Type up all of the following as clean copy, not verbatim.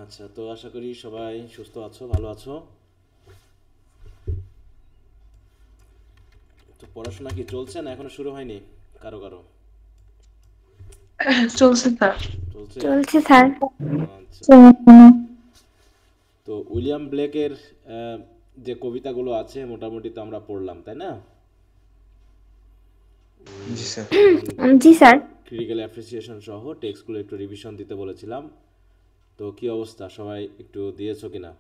আচ্ছা, তো আশা করি সবাই সুস্থ আছো, ভালো আছো। তো পড়াশোনা কি চলছে না এখনো শুরু হয়নি কারো কারো? চলছে স্যার। চলছে। চলছে স্যার। আচ্ছা, এখনো। তো উইলিয়াম ব্লেকের আহ, যে কবিতাগুলো আছে মোটামুটি তো আমরা পড়লাম, তাই না? জি স্যার। এবং জি স্যার। ক্রিটিক্যাল অ্যাপ্রিসিয়েশন সহ টেক্সটগুলো একটু রিভিশন দিতে বলেছিলাম। তো কি অবস্থা, সবাই একটু দিয়েছো কিনা,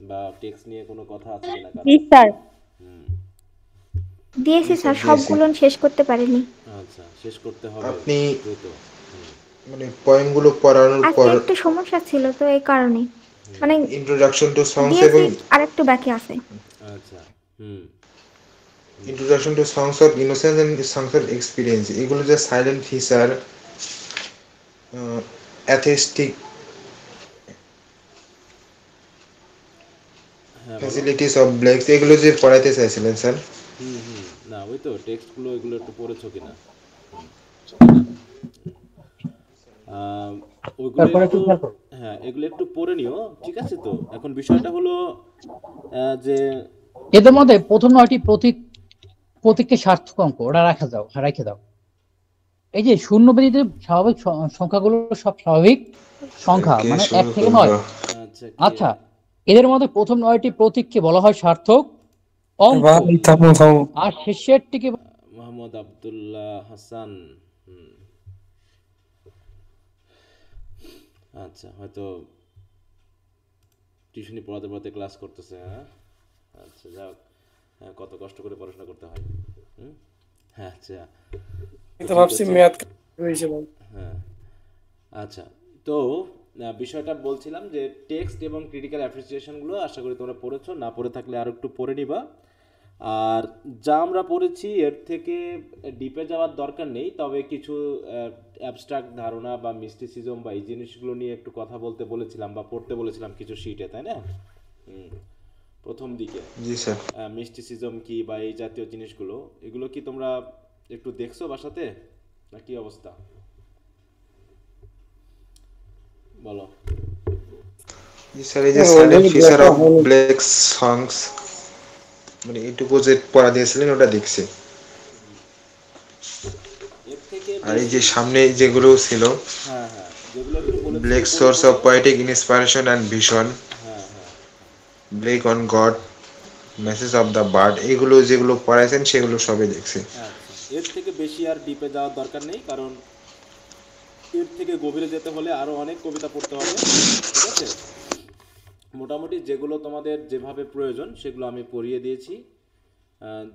বা টেক্সট নিয়ে কোনো কথা আছে কিনা জি কারো? স্যার। হুম। দিয়েছি জি স্যার স্যার, দিয়েছি। সবগুলো শেষ করতে পারিনি। আচ্ছা, শেষ করতে হবে আপনি দ্রুত। হুম। মানে পয়েমগুলো পড়ানোর আজকে পর একটু সমস্যা ছিল তো এই কারণে, মানে ইন্ট্রোডাকশন টু সংস দিয়েছি, এবং আর একটু বাকি আছে। আচ্ছা। হুম। Introduction to songs of innocence and songs of experience, এগুলো যে সাইলেন্ট ফিচার, অ্যাথেস্টিক হ্যাঁ, বলো। ফ্যাসিলিটিস অফ ব্লেকস, এগুলো যে পড়াইতে চাইছিলেন স্যার। হুম হুম। না, ওই তো টেক্সটগুলো এগুলো একটু পড়েছো কিনা। হুম। আম, ওইগুলো তারপরে একটু, একটু খেয়াল করো। হ্যাঁ এগুলো একটু পড়ে নিও, ঠিক আছে। তো এখন বিষয়টা হলো যে এদের মধ্যে প্রথম নয়টি প্রতীককে সার্থক অঙ্ক ওরা রেখে দাও। এই যে শূন্য ব্যতীত স্বাভাবিক সংখ্যাগুলো সব স্বাভাবিক সংখ্যা, কে মানে এক শুরু থেকে করলো? নয়। আচ্ছা, কে? আচ্ছা, এদের মধ্যে প্রথম নয়টি প্রতীককে বলা হয় সার্থক অঙ্ক, ভাই থামো থামো। আর শেষেরটিকে মোহাম্মদ আবদুল্লাহ হাসান। হুম। আচ্ছা, হয়তো টিউশনি পড়াতে পড়াতে ক্লাস করতেছে, হ্যাঁ। আচ্ছা, যাক। হ্যাঁ, কত কষ্ট করে পড়াশোনা করতে হয়। হুম। হ্যাঁ, আচ্ছা। তো আমি তো ঠিক ভাবছি আছে। ম্যাথ হয়েছে ভাই। হ্যাঁ। আচ্ছা, তো বিষয়টা বলছিলাম যে টেক্সট এবং ক্রিটিক্যাল অ্যাপ্রিসিয়েশনগুলো আশা করি তোমরা পড়েছো, না পড়ে থাকলে আরও একটু পড়ে নিবা। আর যা আমরা পড়েছি এর থেকে ডিপে যাওয়ার দরকার নেই, তবে কিছু অ্যাবস্ট্রাক্ট ধারণা বা মিস্টিসিজম বা এই জিনিসগুলো নিয়ে একটু কথা বলতে বলেছিলাম বা পড়তে বলেছিলাম কিছু শিটে, তাই না? হুম। প্রথম দিকে জি স্যার। মিস্টিসিজম কি বা এই জাতীয় জিনিসগুলো, এগুলো কি তোমরা একটু দেখছো বাসাতে, না কি অবস্থা, বলো। জি স্যার, এই যে সাইলেন্ট অলরেডি ফিচার দেখা অফ হয়নি। ব্লেক সংস, মানে এইটুকু যে পড়া দিয়েছিলেন ওটা দেখছি। এর থেকে আর এই যে বেশি, সামনে যেগুলো ছিল, হ্যাঁ হ্যাঁ, যেগুলো একটু বলেছি ব্লেক উপরে সোর্স অফ উপরে। পোয়েটিক ইন্সপিরেশন অ্যান্ড ভিশন, হ্যাঁ হ্যাঁ। Blake on god, message of the bird, এগুলো যেগুলো পড়াইছেন সেগুলো সবই দেখছি। আচ্ছা, এর থেকে বেশি আর ডিপে যাওয়ার দরকার নেই, কারণ এর থেকে গভীরে যেতে হলে আরও অনেক কবিতা পড়তে হবে, ঠিক আছে। মোটামুটি যেগুলো তোমাদের যেভাবে প্রয়োজন সেগুলো আমি পড়িয়ে দিয়েছি। আহ,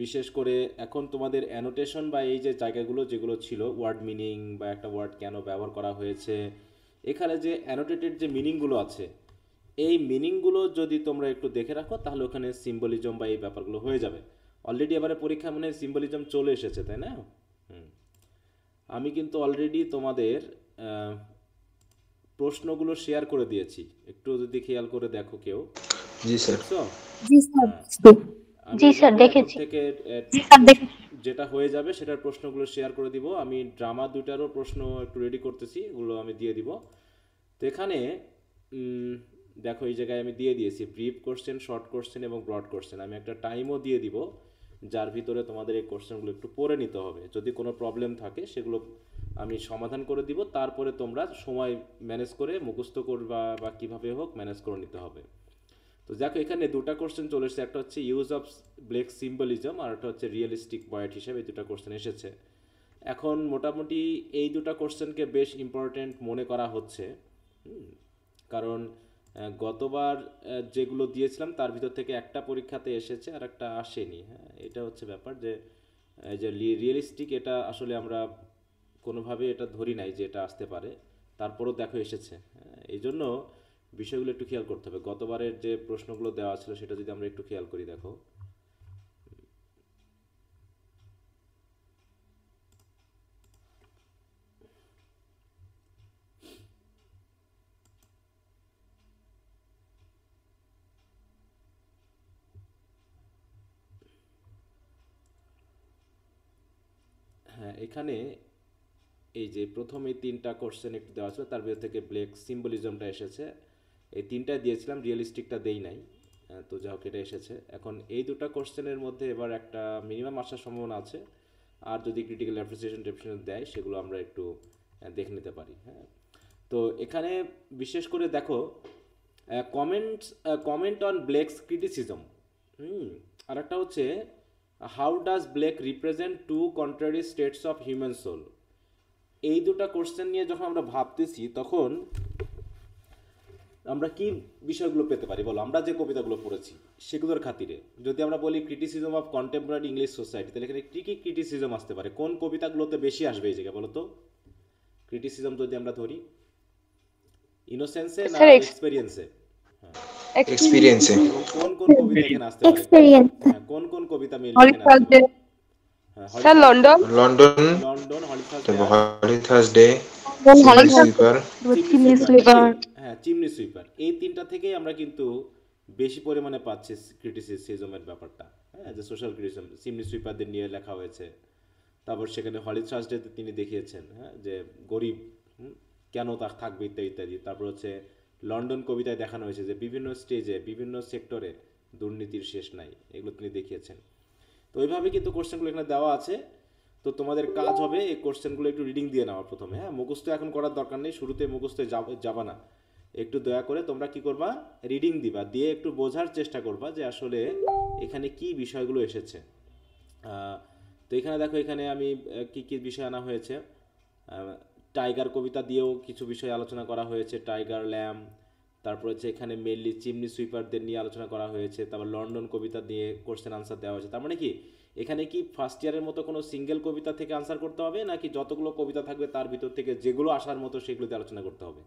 বিশেষ করে এখন তোমাদের অ্যানোটেশন বা এই যে জায়গাগুলো যেগুলো ছিল, ওয়ার্ড মিনিং বা একটা ওয়ার্ড কেন ব্যবহার করা হয়েছে, এখানে যে অ্যানোটেটেড যে মিনিংগুলো আছে, এই মিনিংগুলো যদি তোমরা একটু দেখে রাখো তাহলে ওখানে সিম্বলিজম বা এই ব্যাপারগুলো হয়ে যাবে। অলরেডি এবারে পরীক্ষা মানে সিম্বলিজম চলে এসেছে, তাই না? হুম। আমি কিন্তু অলরেডি তোমাদের আহ, প্রশ্নগুলো শেয়ার করে দিয়েছি, একটু যদি খেয়াল করে দেখো কেউ। জি স্যার। দেখছো? জি স্যার। হ্যাঁ। আমি জি স্যার এভাবে এখন দেখেছি। থেকে জি স্যার দেখেছি। যেটা হয়ে যাবে সেটার প্রশ্নগুলো শেয়ার করে দিব। আমি ড্রামা দুইটারও প্রশ্ন একটু রেডি করতেছি, ওগুলো আমি দিয়ে দিব। তো এখানে উম, দেখো এই জায়গায় আমি দিয়ে দিয়েছি ব্রিফ কোশ্চেন, শর্ট কোশ্চেন এবং ব্রড কোশ্চেন। আমি একটা টাইমও দিয়ে দিব যার ভিতরে তোমাদের এই কোশ্চেনগুলো একটু পড়ে নিতে হবে। যদি কোনো প্রবলেম থাকে সেগুলো আমি সমাধান করে দিব, তারপরে তোমরা সময় ম্যানেজ করে মুখস্থ করবা বা কীভাবে হোক ম্যানেজ করে নিতে হবে। তো দেখো এখানে দুটো কোশ্চেন চলে এসেছে, একটা হচ্ছে ইউজ অফ ব্লেক সিম্বলিজম আর একটা হচ্ছে রিয়েলিস্টিক পয়েট হিসেবে, এই দুটো কোশ্চেন এসেছে। এখন মোটামুটি এই দুটো কোশ্চেনকে বেশ ইম্পর্ট্যান্ট মনে করা হচ্ছে। হুম, কারণ গতবার যেগুলো দিয়েছিলাম তার ভিতর থেকে একটা পরীক্ষাতে এসেছে আর একটা আসেনি। হ্যাঁ, এটা হচ্ছে ব্যাপার যে এই যে রিয়েলিস্টিক, এটা আসলে আমরা কোনোভাবে এটা ধরি নাই যে এটা আসতে পারে, তারপরও দেখো এসেছে। হ্যাঁ, এই জন্য বিষয়গুলো একটু খেয়াল করতে হবে। গতবারের যে প্রশ্নগুলো দেওয়া ছিল সেটা যদি আমরা একটু খেয়াল করি, দেখো। হ্যাঁ, এখানে এই যে প্রথম এই তিনটা কোশ্চেন একটু দেওয়া ছিল, তার ভিতর থেকে ব্লেক সিম্বলিজমটা এসেছে। এই তিনটা দিয়েছিলাম, রিয়েলিস্টিকটা দেই নাই। তো যা হোক এটা এসেছে। এখন এই দুটো কোশ্চেনের মধ্যে এবার একটা মিনিমাম আসার সম্ভাবনা আছে, আর যদি ক্রিটিক্যাল অ্যাপ্রিসিয়েশন ডেফিনেশন দেয় সেগুলো আমরা একটু দেখে নিতে পারি। হ্যাঁ, তো এখানে বিশেষ করে দেখো কমেন্ট অন ব্লেকস ক্রিটিসিজম। আর একটা হচ্ছে how does Blake represent to contrary states of human soul. এই দুটো কোশ্চেন নিয়ে যখন আমরা ভাবতেছি তখন আমরা কি বিষয়গুলো পেতে পারি বলো? আমরা যে কবিতাগুলো পড়েছি সেগুলোর খাতিরে যদি আমরা বলি criticism of contemporary English society, তাহলে এখানে কী কী ক্রিটিসিজম আসতে পারে? কোন কবিতাগুলোতে বেশি আসবে এই জায়গায় বলো তো? ক্রিটিসিজম যদি আমরা ধরি ইনোসেন্সে না এক্সপেরিয়েন্সে? এক্সপিরিয়েন্সে। এবং কোন কোন কবিতা এখানে আসতে পারে? এক্সপেরিয়েন্স। হ্যাঁ, কোন কোন কবিতা মিললে এখানে আসতে পারে? হ্যাঁ, স্যার লন্ডন লন্ডন, লন্ডন, হলি তারপর থার্সডে, হলি থার্সডে, হলি সুইপার। Chimney sweeper. হ্যাঁ, চিমনি সুইপার। এই তিনটা থেকেই আমরা কিন্তু বেশি পরিমাণে পাচ্ছি ক্রিটিসিজমের ব্যাপারটা। হ্যাঁ, যে সোশ্যাল ক্রিটিসিজম চিমনি সুইপারদের নিয়ে লেখা হয়েছে। তারপর সেখানে হলি থার্সডেতে তিনি দেখিয়েছেন হ্যাঁ যে গরিব কেন তা থাকবে ইত্যাদি ইত্যাদি। তারপর হচ্ছে লন্ডন কবিতায় দেখানো হয়েছে যে বিভিন্ন স্টেজে বিভিন্ন সেক্টরে দুর্নীতির শেষ নাই, এগুলো তিনি দেখিয়েছেন। তো ওইভাবে কিন্তু কোশ্চেনগুলো এখানে দেওয়া আছে। তো তোমাদের কাজ হবে এই কোশ্চেনগুলো একটু রিডিং দিয়ে নেওয়ার প্রথমে। হ্যাঁ, মুখস্থ এখন করার দরকার নেই, শুরুতে মুখস্থ যাবা না। একটু দয়া করে তোমরা কি করবা, রিডিং দিবা, দিয়ে একটু বোঝার চেষ্টা করবা যে আসলে এখানে কি বিষয়গুলো এসেছে। তো এখানে দেখো, এখানে আমি কি কি বিষয় আনা হয়েছে। টাইগার কবিতা দিয়েও কিছু বিষয় আলোচনা করা হয়েছে, টাইগার, ল্যাম। তারপর হচ্ছে এখানে মেনলি চিমনি সুইপারদের নিয়ে আলোচনা করা হয়েছে। তারপর লন্ডন কবিতা দিয়ে কোশ্চেন আনসার দেওয়া হয়েছে। তার মানে কি এখানে কি ফার্স্ট ইয়ারের মতো কোনো সিঙ্গেল কবিতা থেকে আনসার করতে হবে, নাকি যতগুলো কবিতা থাকবে তার ভিতর থেকে যেগুলো আসার মতো সেগুলোতে আলোচনা করতে হবে?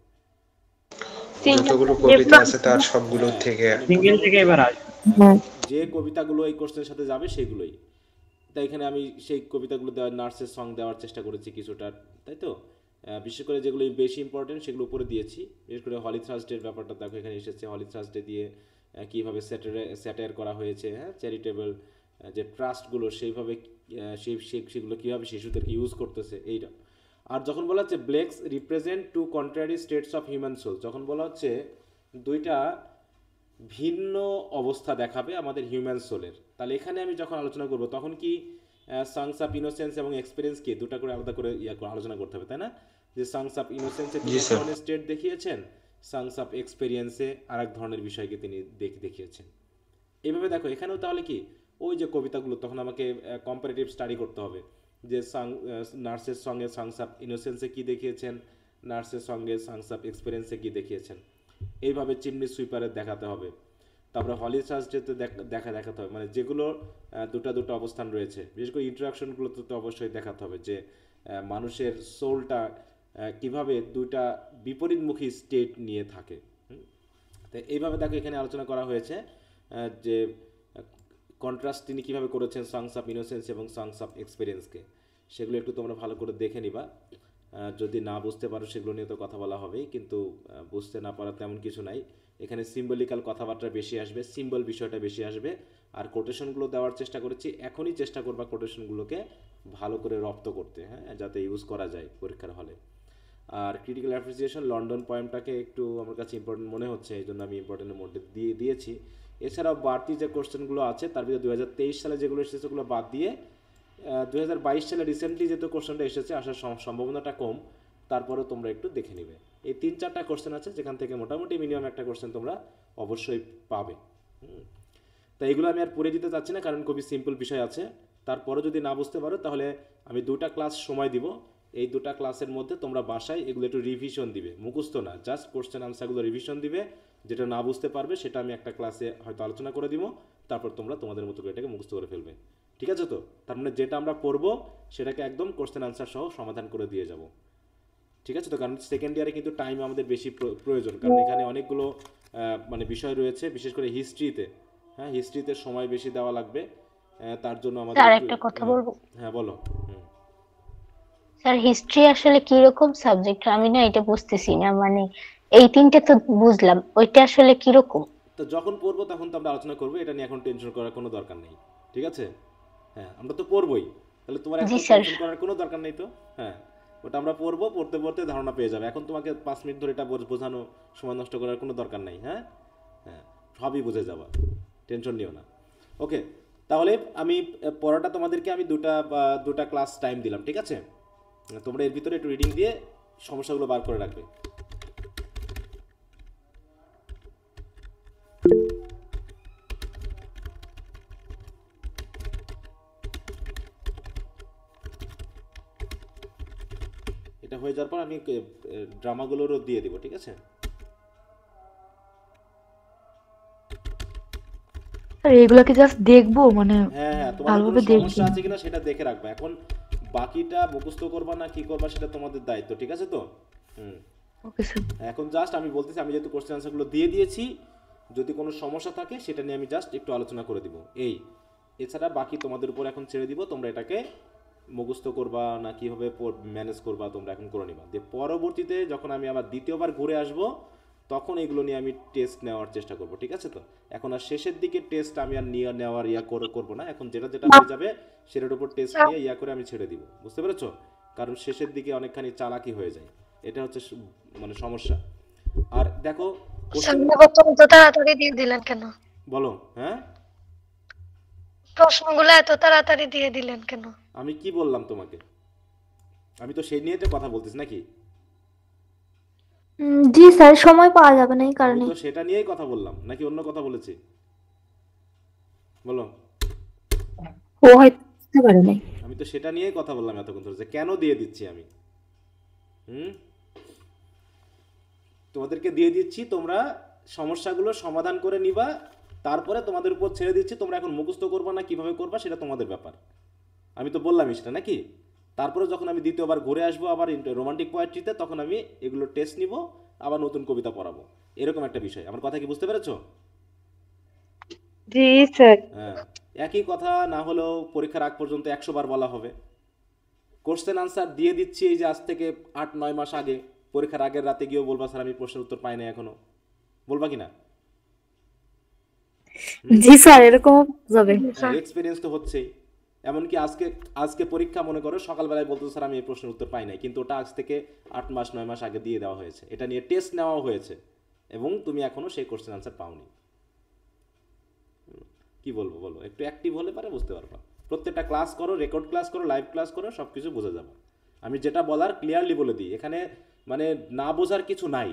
যতগুলো কবিতা আছে তার সবগুলো থেকে। সিঙ্গেল থেকে এবার আসবে। যে কবিতাগুলো এই কোশ্চেনের সাথে যাবে সেগুলোই। তাই এখানে আমি সেই কবিতাগুলো দেওয়ার, নার্সের সং দেওয়ার চেষ্টা করেছি কিছুটা, তাই তো? বিশেষ করে যেগুলো বেশি ইম্পর্টেন্ট সেগুলো উপরে দিয়েছি। বিশেষ করে হলি থার্সডের ব্যাপারটা দেখো এখানে এসেছে। হলি থার্সডে দিয়ে কীভাবে স্যাটায়ার করা হয়েছে, হ্যাঁ, চ্যারিটেবল যে ট্রাস্টগুলো সেইভাবে সেগুলো কীভাবে শিশুদেরকে ইউজ করতেছে এইটা। আর যখন বলা হচ্ছে Blake's represent to contrary states of human soul, যখন বলা হচ্ছে দুইটা ভিন্ন অবস্থা দেখাবে আমাদের হিউম্যান সোলের, তাহলে এখানে আমি যখন আলোচনা করব তখন কি সংস অফ ইনোসেন্স এবং এক্সপিরিয়েন্সকে দুটো করে আলাদা করে আলোচনা করতে হবে, তাই না? যে সংস অফ ইনোসেন্সে তিনি এক ধরনের স্টেট দেখিয়েছেন, সংস অফ এক্সপিরিয়েন্সে আর এক ধরনের বিষয়কে তিনি দেখিয়েছেন। এইভাবে দেখো এখানেও তাহলে কি ওই যে কবিতাগুলো তখন আমাকে কম্পারেটিভ স্টাডি করতে হবে যে নার্সের সঙ্গে সংস অফ ইনোসেন্সে কী দেখিয়েছেন, নার্সের সঙ্গে সংস অফ এক্সপিরিয়েন্সে কী দেখিয়েছেন। এইভাবে চিমনি সুইপারের দেখাতে হবে। তারপরে হলি থার্সডেতে দেখাতে হবে, মানে যেগুলো দুটো অবস্থান রয়েছে, বিশেষ করে ইন্টারাকশনগুলোতে তো অবশ্যই দেখাতে হবে যে মানুষের সোলটা কিভাবে দুইটা বিপরীতমুখী স্টেট নিয়ে থাকে। তো এইভাবে দেখো এখানে আলোচনা করা হয়েছে যে কন্ট্রাস্ট তিনি কীভাবে করেছেন সংস অফ ইনোসেন্স এবং সংস অফ এক্সপিরিয়েন্সকে। সেগুলো একটু তোমরা ভালো করে দেখে নিবা। যদি না বুঝতে পারো সেগুলো নিয়ে তো কথা বলা হবেই, কিন্তু বুঝতে না পারা তেমন কিছু নাই। এখানে সিম্বলিক্যাল কথাবার্তা বেশি আসবে, সিম্বল বিষয়টা বেশি আসবে। আর কোটেশনগুলো দেওয়ার চেষ্টা করেছি, এখনই চেষ্টা করবা কোটেশনগুলোকে ভালো করে রপ্ত করতে, হ্যাঁ, যাতে ইউজ করা যায় পরীক্ষার হলে। আর ক্রিটিক্যাল অ্যাপ্রিসিয়েশন লন্ডন পয়েন্টটাকে একটু আমার কাছে ইম্পর্টেন্ট মনে হচ্ছে, এই জন্য আমি ইম্পর্টেন্টের মধ্যে দিয়েছি। এছাড়াও বাড়তি যে কোশ্চেনগুলো আছে তার ভিতরে 2023 সালে যেগুলো এসেছে সেগুলো বাদ দিয়ে 2022 সালে রিসেন্টলি যেহেতু কোশ্চেনটা এসেছে আসার সম্ভাবনাটা কম, তারপরেও তোমরা একটু দেখে নিবে। এই 3-4টা কোশ্চেন আছে যেখান থেকে মোটামুটি মিনিমাম একটা কোশ্চেন তোমরা অবশ্যই পাবে। তাই এগুলো আমি আর পড়ে দিতে চাচ্ছি না, কারণ খুবই সিম্পল বিষয় আছে। তারপরে যদি না বুঝতে পারো তাহলে আমি 2টা ক্লাস সময় দিব। এই 2টা ক্লাসের মধ্যে তোমরা বাসায় এগুলো একটু রিভিশন দিবে, মুখস্থ না, জাস্ট কোশ্চেন আনসারগুলো রিভিশন দিবে। যেটা না বুঝতে পারবে সেটা আমি একটা ক্লাসে হয়তো আলোচনা করে দিব, তারপর তোমরা তোমাদের মতো করে এটাকে মুখস্থ করে ফেলবে। ঠিক আছে তো? তার মানে যেটা আমরা পড়বো সেটাকে একদম কোশ্চেন আনসার সহ সমাধান করে দিয়ে যাব। ঠিক আছে তো? কারণ সেকেন্ড ইয়ারে কিন্তু টাইম আমাদের বেশি প্রয়োজন, কারণ এখানে অনেকগুলো মানে বিষয় রয়েছে, বিশেষ করে হিস্ট্রিতে। হ্যাঁ, হিস্ট্রিতে সময় বেশি দেওয়া লাগবে, তার জন্য আমাদের স্যার একটা কথা বলবো। হ্যাঁ বলো। স্যার হিস্ট্রি আসলে কি রকম সাবজেক্ট, আমি না এটা বুঝতেছি না। মানে এই তিনটে তো বুঝলাম, ওইটা আসলে কি রকম? তো যখন পড়বো তখন তো আমরা আলোচনা করবো, এটা নিয়ে এখন টেনশন করার কোনো দরকার নেই। ঠিক আছে? হ্যাঁ, আমরা তো পড়বোই, তাহলে তোমার এখন টেনশন করার কোনো দরকার নেই। তো হ্যাঁ, ওটা আমরা পড়বো, পড়তে পড়তে ধারণা পেয়ে যাবে। এখন তোমাকে 5 মিনিট ধরে এটা বোঝানো, সময় নষ্ট করার কোনো দরকার নাই। হ্যাঁ হ্যাঁ, সবই বুঝে যাবা, টেনশন নিও না। ওকে, তাহলে আমি পড়াটা তোমাদেরকে আমি দুটা ক্লাস টাইম দিলাম, ঠিক আছে? তোমরা এর ভিতরে একটু রিডিং দিয়ে সমস্যাগুলো বার করে রাখবে। এটা হয়ে যাওয়ার পর আমি ড্রামাগুলোরও দিয়ে দিব, ঠিক আছে? স্যার এগুলো কি জাস্ট দেখবো মানে হ্যাঁ হ্যাঁ, তোমাদের কোনো সমস্যা আছে কিনা সেটা দেখে রাখবা। এখন বাকিটা মুখস্থ করবা না কি করবা সেটা তোমাদের দায়িত্ব, ঠিক আছে তো? Okay sir. এখন জাস্ট আমি বলতেছি, আমি যেহেতু কোশ্চেন আনসারগুলো দিয়ে দিয়েছি, যদি কোনো সমস্যা থাকে সেটা নিয়ে আমি জাস্ট একটু আলোচনা করে দিব। এছাড়া বাকি তোমাদের উপর এখন ছেড়ে দিব, তোমরা এটাকে মুখস্থ করবা না কিভাবে ম্যানেজ করবা তোমরা এখন করে নিবা। দিয়ে পরবর্তীতে যখন আমি আবার দ্বিতীয়বার ঘুরে আসব তখন এগুলো নিয়ে আমি টেস্ট নেওয়ার চেষ্টা করব, ঠিক আছে তো? এখন আর শেষের দিকে টেস্ট আমি আর নিয়ে নেওয়ার করবো না। এখন যেটা হয়ে যাবে সেটার উপর টেস্ট নিয়ে করে আমি ছেড়ে দিব, বুঝতে পেরেছো? কারণ শেষের দিকে অনেকখানি চালাকি হয়ে যায়, এটা হচ্ছে মানে সমস্যা। আর দেখো তো তাড়াতাড়ি দিয়ে দিলেন কেন? বলো। হ্যাঁ, প্রশ্নগুলো এত তাড়াতাড়ি দিয়ে দিলেন কেন? আমি কি বললাম তোমাকে? আমি তো সেই নিয়ে তো কথা বলতেছি নাকি? জি স্যার, সময় পাওয়া যাবে না এই আমি কারণে। তো সেটা নিয়েই কথা বললাম নাকি অন্য কথা বলেছি? বলো। ও হয়তো বুঝতে পারে নাই। আমি তো সেটা নিয়েই কথা বললাম এতক্ষণ ধরে, যে কেন দিয়ে দিচ্ছি আমি। তোমাদেরকে দিয়ে দিচ্ছি, তোমরা সমস্যাগুলো সমাধান করে নিবা, তারপরে তোমাদের উপর ছেড়ে দিচ্ছি তোমরা এখন মুখস্থ করবা না কিভাবে করবা সেটা তোমাদের ব্যাপার। আমি তো বললামই সেটা নাকি? তারপরে যখন আমি দ্বিতীয়বার ঘুরে আসবো আবার রোমান্টিক পোয়েট্রিতে, তখন আমি এগুলো টেস্ট নিব, আবার নতুন কবিতা পড়াবো, এরকম একটা বিষয়। আমার কথা কি বুঝতে পেরেছো? জি স্যার। হ্যাঁ, একই কথা না হলেও পরীক্ষার আগ পর্যন্ত 100 বার বলা হবে। কোশ্চেন আনসার দিয়ে দিচ্ছি এই যে আজ থেকে 8-9 মাস আগে, পরীক্ষার আগের রাতে গিয়েও বলবা স্যার আমি প্রশ্নের উত্তর পাই না এখনো, বলবা কিনা? জি স্যার, এরকম যাবে। এক্সপিরিয়েন্স তো হচ্ছেই। এমনকি আজকে পরীক্ষা মনে করো সকালবেলায় বলতো স্যার আমি এই প্রশ্নের উত্তর পাই নাই, কিন্তু ওটা আজ থেকে 8-9 মাস আগে দিয়ে দেওয়া হয়েছে, এটা নিয়ে টেস্ট নেওয়া হয়েছে, এবং তুমি এখনো সেই কোশ্চেন আনসার পাওনি। কি বলবো বলো? একটু অ্যাক্টিভ হলে পারে বুঝতে পারবা। প্রত্যেকটা ক্লাস করো, রেকর্ড ক্লাস করো, লাইভ ক্লাস করো, সব কিছু বোঝা যাবে। আমি যেটা বলার ক্লিয়ারলি বলে দিই, এখানে মানে না বোঝার কিছু নাই।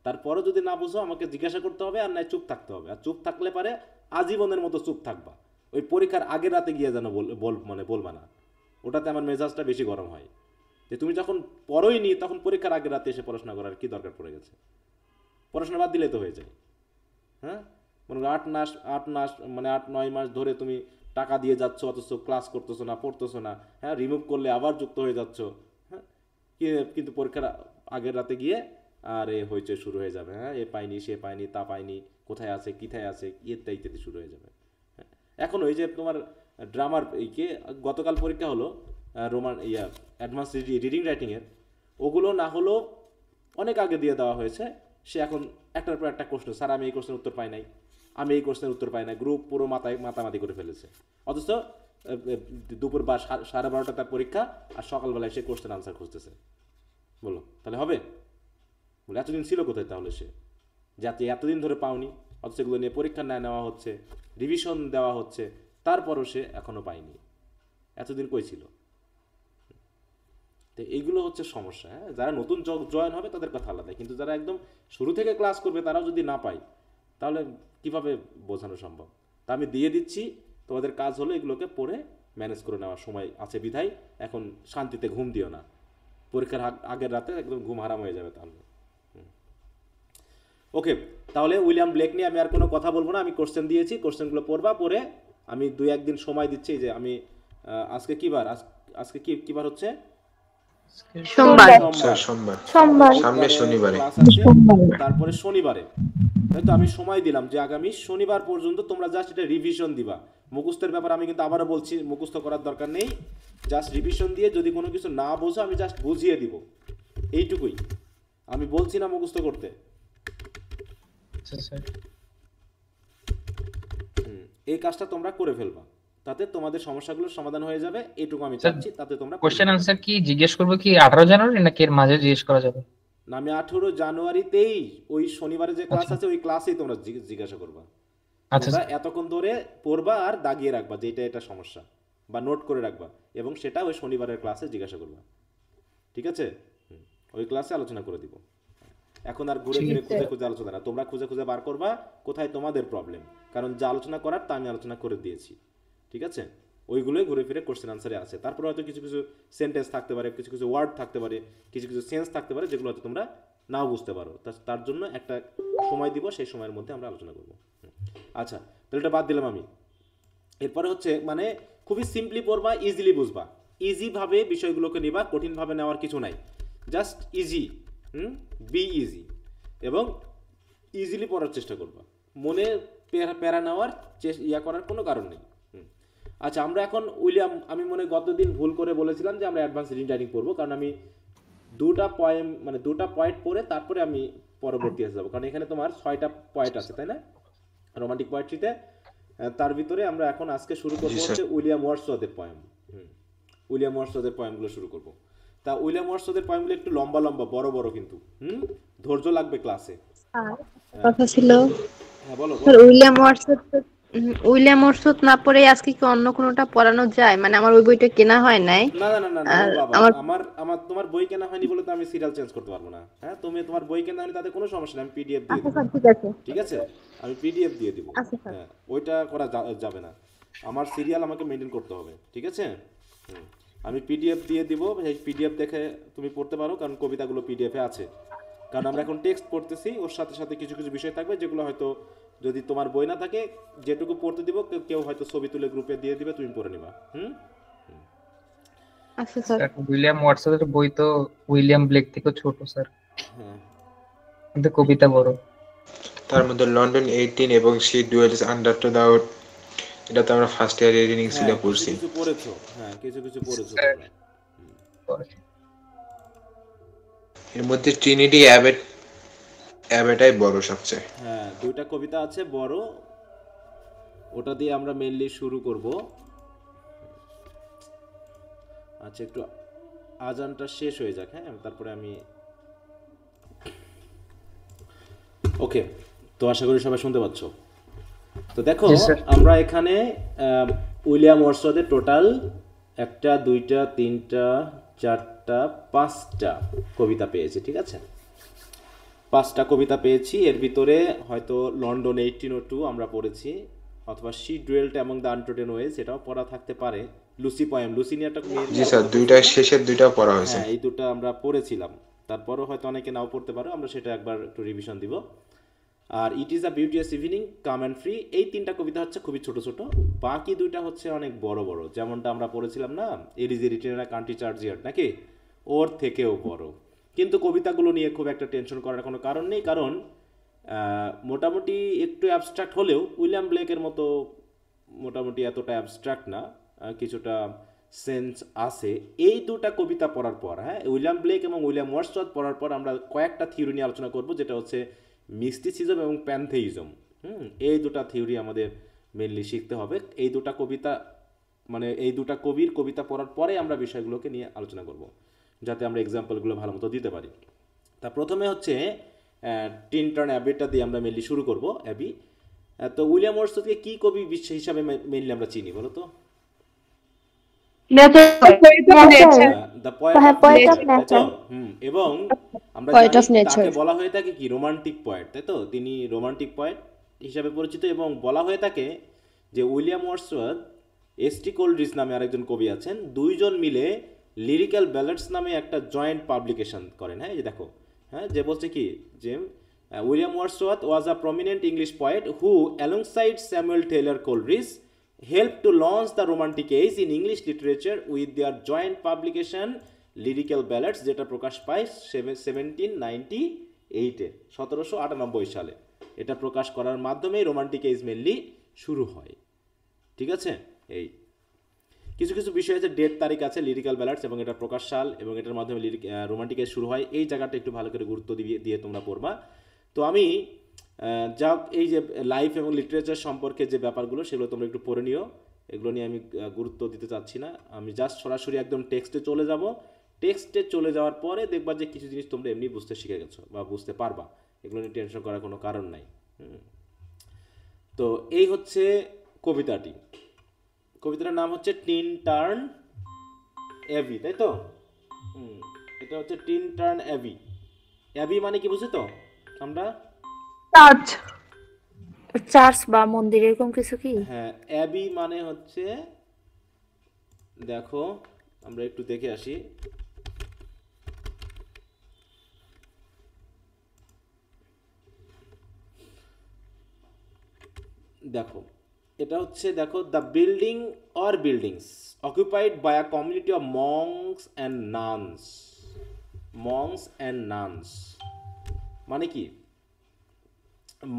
তারপরও যদি না বুঝো আমাকে জিজ্ঞাসা করতে হবে, আর নাই চুপ থাকতে হবে। আর চুপ থাকলে পারে আজীবনের মতো চুপ থাকবা। ওই পরীক্ষার আগের রাতে গিয়ে যেন বলবা না, ওটাতে আমার মেজাজটা বেশি গরম হয়। যে তুমি যখন পড়োই নি তখন পরীক্ষার আগের রাতে এসে পড়াশোনা করার কি দরকার পড়ে গেছে? পড়াশোনা বাদ দিলে তো হয়ে যায়। হ্যাঁ, মনে করো 8-9 মাস ধরে তুমি টাকা দিয়ে যাচ্ছ, অথচ ক্লাস করতেছো না, পড়তেছো না। হ্যাঁ, রিমুভ করলে আবার যুক্ত হয়ে যাচ্ছ। হ্যাঁ, কিন্তু পরীক্ষার আগের রাতে গিয়ে আর হইচই শুরু হয়ে যাবে। হ্যাঁ, এ পাইনি, সে পাইনি, তা পাইনি, কোথায় আছে, কিথায় আছে, ইত্যাদি শুরু হয়ে যাবে। এখন ওই যে তোমার ড্রামার গতকাল পরীক্ষা হলো, অ্যাডভান্স রিডিং রাইটিংয়ের, ওগুলো না হলেও অনেক আগে দিয়ে দেওয়া হয়েছে। সে এখন একটার পর একটা প্রশ্ন, স্যার আমি এই কোশ্চেনের উত্তর পাই নাই, আমি এই কোশ্চেনের উত্তর পাই না, গ্রুপ পুরো মাতামাতি করে ফেলেছে। অথচ দুপুর বা 12:30 তার পরীক্ষা, আর সকালবেলায় সে কোশ্চেন আনসার খুঁজতেছে। বলো তাহলে হবে? বলে এতদিন ছিল কোথায় তাহলে সে, যাতে এতদিন ধরে পাওনি, অথচ এগুলো নিয়ে পরীক্ষা নেওয়া হচ্ছে, রিভিশন দেওয়া হচ্ছে, তারপরও সে এখনো পায়নি। এতদিন কই ছিল? তো এইগুলো হচ্ছে সমস্যা। হ্যাঁ, যারা নতুন জয়েন হবে তাদের কথা আলাদা, কিন্তু যারা একদম শুরু থেকে ক্লাস করবে তারাও যদি না পায় তাহলে কিভাবে বোঝানো সম্ভব? তা আমি দিয়ে দিচ্ছি, তোমাদের কাজ হলো এগুলোকে পড়ে ম্যানেজ করে নেওয়ার সময় আছে বিধায় এখন শান্তিতে ঘুম দিও না। পরীক্ষার আগের রাতে একদম ঘুম হারাম হয়ে যাবে তাহলে। ওকে, তাহলে উইলিয়াম ব্লেক নিয়ে আমি আর কোনো কথা বলবো না। আমি কোশ্চেন দিয়েছি, কোশ্চেনগুলো পড়বা, পড়ে আমি 2-1 দিন সময় দিচ্ছি। যে আমি আজকে কি বার? আজকে কি বার হচ্ছে? সোমবার। সামনে শনিবারে, তারপরে শনিবারে। তাই তো আমি সময় দিলাম যে আগামী শনিবার পর্যন্ত তোমরা জাস্ট এটা রিভিশন দিবা। মুখস্থের ব্যাপার আমি কিন্তু আবারও বলছি, মুখস্থ করার দরকার নেই, জাস্ট রিভিশন দিয়ে যদি কোনো কিছু না বোঝো আমি জাস্ট বুঝিয়ে দিব, এইটুকুই। আমি বলছি না মুখস্থ করতে। এই কাজটা তোমরা করে ফেলবা, তাতে তোমাদের সমস্যাগুলোর সমাধান হয়ে যাবে, এটুকু আমি স্যার, চাচ্ছি, তাতে তোমরা কোশ্চেন আনসার কি জিজ্ঞেস করবো কি 18 জানুয়ারি নাকি এর মাঝে জিজ্ঞেস করা যাবে? না, আমি 18 জানুয়ারিতেই ওই শনিবারে যে ক্লাস আচ্ছা আছে ওই ক্লাসেই তোমরা জিজ্ঞাসা করবা। আচ্ছা তোমরা এতক্ষণ ধরে পড়বা আর দাগিয়ে রাখবা যে এটা সমস্যা, বা নোট করে রাখবা, এবং সেটা ওই শনিবারের ক্লাসে জিজ্ঞাসা করবা, ঠিক আছে? ওই ক্লাসে আলোচনা করে দিব। এখন আর ঘুরে ঠিক ফিরে আছে। খুঁজে খুঁজে আলোচনা না, তোমরা খুঁজে খুঁজে বার করবা কোথায় তোমাদের প্রবলেম, কারণ যা আলোচনা করার তা আমি আলোচনা করে দিয়েছি, ঠিক আছে? ওইগুলোই ঘুরে ফিরে কোশ্চেন আনসারে আছে। তারপরে হয়তো কিছু কিছু সেন্টেন্স থাকতে পারে, কিছু কিছু ওয়ার্ড থাকতে পারে, কিছু কিছু সেন্স থাকতে পারে যেগুলো হয়তো তোমরা নাও বুঝতে পারো। তার জন্য একটা সময় দিব, সেই সময়ের মধ্যে আমরা আলোচনা করব। আচ্ছা, তাহলে এটা বাদ দিলাম আমি। এরপরে হচ্ছে মানে খুবই সিম্পলি পড়বা, ইজিলি বুঝবা, ইজিভাবে বিষয়গুলোকে নিবা, কঠিনভাবে নেওয়ার কিছু নাই, জাস্ট ইজি, বি ইজি, এবং ইজিলি পড়ার চেষ্টা করবা, মনে প্যারা নেওয়ার করার কোনো কারণ নেই। আচ্ছা, আমরা এখন আমি মনে গতদিন ভুল করে বলেছিলাম যে আমরা অ্যাডভান্স রিডিং রাইটিং পড়বো, কারণ আমি দুটা পয়েন্ট পড়ে তারপরে আমি পরবর্তী আসে যাবো, কারণ এখানে তোমার 6টা পয়েন্ট আছে, তাই না, রোমান্টিক পোয়েট্রিতে। তার ভিতরে আমরা এখন আজকে শুরু করবো হচ্ছে উইলিয়াম ওয়ার্ডসওয়ার্থের পয়েম। উইলিয়াম ওয়ার্ডসওয়ার্থের পয়েমগুলো শুরু করবো। তা উইলিয়াম ওয়ার্ডসওয়ার্থের পয়েমগুলো একটু লম্বা লম্বা, বড় বড়, কিন্তু ধৈর্য লাগবে ক্লাসে। কথা ছিল হ্যাঁ, বলো স্যার, উইলিয়াম ওয়ার্ডসওয়ার্থ না পড়ে আজকে কি অন্য কোনোটা পড়ানো যায়? মানে আমার ওই বইটা কেনা হয় নাই। না না না না না, আর বাবা, আমার তোমার বই কেনা হয়নি বলে তো আমি সিরিয়াল চেঞ্জ করতে পারবো না। হ্যাঁ, তুমি তোমার বই কেনা হয়নি তাতে কোনো সমস্যা নেই, আমি পিডিএফ দিয়ে আচ্ছা দিব, স্যার, ঠিক আছে। ঠিক আছে? আমি পিডিএফ দিয়ে দিব। আচ্ছা স্যার। হ্যাঁ, ওইটা করা যাবে না, আমার সিরিয়াল আমাকে মেনটেন করতে হবে, ঠিক আছে? আমি পিডিএফ দিয়ে দিব, সেই পিডিএফ দেখে তুমি পড়তে পারো, কারণ কবিতাগুলো পিডিএফে আছে। কারণ আমরা এখন টেক্সট পড়তেছি, ওর সাথে সাথে কিছু কিছু বিষয় থাকবে যেগুলো হয়তো যদি তোমার বই না থাকে, যেটুকু পড়তে দিব কেউ হয়তো ছবি তুলে গ্রুপে দিয়ে দিবে, তুমি পড়ে নিবা। আচ্ছা স্যার। উইলিয়াম ওয়ার্ডসওয়ার্থের বই তো উইলিয়াম ব্লেক থেকে ছোট স্যার, হ্যাঁ, কিন্তু কবিতা বড়। তার মধ্যে লন্ডন 18 এবং সি ডুয়েলস আন্ডার টু দা, এটা তো আমরা ফার্স্ট ইয়ার রিডিং ছিল হ্যাঁ, কিছু পড়ছি। কিছু পড়েছো, হ্যাঁ, কিছু কিছু পড়েছো স্যার, তোমরা। এর মধ্যে ট্রিনিটি অ্যাবেটাই বড় সবচেয়ে। হ্যাঁ, দুইটা কবিতা আছে বড়, ওটা দিয়ে আমরা মেইনলি শুরু করব। আচ্ছা, একটু আজানটা শেষ হয়ে যাক, হ্যাঁ, তারপরে আমি ওকে। তো আশা করি সবাই শুনতে পাচ্ছ। তো দেখো, জি স্যার। আমরা এখানে উইলিয়াম ওয়ার্ডসওয়ার্থের টোটাল 1টা 2টা 3টা 4টা 5টা কবিতা পেয়েছি, ঠিক আছে? 5টা কবিতা পেয়েছি। এর ভিতরে হয়তো লন্ডন 1802 আমরা পড়েছি, অথবা শি ডুয়েলড অ্যামং দ্য আনটোটেন ওয়েজ, এটাও পড়া থাকতে পারে। লুসি পয়েম, লুসি নিয়ে একটা জি স্যার, দুইটা শেষের দুইটা পড়া হয়েছে। হ্যাঁ, এই দুটো আমরা পড়েছিলাম। তারপরও হয়তো অনেকে নাও পড়তে পারো, আমরা সেটা একবার একটু রিভিশন দিব। আর it is a beauteous evening, calm and free, এই 3টা কবিতা হচ্ছে খুবই ছোট ছোট, বাকি 2টা হচ্ছে অনেক বড় বড়, যেমনটা আমরা পড়েছিলাম না, এর is a written a country churchyard, নাকি ওর থেকেও বড়। কিন্তু কবিতাগুলো নিয়ে খুব একটা টেনশন করার কোনো কারণ নেই, কারণ মোটামুটি একটু অ্যাবস্ট্রাক্ট হলেও উইলিয়াম ব্লেকের মতো মোটামুটি এতটা অ্যাবস্ট্রাক্ট না, কিছুটা সেন্স আছে। এই 2টা কবিতা পড়ার পর, হ্যাঁ, উইলিয়াম ব্লেক এবং উইলিয়াম ওয়ার্ডসওয়ার্থ পড়ার পর আমরা কয়েকটা থিওরি নিয়ে আলোচনা করব, যেটা হচ্ছে মিস্টিসিজম এবং প্যানথেইজম। এই 2টা থিওরি আমাদের মেনলি শিখতে হবে। এই 2টা কবিতা মানে এই 2টা কবির কবিতা পড়ার পরে আমরা বিষয়গুলোকে নিয়ে আলোচনা করব, যাতে আমরা এক্সাম্পলগুলো ভালো মতো দিতে পারি। তা প্রথমে হচ্ছে টিনটন অ্যাবিটা দিয়ে আমরা মেনলি শুরু করব। অ্যাবি, তো উইলিয়াম ওয়ার্ডসওয়ার্থকে কি কবি হিসাবে মেনলি আমরা চিনি বলো তো? দ্য পয়েট অফ নেচার, এবং আমরা জানি তাকে বলা হয়ে থাকে কি রোমান্টিক পয়েট, তাই তো? তিনি রোমান্টিক পয়েট হিসাবে পরিচিত, এবং বলা হয়ে থাকে যে উইলিয়াম ওয়ার্ডসওয়ার্থ, এসটি কোলরিজ নামে আরেকজন কবি আছেন, দুইজন মিলে লিরিক্যাল ব্যালেডস নামে একটা জয়েন্ট পাবলিকেশন করেন। হ্যাঁ, এই যে দেখো, হ্যাঁ, যে বলছে কি যে William Wordsworth was a prominent English poet who alongside Samuel Taylor Coleridge helped to launch the romantic age in English literature with their joint publication Lyrical Ballads, যেটা প্রকাশ পায় 1798 সালে। এটা প্রকাশ করার মাধ্যমে রোমান্টিক এজ মেনলি শুরু হয়, ঠিক আছে? এই কিছু কিছু বিষয় আছে, ডেট তারিখ আছে লিরিক্যাল ব্যালাডস এবং এটা প্রকাশ সাল, এবং এটার মাধ্যমে রোমান্টিক এজ শুরু হয়। এই জায়গাটা একটু ভালো করে গুরুত্ব দিয়ে তোমরা পড়বা। তো আমি যা এই যে লাইফ এবং লিটারেচার সম্পর্কে যে ব্যাপারগুলো সেগুলো তোমরা একটু পড়ে নিও, এগুলো নিয়ে আমি গুরুত্ব দিতে চাচ্ছি না। আমি জাস্ট সরাসরি একদম টেক্সটে চলে যাব। টেক্সটে চলে যাওয়ার পরে দেখবা যে কিছু জিনিস তোমরা এমনি বুঝতে শিখে গেছো বা বুঝতে পারবা, এগুলো নিয়ে টেনশন করার কোনো কারণ নাই। তো এই হচ্ছে কবিতাটি। কবিতাটার নাম হচ্ছে টিন টার্ন অ্যাবি, তাই তো? এটা হচ্ছে টিন টার্ন অ্যাবি। অ্যাবি মানে কি বুঝি তো আমরা? চার্চ। চার্চ বা মন্দির এরকম কিছু কি? হ্যাঁ, অ্যাবি মানে হচ্ছে, দেখো আমরা একটু দেখে আসি। দেখো এটা হচ্ছে, দেখো the building or buildings occupied by a community of monks and nuns. Monks and nuns মানে কি?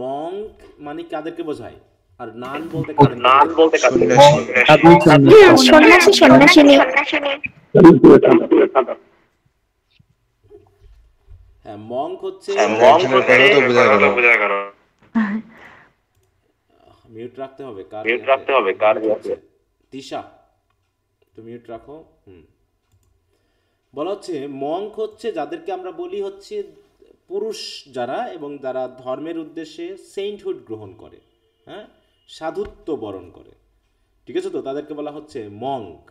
মঙ্ক মানে কাদেরকে বোঝায়, আর নান বলতে সন্ন্যাসী সন্ন্যাসিনী। হ্যাঁ, মঙ্ক হচ্ছে, মিউট রাখতে হবে কার তিশা, তো মিউট রাখো। বলা হচ্ছে মঙ্ক হচ্ছে যাদেরকে আমরা বলি হচ্ছে পুরুষ যারা, এবং যারা ধর্মের উদ্দেশ্যে সেন্টহুড গ্রহণ করে, হ্যাঁ, সাধুত্ব বরণ করে, ঠিক আছে? তো তাদেরকে বলা হচ্ছে মঙ্ক।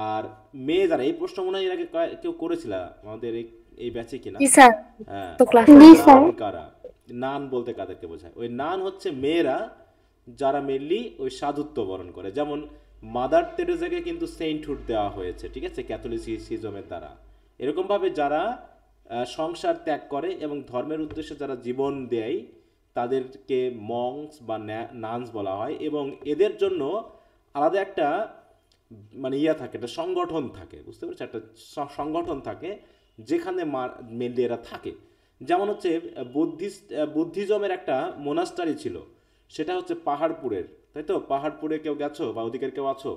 আর মেয়ে যারা, এই প্রশ্ন মনে হয় এর আগে কেউ করেছিল আমাদের এই ব্যাচে কিনা? হ্যাঁ, কারা নান বলতে কাদেরকে বোঝায়? ওই নান হচ্ছে মেয়েরা যারা মেনলি ওই সাধুত্ব বরণ করে। যেমন মাদার তেরেসাকে কিন্তু সেন্টহুড দেওয়া হয়েছে, ঠিক আছে, ক্যাথলিসিজমের দ্বারা। এরকমভাবে যারা সংসার ত্যাগ করে এবং ধর্মের উদ্দেশ্যে যারা জীবন দেয় তাদেরকে মংস বা নানস বলা হয়। এবং এদের জন্য আলাদা একটা মানে থাকে, একটা সংগঠন থাকে, বুঝতে পারছো? একটা সংগঠন থাকে যেখানে মেনলি এরা থাকে। যেমন হচ্ছে বুদ্ধিজমের একটা মোনাস্টারি ছিল, সেটা হচ্ছে পাহাড়পুরের, তাই তো? পাহাড়পুরে কেউ গেছো বা ওদিকের কেউ আছো?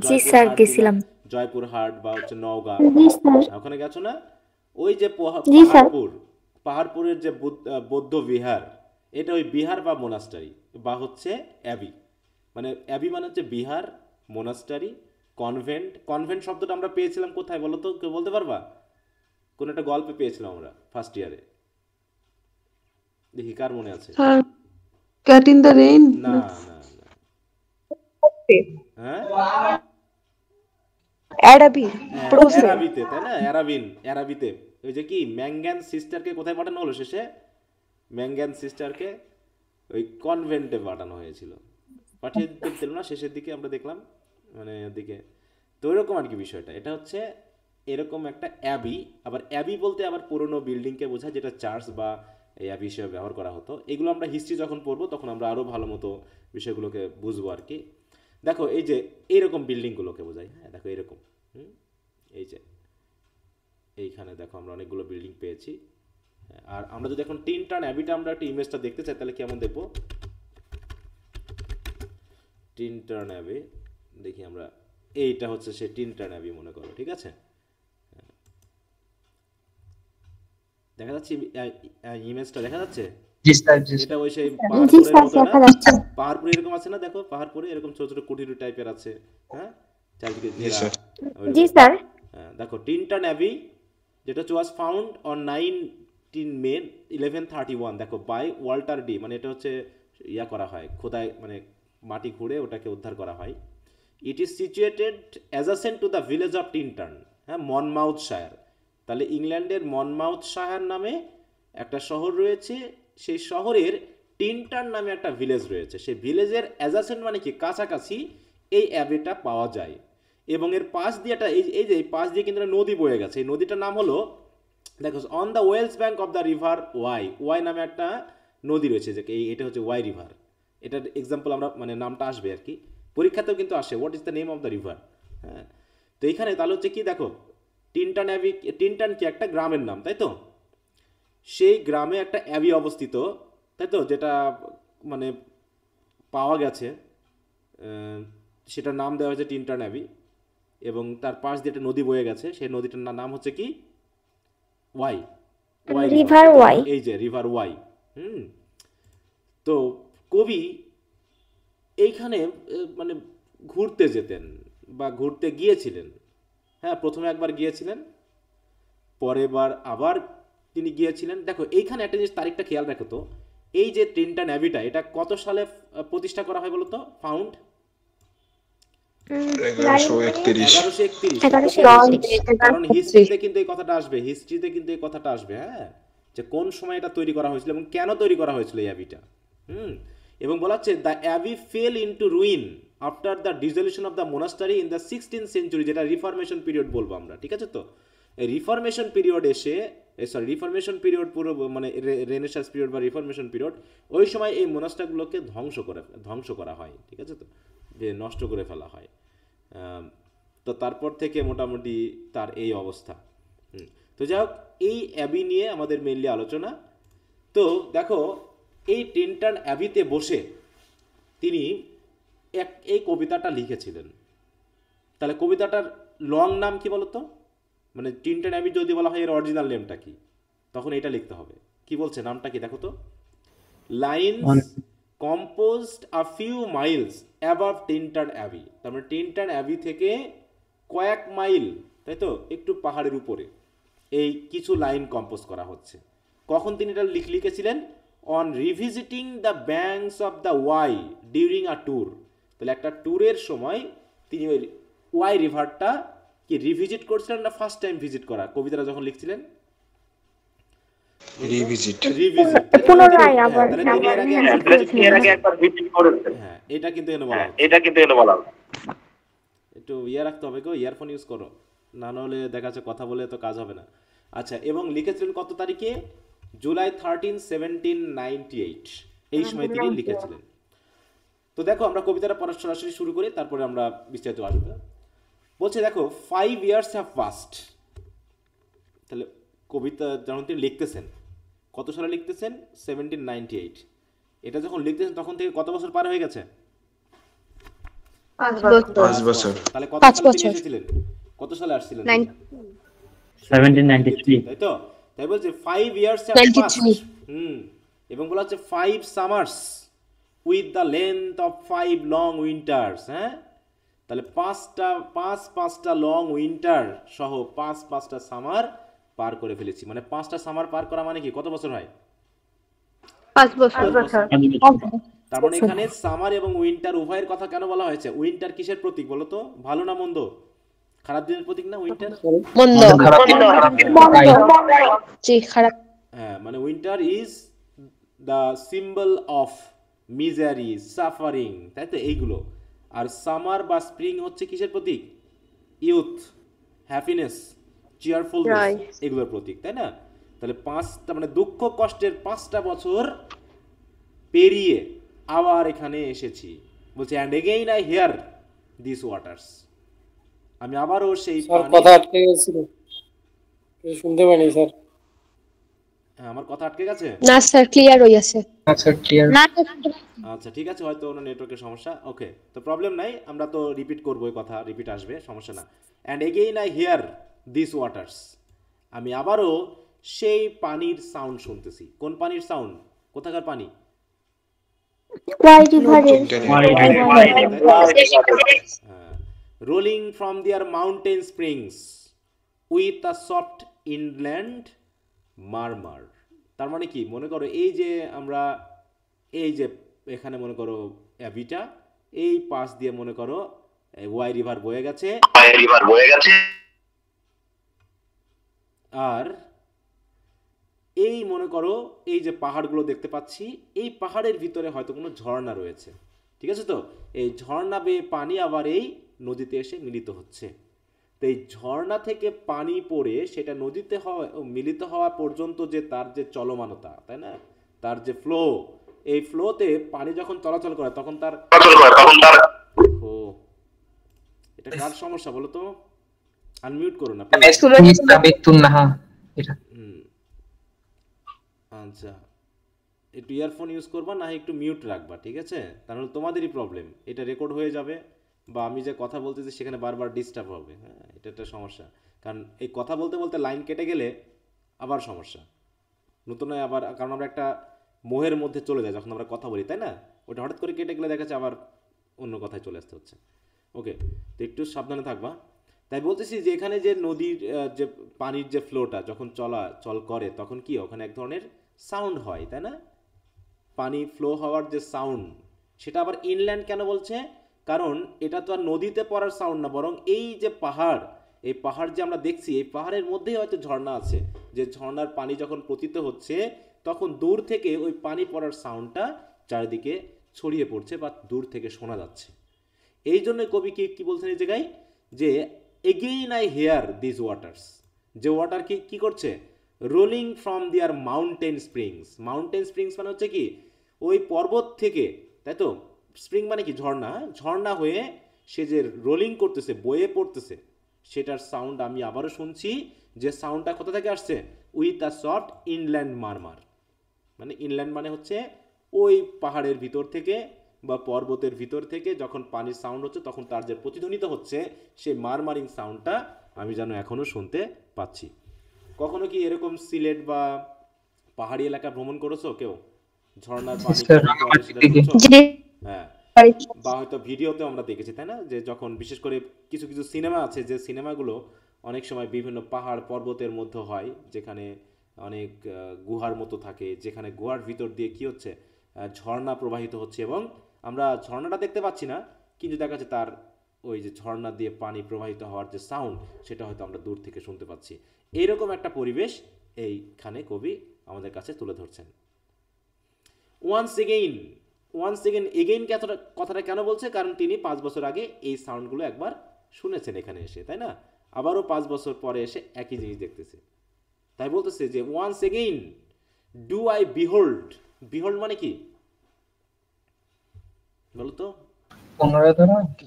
জি স্যার, গেছিলাম। জয়পুরহাট বা হচ্ছে নওগাঁ, ওখানে গেছো না? ওই যে পাহাড়পুরের যে বৌদ্ধ বিহার, এটা ওই বিহার বা মোনাস্টারি বা হচ্ছে অ্যাবি। মানে অ্যাবি মানে হচ্ছে বিহার, মোনাস্টারি, কনভেন্ট। কনভেন্ট শব্দটা আমরা পেয়েছিলাম কোথায় বলো তো? কেউ বলতে পারবা? কোন একটা গল্পে পেয়েছিলাম আমরা ফার্স্ট ইয়ারে, দেখি কার মনে আছে? Cat in the rain. না না না। হ্যাঁ, অ্যারাবিতে, তাই না? অ্যারাবিতে ওই যে কি ম্যাঙ্গান সিস্টারকে কোথায় পাঠানো হলো শেষে? ম্যাঙ্গান সিস্টারকে ওই কনভেন্টে পাঠানো হয়েছিল, পাঠিয়ে দিল না শেষের দিকে, আমরা দেখলাম মানে দিকে। তো ওইরকম আর কি বিষয়টা। এটা হচ্ছে এরকম একটা অ্যাবি। আবার অ্যাবি বলতে আবার পুরনো বিল্ডিংকে বোঝায়, যেটা চার্চ বা এই অ্যাবি হিসেবে ব্যবহার করা হতো। এগুলো আমরা হিস্ট্রি যখন পড়বো তখন আমরা আরও ভালো মতো বিষয়গুলোকে বুঝবো আর কি। দেখো এই যে এইরকম বিল্ডিংগুলোকে বোঝায়, হ্যাঁ, দেখো এরকম, এই যে এইখানে দেখো আমরা অনেকগুলো বিল্ডিং পেয়েছি। আর আমরা যদি এখন টিন টার্ন অ্যাবিটা আমরা একটা ইমেজটা দেখতে চাই, তাহলে কেমন দেখবো? টিন টার্ন অ্যাবি দেখি আমরা, এইটা হচ্ছে সে টিন টার্ন অ্যাবি মনে করো, ঠিক আছে? দেখা যাচ্ছে ইমেজটা, দেখা যাচ্ছে? এটা ওই সেই পাহাড়পুরে এরকম আছে না? দেখো পাহাড়পুরে এরকম ছোট ছোট কুটির টাইপের আছে, হ্যাঁ, চারদিকে ঘেরা। জি স্যার। দেখো টিন টার্ন অ্যাবি, যেটা ওয়াজ ফাউন্ড অন 19 মে 1131, দেখো বাই ওয়াল্টার ডি, মানে এটা হচ্ছে করা হয়, খোদাই মানে মাটি খুঁড়ে ওটাকে উদ্ধার করা হয়। It is situated adjacent to the village of টিনটার্ন, হ্যাঁ, মনমাউথশায়ার। তাহলে ইংল্যান্ডের মনমাউথশায়ার নামে একটা শহর রয়েছে, সেই শহরের টিনটার্ন নামে একটা ভিলেজ রয়েছে। সেই ভিলেজের অ্যাডজেসেন্ট মানে কি কাছাকাছি এই অ্যাবিটা পাওয়া যায়। এবং এর পাশ দিয়ে একটা এই যে পাশ দিয়ে কিন্তু নদী বয়ে গেছে। এই নদীটার নাম হলো, দেখো, on the Wales bank of the river Wye নামে একটা নদী রয়েছে, যে এটা হচ্ছে ওয়াই রিভার। এটার এক্সাম্পল আমরা মানে নামটা আসবে আর কি, পরীক্ষাতেও কিন্তু আসে, what is the name of the river. হ্যাঁ, তো এখানে তাহলে হচ্ছে কি, দেখো টিনটার্ন অ্যাবি, টিনটার্ন কি একটা গ্রামের নাম, তাই তো? সেই গ্রামে একটা অ্যাবি অবস্থিত, তাই তো, যেটা মানে পাওয়া গেছে, সেটার নাম দেওয়া হয়েছে টিনটার্ন অ্যাবি। এবং তার পাশ দিয়ে একটা নদী বয়ে গেছে, সেই নদীটার নাম হচ্ছে কি ওয়াই রিভার ওয়াই। এই যে রিভার ওয়াই। তো কবি এইখানে মানে ঘুরতে যেতেন বা ঘুরতে গিয়েছিলেন। হ্যাঁ, প্রথমে একবার গিয়েছিলেন, পরের বার আবার তিনি গিয়েছিলেন। দেখো এইখানে একটা জিনিস, তারিখটা খেয়াল রাখো তো, এই যে ট্রিনটা নেভিটা এটা কত সালে প্রতিষ্ঠা করা হয় বলো তো? ফাউন্ড 1131 1131। কারণ হিস্ট্রিতে কিন্তু এই কথাটা আসবে, হিস্ট্রিতে কিন্তু এই কথাটা আসবে, হ্যাঁ, যে কোন সময় এটা তৈরি করা হয়েছিল এবং কেন তৈরি করা হয়েছিল এই অ্যাবিটা। এবং বলা হচ্ছে the abbey fell into ruin after the dissolution of the monastery in the 16th century, যেটা রিফরমেশন পিরিয়ড বলবো আমরা, ঠিক আছে? তো এই রিফরমেশন পিরিয়ড এসে, রিফরমেশন পিরিয়ড পুরো মানে রেনেসাঁস পিরিয়ড বা রিফরমেশন পিরিয়ড, ওই সময় এই মোনাস্টারগুলোকে ধ্বংস করা হয়, ঠিক আছে? তো যে নষ্ট করে ফেলা হয়। তো তারপর থেকে মোটামুটি তার এই অবস্থা। তো যাই হোক, এই অ্যাবি নিয়ে আমাদের মেইনলি আলোচনা। তো দেখো, এই টিনটান অ্যাবিতে বসে তিনি এই কবিতাটা লিখেছিলেন। তাহলে কবিতাটার লং নাম কি বলতো? মানে টিনটান অ্যাবি যদি বলা হয় এর অরিজিনাল নেমটা কি, তখন এটা লিখতে হবে। কি বলছে, নামটা কি দেখো তো? Lines composed a few miles above Tintern Abbey. তার মানে টিনটান অ্যাবি থেকে কয়েক মাইল, তাই তো, একটু পাহাড়ের উপরে এই কিছু লাইন কম্পোজ করা হচ্ছে। কখন তিনি এটা লিখেছিলেন? On revisiting the banks of the Wye during a tour. তাহলে একটা ট্যুরের সময় তিনি ওই ওয়াই রিভারটা কি রিভিজিট করছিলেন না ফার্স্ট টাইম ভিজিট করা? কবিতাটা যখন লিখছিলেন পুনরায় আবার হ্যাঁ, এটা কিন্তু এখানে বলা হচ্ছে। একটু রাখতে হবে গো, ইয়ারফোন ইউজ করো, না হলে দেখা যাচ্ছে কথা বলে তো কাজ হবে না। আচ্ছা, এবং লিখেছিলেন কত তারিখে? জুলাই 13, 1798, এই সময় তিনি লিখেছিলেন। তো দেখো, আমরা কবিতাটা পড়া সরাসরি শুরু করি, তারপরে আমরা বিস্তারিত আসবো। বলছে দেখো, 5 years have passed। তাহলে কবিতা যখন তিনি লিখতেছেন, কত সালে লিখতেছেন? 1798। এটা যখন লিখতেছেন তখন থেকে কত বছর পার হয়ে গেছে? 5 বছর। তাহলে কত সালে তিনি এসেছিলেন? কত সালে আসছিলেন? 1793। তাই তো? তাই বলছে 5 years have passed। এবং বলা হচ্ছে 5 summers with the length of 5 long winters। হ্যাঁ, তাহলে পাঁচটা লং উইন্টার সহ পাঁচটা সামার পার করে ফেলেছি। মানে 5টা সামার পার করা মানে কি, কত বছর হয়? 5 বছর। তার মানে এখানে সামার এবং উইন্টার উভয়ের কথা কেন বলা হয়েছে? উইন্টার কিসের প্রতীক বলো তো? ভালো না মন্দ? খারাপ দিনের প্রতীক না উইন্টার? মন্দ। জি, খারাপ। হ্যাঁ, মানে winter is the symbol of misery, suffering, তাই তো, এইগুলো। আর সামার বা স্প্রিং হচ্ছে কিসের প্রতীক? ইউথ, হ্যাপিনেস, চিয়ারফুলনেস, এগুলোর প্রতীক, তাই না? তাহলে 5টা মানে দুঃখ কষ্টের 5টা বছর পেরিয়ে আবার এখানে এসেছি। বলছে and again I here this waters. আমি আবারও সেই কথা আটকে গেছিল, শুনতে পাইনি স্যার। আমার কথা আটকে গেছে? না স্যার, ক্লিয়ার হই আছে। আচ্ছা, ক্লিয়ার। আচ্ছা, ঠিক আছে, হয়তো ওনার নেটওয়ার্কের সমস্যা। ওকে, তো প্রবলেম নাই, আমরা তো রিপিট করবো, এই কথা রিপিট আসবে, সমস্যা না। And again I here this waters. আমি আবারও সেই পানির সাউন্ড শুনতেছি। কোন পানির সাউন্ড? কোথাকার পানি? Rolling from their mountain springs with a soft inland murmur. তার মানে কি, মনে করো এই যে আমরা এই যে এখানে মনে করো অ্যাবিটা, এই পাশ দিয়ে মনে করো ওয়াই রিভার বয়ে গেছে, আর এই মনে করো এই যে পাহাড়গুলো দেখতে পাচ্ছি, এই পাহাড়ের ভিতরে হয়তো কোনো ঝর্ণা রয়েছে, ঠিক আছে? তো এই ঝর্ণা বেয়ে পানি আবার এই নদীতে এসে মিলিত হচ্ছে। তো এই ঝর্ণা থেকে পানি পড়ে সেটা নদীতে মিলিত হওয়া পর্যন্ত যে তার যে চলমানতা, তাই না, তার যে ফ্লো, এই ফ্লোতে পানি যখন চলাচল করে তখন তার এটা কার সমস্যা বলো তো? আনমিউট করো না প্লিজ। আচ্ছা, একটু ইয়ারফোন ইউজ করবা, না একটু মিউট রাখবা, ঠিক আছে? তাহলে তোমাদেরই প্রবলেম, এটা রেকর্ড হয়ে যাবে, বা আমি যে কথা বলতেছি সেখানে বারবার ডিস্টার্ব হবে। হ্যাঁ, এটা একটা সমস্যা, কারণ এই কথা বলতে বলতে লাইন কেটে গেলে আবার সমস্যা নতুন হয় আবার, কারণ আমরা একটা মোহের মধ্যে চলে যাই যখন আমরা কথা বলি, তাই না? ওটা হঠাৎ করে কেটে গেলে দেখা যাচ্ছে আবার অন্য কথায় চলে আসতে হচ্ছে। ওকে, তো একটু সাবধানে থাকবা। তাই বলতেছি যে এখানে যে নদীর যে পানির যে ফ্লোটা যখন চল করে তখন কি ওখানে এক ধরনের সাউন্ড হয়, তাই না? পানি ফ্লো হওয়ার যে সাউন্ড, সেটা আবার ইনল্যান্ড কেন বলছে? কারণ এটা তো আর নদীতে পড়ার সাউন্ড না, বরং এই যে পাহাড়, এই পাহাড় যে আমরা দেখছি, এই পাহাড়ের মধ্যেই হয়তো ঝর্ণা আছে, যে ঝর্ণার পানি যখন পতিত হচ্ছে তখন দূর থেকে ওই পানি পড়ার সাউন্ডটা চারিদিকে ছড়িয়ে পড়ছে বা দূর থেকে শোনা যাচ্ছে। এই জন্য কবি কি বলছেন এই জায়গায়, যে again I hear this waters, যে ওয়াটার কি করছে, rolling from their mountain springs. Mountain springs মানে হচ্ছে কি ওই পর্বত থেকে, তাই তো? স্প্রিং মানে কি ঝর্ণা, ঝর্ণা হয়ে সে যে রোলিং করতেছে, বয়ে পড়তেছে, সেটার সাউন্ড আমি আবারও শুনছি, যে সাউন্ডটা কোথা থেকে আসছে, উইথ আ সফট ইনল্যান্ড মারমার। মানে ইনল্যান্ড মানে হচ্ছে ওই পাহাড়ের ভিতর থেকে বা পর্বতের ভিতর থেকে যখন পানির সাউন্ড হচ্ছে তখন তার যে প্রতিধ্বনিত হচ্ছে সেই মারমারিং সাউন্ডটা আমি যেন এখনও শুনতে পাচ্ছি। কখনো কি এরকম সিলেট বা পাহাড়ি এলাকা ভ্রমণ করেছো কেউ? ঝর্ণার পানি হ্যাঁ, বা হয়তো ভিডিওতে আমরা দেখেছি, তাই না? যে যখন বিশেষ করে কিছু কিছু সিনেমা আছে, যে সিনেমাগুলো অনেক সময় বিভিন্ন পাহাড় পর্বতের মধ্যে হয়, যেখানে অনেক গুহার মতো থাকে, যেখানে গুহার ভিতর দিয়ে কি হচ্ছে, ঝর্ণা প্রবাহিত হচ্ছে, এবং আমরা ঝর্ণাটা দেখতে পাচ্ছি না, কিন্তু দেখা যাচ্ছে তার ওই যে ঝর্ণা দিয়ে পানি প্রবাহিত হওয়ার যে সাউন্ড, সেটা হয়তো আমরা দূর থেকে শুনতে পাচ্ছি। এইরকম একটা পরিবেশ এইখানে কবি আমাদের কাছে তুলে ধরছেন। ওয়ান্স এগেইন এগেইন কথাটা কেন বলছে? কারণ তিনি 5 বছর আগে এই সাউন্ডগুলো একবার শুনেছেন এখানে এসে, তাই না? আবারও 5 বছর পরে এসে একই জিনিস দেখতেছে, তাই বলতেছে যে once again do I behold. Behold মানে কি বলতো?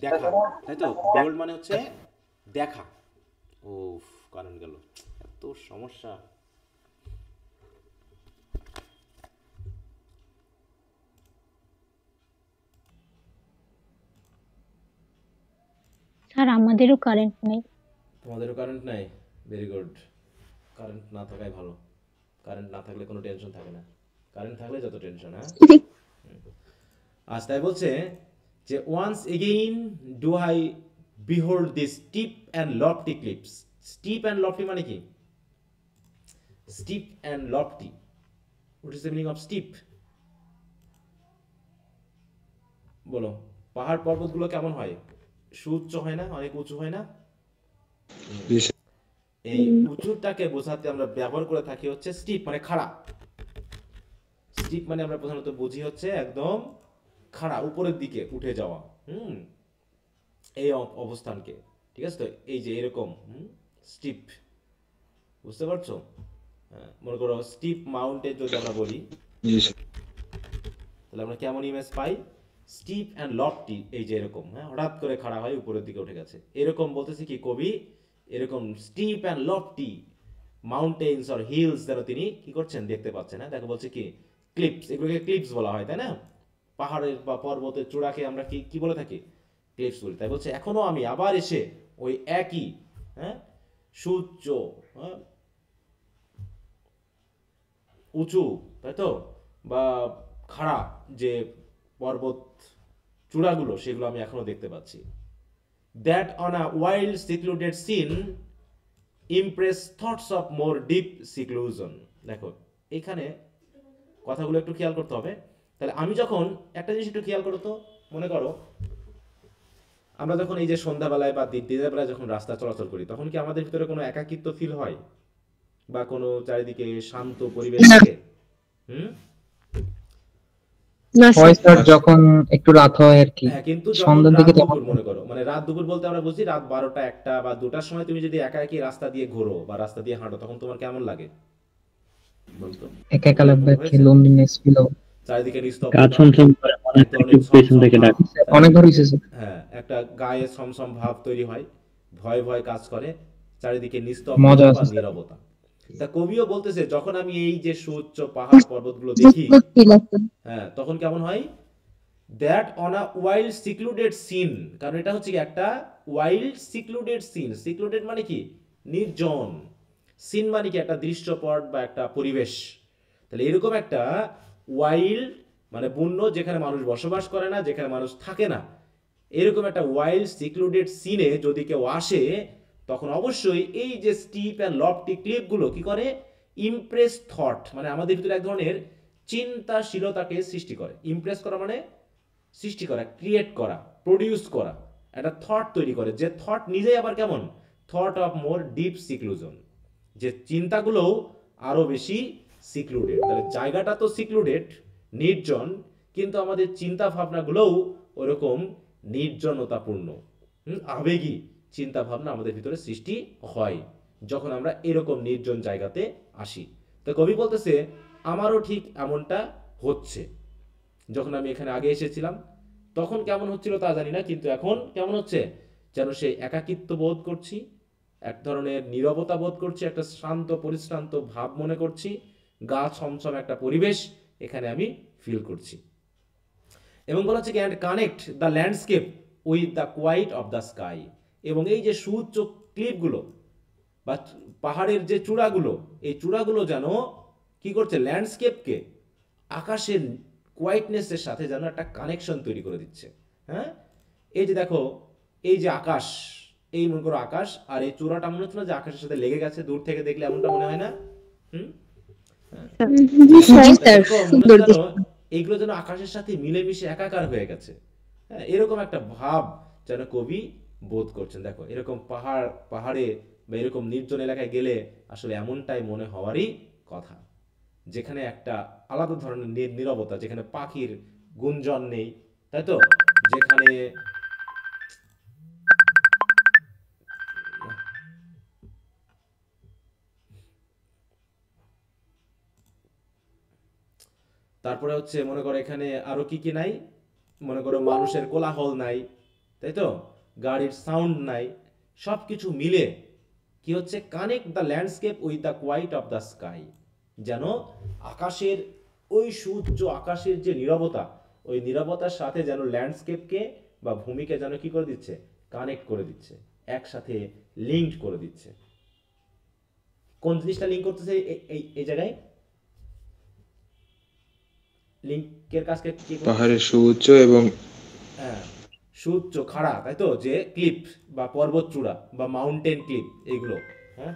দেখা, তাই তো? বিহোল্ড মানে হচ্ছে দেখা। ও কারণ গেল, এত সমস্যা। স্যার আমাদেরও কারেন্ট নেই। তোমাদেরও কারেন্ট নাই? Very good. কারেন্ট না থাকাই ভালো, কারেন্ট না থাকলে কোনো টেনশন থাকে না, কারেন্ট থাকলে যত টেনশন। হ্যাঁ, আজ তাই বলছে যে once again do I behold this steep and lofty cliffs. Steep and lofty মানে কি? Steep and lofty, what is the meaning of steep? বলো, পাহাড় পর্বতগুলো কেমন হয়? সুউচ্চ হয় না, অনেক উঁচু হয় না? এই উঁচুটাকে বোঝাতে আমরা ব্যবহার করে থাকি হচ্ছে স্টিপ, মানে খাড়া। স্টিপ মানে আমরা প্রধানত বুঝি হচ্ছে একদম খাড়া, উপরের দিকে উঠে যাওয়া, এই অবস্থানকে, ঠিক আছে? তো এই যে এরকম স্টিপ, বুঝতে পারছো? মনে করো স্টিপ মাউন্টেন যদি আমরা বলি, তাহলে আমরা কেমন ইমেজ পাই? স্টিপ অ্যান্ড লফটি, এই যে এরকম, হ্যাঁ, হঠাৎ করে খাড়া হয় উপরের দিকে উঠে গেছে, এরকম বলতেছে কি কবি, এরকম steep and lofty mountains or hills যেন তিনি কি করছেন, দেখতে পাচ্ছেন। হ্যাঁ, দেখো বলছে কি ক্লিপস, এগুলোকে ক্লিপস বলা হয়, তাই না? পাহাড়ের বা পর্বতের চূড়াকে আমরা কি বলে থাকি? ক্লিপস বলি। তাই বলছে এখনো আমি আবার এসে ওই একই, হ্যাঁ, সুউচ্চ, হ্যাঁ, উঁচু, তাই তো, বা খাড়া যে পর্বত চূড়াগুলো, সেগুলো আমি এখনো দেখতে পাচ্ছি। That on a wild secluded scene impress thoughts of more deep seclusion. দেখো এখানে কথাগুলো একটু খেয়াল করতে হবে। তাহলে আমি যখন একটা জিনিস একটু খেয়াল করো তো, মনে করো আমরা যখন এই যে সন্ধ্যাবেলায় বা দিনের বেলায় যখন রাস্তা চলাচল করি, তখন কি আমাদের ভিতরে কোনো একাকিত্ব ফিল হয় বা কোনো চারিদিকে শান্ত পরিবেশ থাকে? যখন একটু রাত হয় আর কি, কিন্তু সন্ধ্যার দিকে তখন মনে করো, মানে রাত দুপুর বলতে আমরা বুঝি রাত 12টা 1টা বা 2টার সময় তুমি যদি একা একই রাস্তা দিয়ে ঘোরো বা রাস্তা দিয়ে হাঁটো, তখন তোমার কেমন লাগে বলতো? একা একা লাগবে, কি লোনলিনেস ফিল হবে, চারিদিকে নিস্তব্ধ, কাজ ছমছম করে, মনে একটু পেছন থেকে ডাকে, অনেকবার হইছে। হ্যাঁ, একটা গায়ে ছমছম ভাব তৈরি হয়, ভয় ভয় কাজ করে, চারিদিকে নিস্তব্ধতা বা নীরবতা। তা কবিও বলতেছে যখন আমি এই যে সুউচ্চ পাহাড় পর্বতগুলো দেখি, হ্যাঁ, তখন কেমন হয়? That on a wild secluded scene, কারণ এটা হচ্ছে কি একটা ওয়াইল্ড সিক্লুডেড সিন। সিক্লুডেড মানে কি? নির্জন। সিন মানে কি? একটা দৃশ্যপট বা একটা পরিবেশ। তাহলে এরকম একটা ওয়াইল্ড মানে বন্য, যেখানে মানুষ বসবাস করে না, যেখানে মানুষ থাকে না, এরকম একটা ওয়াইল্ড সিক্লুডেড সিনে যদি কেউ আসে, তখন অবশ্যই এই যে স্টিপ অ্যান্ড লফটি ক্লিপগুলো কি করে, ইমপ্রেস থট, মানে আমাদের ভিতরে এক ধরনের চিন্তাশীলতাকে সৃষ্টি করে। ইমপ্রেস করা মানে সৃষ্টি করা, ক্রিয়েট করা, প্রডিউস করা, একটা থট তৈরি করে, যে থট নিজেই আবার কেমন, থট অফ মোর ডিপ সিক্লুশন, যে চিন্তাগুলোও আরো বেশি সিক্লুডেড। তাহলে জায়গাটা তো সিক্লুডেড, নির্জন, কিন্তু আমাদের চিন্তা ভাবনাগুলোও ওরকম নির্জনতাপূর্ণ, আবেগী চিন্তা ভাবনা আমাদের ভিতরে সৃষ্টি হয় যখন আমরা এরকম নির্জন জায়গাতে আসি। তো কবি বলতেছে আমারও ঠিক এমনটা হচ্ছে। যখন আমি এখানে আগে এসেছিলাম তখন কেমন হচ্ছিল তা জানি না, কিন্তু এখন কেমন হচ্ছে, যেন সেই একাকিত্ব বোধ করছি, এক ধরনের নীরবতা বোধ করছি, একটা শান্ত পরিশ্রান্ত ভাব মনে করছি, গা ছমছম একটা পরিবেশ এখানে আমি ফিল করছি। এবং বলা হচ্ছে can connect the landscape with the quiet of the sky. এবং এই যে সুউচ্চ ক্লিপগুলো বা পাহাড়ের যে চূড়াগুলো, এই চূড়াগুলো যেন কি করছে, ল্যান্ডস্কেপকে আকাশের কোয়াইটনেসের সাথে যেন একটা কানেকশন তৈরি করে দিচ্ছে। হ্যাঁ, এই যে দেখো, এই যে আকাশ, এই মনে করো আকাশ, আর এই চূড়াটা মনে হচ্ছে না যে আকাশের সাথে লেগে গেছে, দূর থেকে দেখলে এমনটা মনে হয় না? এইগুলো যেন আকাশের সাথে মিলেমিশে একাকার হয়ে গেছে। হ্যাঁ, এরকম একটা ভাব যেন কবি বোধ করছেন। দেখো, এরকম পাহাড়ে বা এরকম নির্জন এলাকায় গেলে আসলে এমনটাই মনে হওয়ারই কথা, যেখানে একটা আলাদা ধরনের নীরবতা, যেখানে পাখির গুঞ্জন নেই, তাই তো, যেখানে তারপরে হচ্ছে মনে করো এখানে আরো কি কি নাই, মনে করো মানুষের কোলাহল নাই, তাই তো, গাড়ির সাউন্ড নাই, সবকিছু মিলে কি হচ্ছে, connect the landscape with the quiet of the sky, যেন আকাশের ওই সুউচ্চ আকাশের যে নীরবতা, ওই নীরবতার সাথে যেন ল্যান্ডস্কেপকে বা ভূমিকে যেন কি করে দিচ্ছে, কানেক্ট করে দিচ্ছে, একসাথে লিঙ্কড করে দিচ্ছে। কোন জিনিসটা লিঙ্ক করতেছে এই জায়গায়, লিঙ্কের কাজকে কি, পাহাড়ের সুউচ্চ এবং হ্যাঁ সুউচ্চ খাড়া, তাই তো, যে ক্লিপ বা পর্বত চূড়া বা মাউন্টেন ক্লিপ, এগুলো। হ্যাঁ,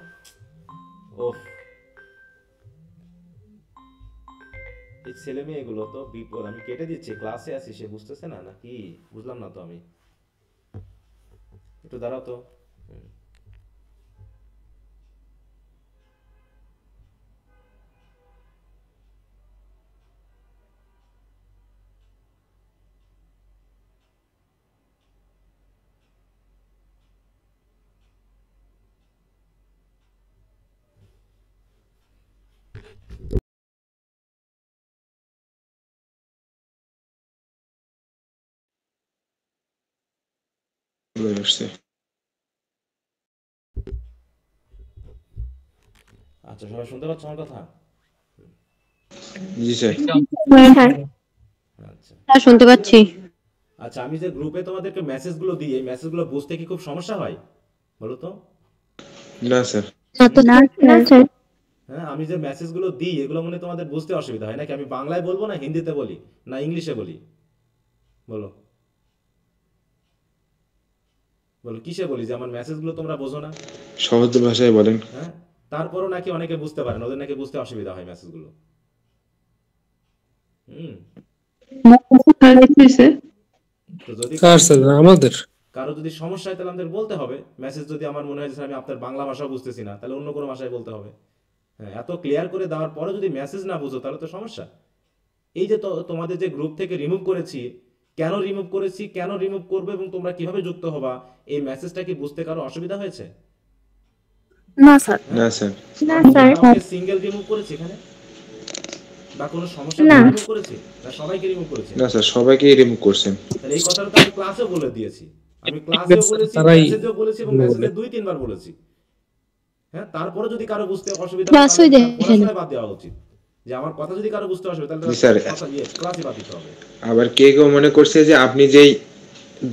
ও এই ছেলে মেয়ে এগুলো তো বিপদ। আমি কেটে দিচ্ছি, ক্লাসে আছি, সে বুঝতেছে না নাকি, বুঝলাম না তো আমি, একটু দাঁড়াও তো। আচ্ছা, সবাই শুনতে পাচ্ছ আমার কথা? জি স্যার। আচ্ছা হ্যাঁ, শুনতে পাচ্ছি। আচ্ছা, আমি যে গ্রুপে তোমাদেরকে মেসেজগুলো দিই, এই মেসেজগুলো বুঝতে কি খুব সমস্যা হয় বলো তো? না স্যার। হ্যাঁ, আমি যে মেসেজগুলো দিই এগুলো মনে তোমাদের বুঝতে অসুবিধা হয় নাকি? আমি বাংলায় বলবো না হিন্দিতে বলি না ইংলিশে বলি, বলো বলো কিসে বলি যে আমার মেসেজগুলো তোমরা বোঝো না? সহজ ভাষায় বলেন। হ্যাঁ, তারপরও নাকি অনেকে বুঝতে পারে না, ওদের নাকি বুঝতে অসুবিধা হয় মেসেজগুলো। তো যদি আমাদের কারো যদি সমস্যা হয় তাহলে আমাদের বলতে হবে। মেসেজ যদি আমার মনে হয় যে আমি আপনার বাংলা ভাষা বুঝতেছি না, তাহলে অন্য কোনো ভাষায় বলতে হবে। হ্যাঁ, এত ক্লিয়ার করে দেওয়ার পরে যদি মেসেজ না বুঝো তাহলে তো সমস্যা। এই যে তোমাদের যে গ্রুপ থেকে রিমুভ করেছি, কেন রিমুভ করেছি, কেন রিমুভ করবো এবং তোমরা কিভাবে যুক্ত হবা, এই মেসেজটা কি বুঝতে কারো অসুবিধা হয়েছে? না স্যার। না স্যার। না স্যার। সিঙ্গেল রিমুভ করেছি এখানে বা কোনো সমস্যা রিমুভ করেছি না, সবাইকে রিমুভ করেছি? না স্যার, সবাইকেই রিমুভ করছেন। তাহলে এই কথাটা তো আমি ক্লাসেও বলে দিয়েছি, আমি ক্লাসেও বলেছি, মেসেজেও বলেছি এবং মেসেজে 2-3 বার বলেছি। হ্যাঁ, তারপরে যদি কারো বুঝতে অসুবিধা হয় তাহলে পড়াশোনা বাদ দেওয়া উচিত। যে আমার কথা যদি কারো বুঝতে অসুবিধা তাহলে কথা ক্লাসে বাদ দিতে হবে। আবার কেউ মনে করছে যে আপনি যেই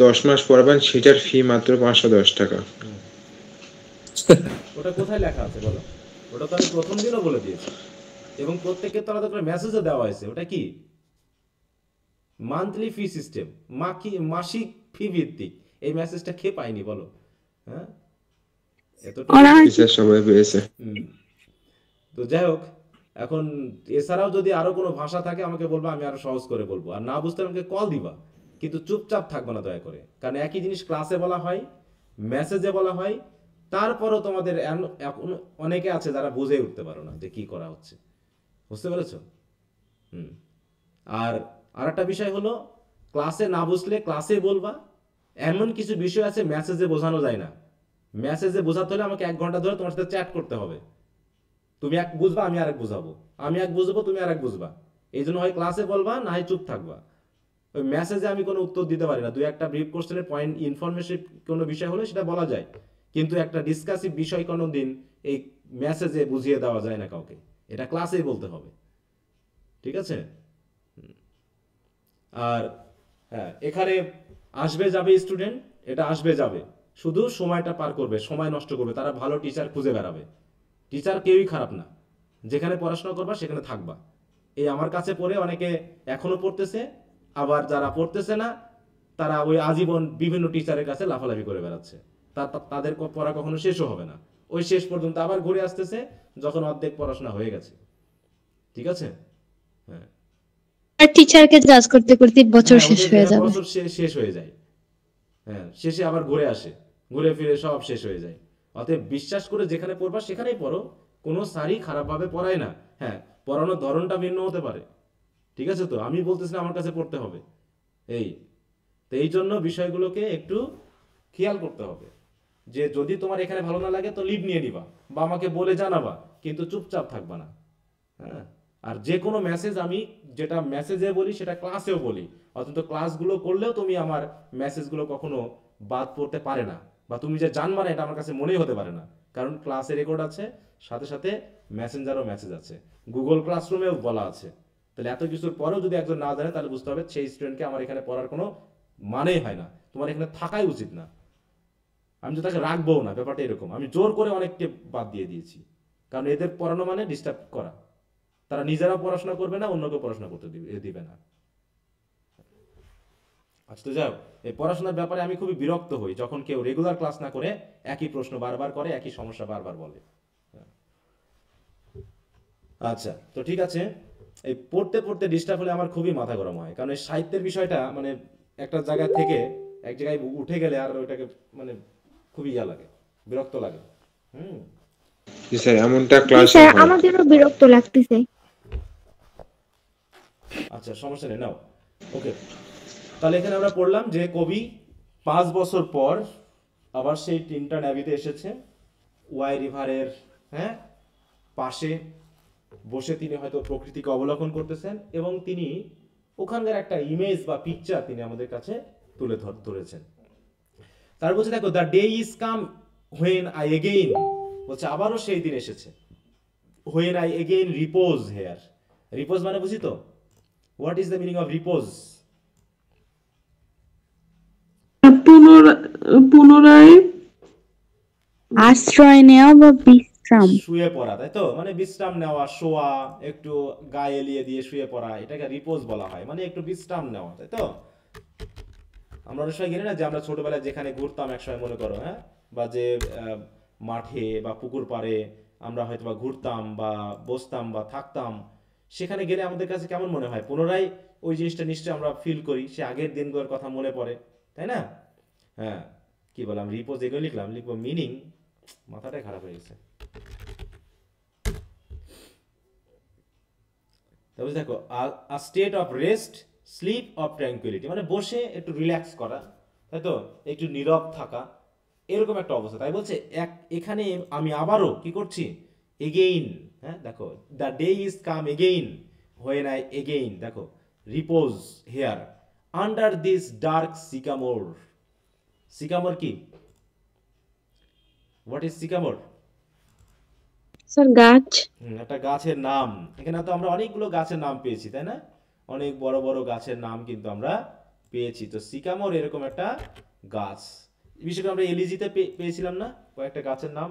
10 মাস পড়াবেন সেটার ফি মাত্র 510 টাকা। ওটা কোথায় লেখা আছে বলো? ওটা তো আমি প্রথম দিনও বলে দিয়েছি এবং প্রত্যেককে তো আলাদা করে মেসেজও দেওয়া হয়েছে। ওটা কি মান্থলি ফি সিস্টেম, মাসিক ফি ভিত্তিক। এই মেসেজটা কে পায়নি বলো? হ্যাঁ, এতটা টিচার সবাই পেয়েছে। তো যাই হোক, এখন এছাড়াও যদি আরো কোনো ভাষা থাকে আমাকে বলবা, আমি আরো সহজ করে বলবো। আর না বুঝতে আমাকে কল দিবা, কিন্তু চুপচাপ থাকবে না দয়া করে, কারণ একই জিনিস ক্লাসে বলা হয়, মেসেজে বলা হয়, তারপরও তোমাদের এখন অনেকে আছে যারা বুঝে উঠতে পারো না যে কি করা হচ্ছে। বুঝতে পেরেছো? আর আরেকটা বিষয় হলো, ক্লাসে না বুঝলে ক্লাসে বলবা। এমন কিছু বিষয় আছে মেসেজে বোঝানো যায় না। মেসেজে বোঝাতে হলে আমাকে 1 ঘন্টা ধরে তোমার সাথে চ্যাট করতে হবে। তুমি এক বুঝবা, আমি আরেক বুঝাবো, আমি এক বুঝবো, তুমি আরেক বুঝবা। এই জন্য হয় ক্লাসে বলবা, না হয় চুপ থাকবা। ওই মেসেজে আমি কোনো উত্তর দিতে পারি না। 2-1টা ব্রিফ কোশ্চেনের পয়েন্ট ইনফরমেশন কোনো বিষয় হলে সেটা বলা যায়, কিন্তু একটা ডিসকাসিভ বিষয় কোনো দিন এই মেসেজে বুঝিয়ে দেওয়া যায় না কাউকে। এটা ক্লাসেই বলতে হবে, ঠিক আছে? আর হ্যাঁ, এখানে আসবে যাবে স্টুডেন্ট, এটা আসবে যাবে, শুধু সময়টা পার করবে, সময় নষ্ট করবে। তারা ভালো টিচার খুঁজে বেড়াবে। টিচার কেউই খারাপ না, যেখানে পড়াশোনা করবা সেখানে থাকবা। এই আমার কাছে পড়ে অনেকে এখনো পড়তেছে, আবার যারা পড়তেছে না তারা ওই আজীবন বিভিন্ন টিচারের কাছে লাফালাফি করে বেড়াচ্ছে। তাদের পড়া কখনো শেষও হবে না। ওই শেষ পর্যন্ত আবার ঘুরে আসতেছে যখন অর্ধেক পড়াশোনা হয়ে গেছে। ঠিক আছে? হ্যাঁ, টিচারকে জাজ করতে করতে বছর শেষ হয়ে যাবে। বছর শেষ হয়ে যায়। হ্যাঁ, শেষে আবার ঘুরে আসে, ঘুরে ফিরে সব শেষ হয়ে যায়। অতএব বিশ্বাস করে যেখানে পড়বা সেখানেই পড়ো। কোনো স্যারই খারাপভাবে পড়ায় না। হ্যাঁ, পড়ানোর ধরনটা ভিন্ন হতে পারে, ঠিক আছে? তো আমি বলতেছি না আমার কাছে পড়তে হবে, তো এই জন্য বিষয়গুলোকে একটু খেয়াল করতে হবে যে যদি তোমার এখানে ভালো না লাগে তো লিভ নিয়ে নিবা বা আমাকে বলে জানাবা, কিন্তু চুপচাপ থাকবা না। হ্যাঁ, আর যে কোনো মেসেজ আমি যেটা মেসেজে বলি সেটা ক্লাসেও বলি। অন্তত ক্লাসগুলো করলেও তুমি আমার মেসেজগুলো কখনো বাদ পড়তে পারে না, বা তুমি যে জানবা না এটা আমার কাছে মনেই হতে পারে না, কারণ ক্লাসে রেকর্ড আছে, সাথে সাথে মেসেঞ্জারও মেসেজ আছে, গুগল ক্লাসরুমেও বলা আছে। তাহলে এত কিছুর পরেও যদি একজন না জানে তাহলে বুঝতে হবে সেই স্টুডেন্টকে আমার এখানে পড়ার কোনো মানেই হয় না, তোমার এখানে থাকাই উচিত না। আমি তো তাকে রাখবো না, ব্যাপারটা এরকম। আমি জোর করে অনেককে বাদ দিয়ে দিয়েছি, কারণ এদের পড়ানো মানে ডিস্টার্ব করা। তারা নিজেরা পড়াশোনা করবে না, অন্যকে পড়াশোনা করতে দিবে না। আচ্ছা, তো যাও, এই পড়াশোনার ব্যাপারে আমি খুবই বিরক্ত হই যখন কেউ রেগুলার ক্লাস না করে একই প্রশ্ন বারবার করে, একই সমস্যা বারবার বলে। আচ্ছা, তো ঠিক আছে। এই পড়তে পড়তে ডিস্টার্ব হলে আমার খুবই মাথা গরম হয়, কারণ এই সাহিত্যের বিষয়টা মানে একটা জায়গা থেকে এক জায়গায় উঠে গেলে আর ওইটাকে মানে খুবই ইয়া লাগে, বিরক্ত লাগে। স্যার এমনটা ক্লাস আমাদেরও বিরক্ত লাগতেছে। আচ্ছা, সমস্যা নেই, নাও। ওকে, তাহলে এখানে আমরা পড়লাম যে কবি 5 বছর পর আবার সেই তিনটা ন্যাভিতে এসেছে, ওয়াই রিভারের পাশে বসে তিনি হয়তো প্রকৃতিকে অবলোকন করতেছেন, এবং তিনি ওখানকার একটা ইমেজ বা পিকচার তিনি আমাদের কাছে তুলে ধরেছেন। তার বলছে, দেখো, the day is come when I again, বলছে আবারও সেই দিন এসেছে, when I again repose here. Repose মানে বুঝি তো, what is the meaning of repose? পুনরায় আশ্রয় নেওয়া বা বিশ্রাম। শুয়ে পড়া, তাই তো? মানে বিশ্রাম নেওয়া, শোয়া, একটু গায়ে এলিয়ে দিয়ে শুয়ে পড়া, এটাকে রিপোজ বলা হয়, মানে একটু বিশ্রাম নেওয়া, তাই তো? আমরা অনেক সময় গেলে না যে আমরা ছোটবেলায় যেখানে ঘুরতাম একসময়, মনে করো, বা যে মাঠে বা পুকুর পাড়ে আমরা হয়তো বা ঘুরতাম বা বসতাম বা থাকতাম, সেখানে গেলে আমাদের কাছে কেমন মনে হয়? পুনরায় ওই জিনিসটা নিশ্চয়ই আমরা ফিল করি, সে আগের দিনগুলোর কথা মনে পড়ে, তাই না? হ্যাঁ, কি বললাম, রিপোজ এগুলো লিখবো মিনিং, মাথাটাই খারাপ হয়ে গেছে। তারপর দেখো, a state of rest, sleep of tranquillity, মানে বসে একটু রিল্যাক্স করা, তাই তো, একটু নীরব থাকা, এরকম একটা অবস্থা। তাই বলছে এখানে আমি আবারও কি করছি, এগেইন। হ্যাঁ, দেখো, the day is come again when I again, দেখো, repose here under this dark sycamore. Sycamore কি? What is সিকামোর? স্যার গাছ, একটা গাছের নাম। এখানে তো আমরা অনেকগুলো গাছের নাম পেয়েছি, তাই না? অনেক বড় বড় গাছের নাম কিন্তু আমরা পেয়েছি। তো সিকামোর এরকম একটা গাছ, বিশেষ করে আমরা এলিজিতে পেয়েছিলাম না কয়েকটা গাছের নাম,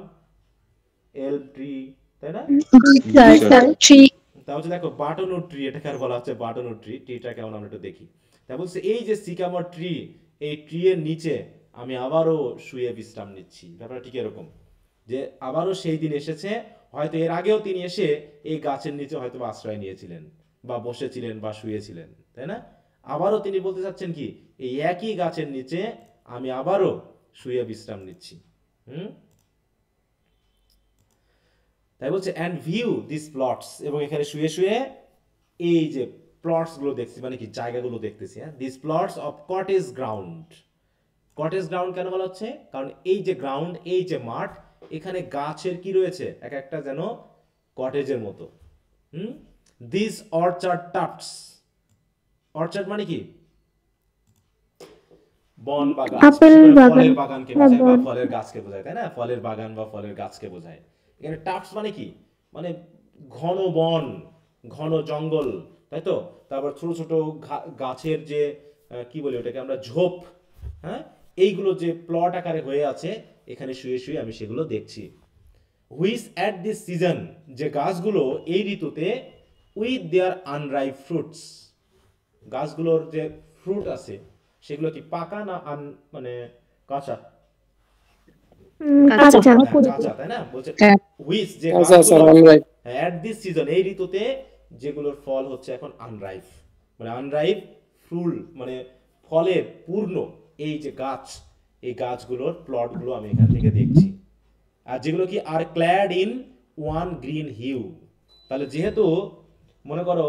এল ট্রি, তাই না? তাহলে দেখো, বাটনউড ট্রি, এটাকে আর বলা হচ্ছে বাটনউড ট্রি। ট্রিটা কেমন আমরা একটু দেখি। তা বলছে এই যে সিকামোর ট্রি, এই ট্রি এর নিচে আমি আবারও শুয়ে বিশ্রাম নিচ্ছি। ব্যাপারটা ঠিক এরকম যে আবারও সেই দিন এসেছে, হয়তো এর আগেও তিনি এসে এই গাছের নিচে হয়তো আশ্রয় নিয়েছিলেন বা বসেছিলেন বা শুয়েছিলেন, তাই না? আবারও তিনি বলতে চাচ্ছেন কি, এই একই গাছের নিচে আমি আবারও শুয়ে বিশ্রাম নিচ্ছি। তাই বলছে অ্যান্ড ভিউ দিস প্লটস, এবং এখানে শুয়ে শুয়ে এই যে প্লটস গুলো দেখছি, মানে কি জায়গাগুলো দেখতেছি। হ্যাঁ, this plots of cottage ground. Cottage ground কেন বলা হচ্ছে? কারণ এই যে গ্রাউন্ড, এই যে মাঠ, এখানে গাছের কি রয়েছে, এক একটা যেন কটেজের মতো। দিস অর্চার্ড টাফটস, অর্চার্ড মানে কি বন বা গাছ, ফলের বাগানকে বোঝায় বা ফলের গাছকে বোঝায়, তাই না? ফলের বাগান বা ফলের গাছকে বোঝায়। এখানে টাফটস মানে কি, মানে ঘন বন, ঘন জঙ্গল, তাই তো? তারপর ছোট ছোট গাছের যে কি বলি ওটাকে আমরা, ঝোপ, হ্যাঁ, এইগুলো যে প্লট আকারে হয়ে আছে, এখানে শুয়ে শুয়ে আমি সেগুলো দেখছি। হুইচ অ্যাট দিস সিজন, যে গাছগুলো এই ঋতুতে, উইথ দেয়ার আনরাইপ ফ্রুটস, গাছগুলোর যে ফ্রুট আছে সেগুলো কি পাকা না মানে কাঁচা? কাঁচা, তাই না? বলছে হুইচ, যে গাছগুলো অ্যাট দিস সিজন, এই ঋতুতে যেগুলোর ফল হচ্ছে এখন আনরাইপ, মানে আনরাইপ ফুল, মানে ফলের পূর্ণ এই যে গাছ, এই গাছগুলোর প্লটগুলো আমি এখান থেকে দেখছি। আর যেগুলো কি are clad in one green hue, তাহলে যেহেতু মনে করো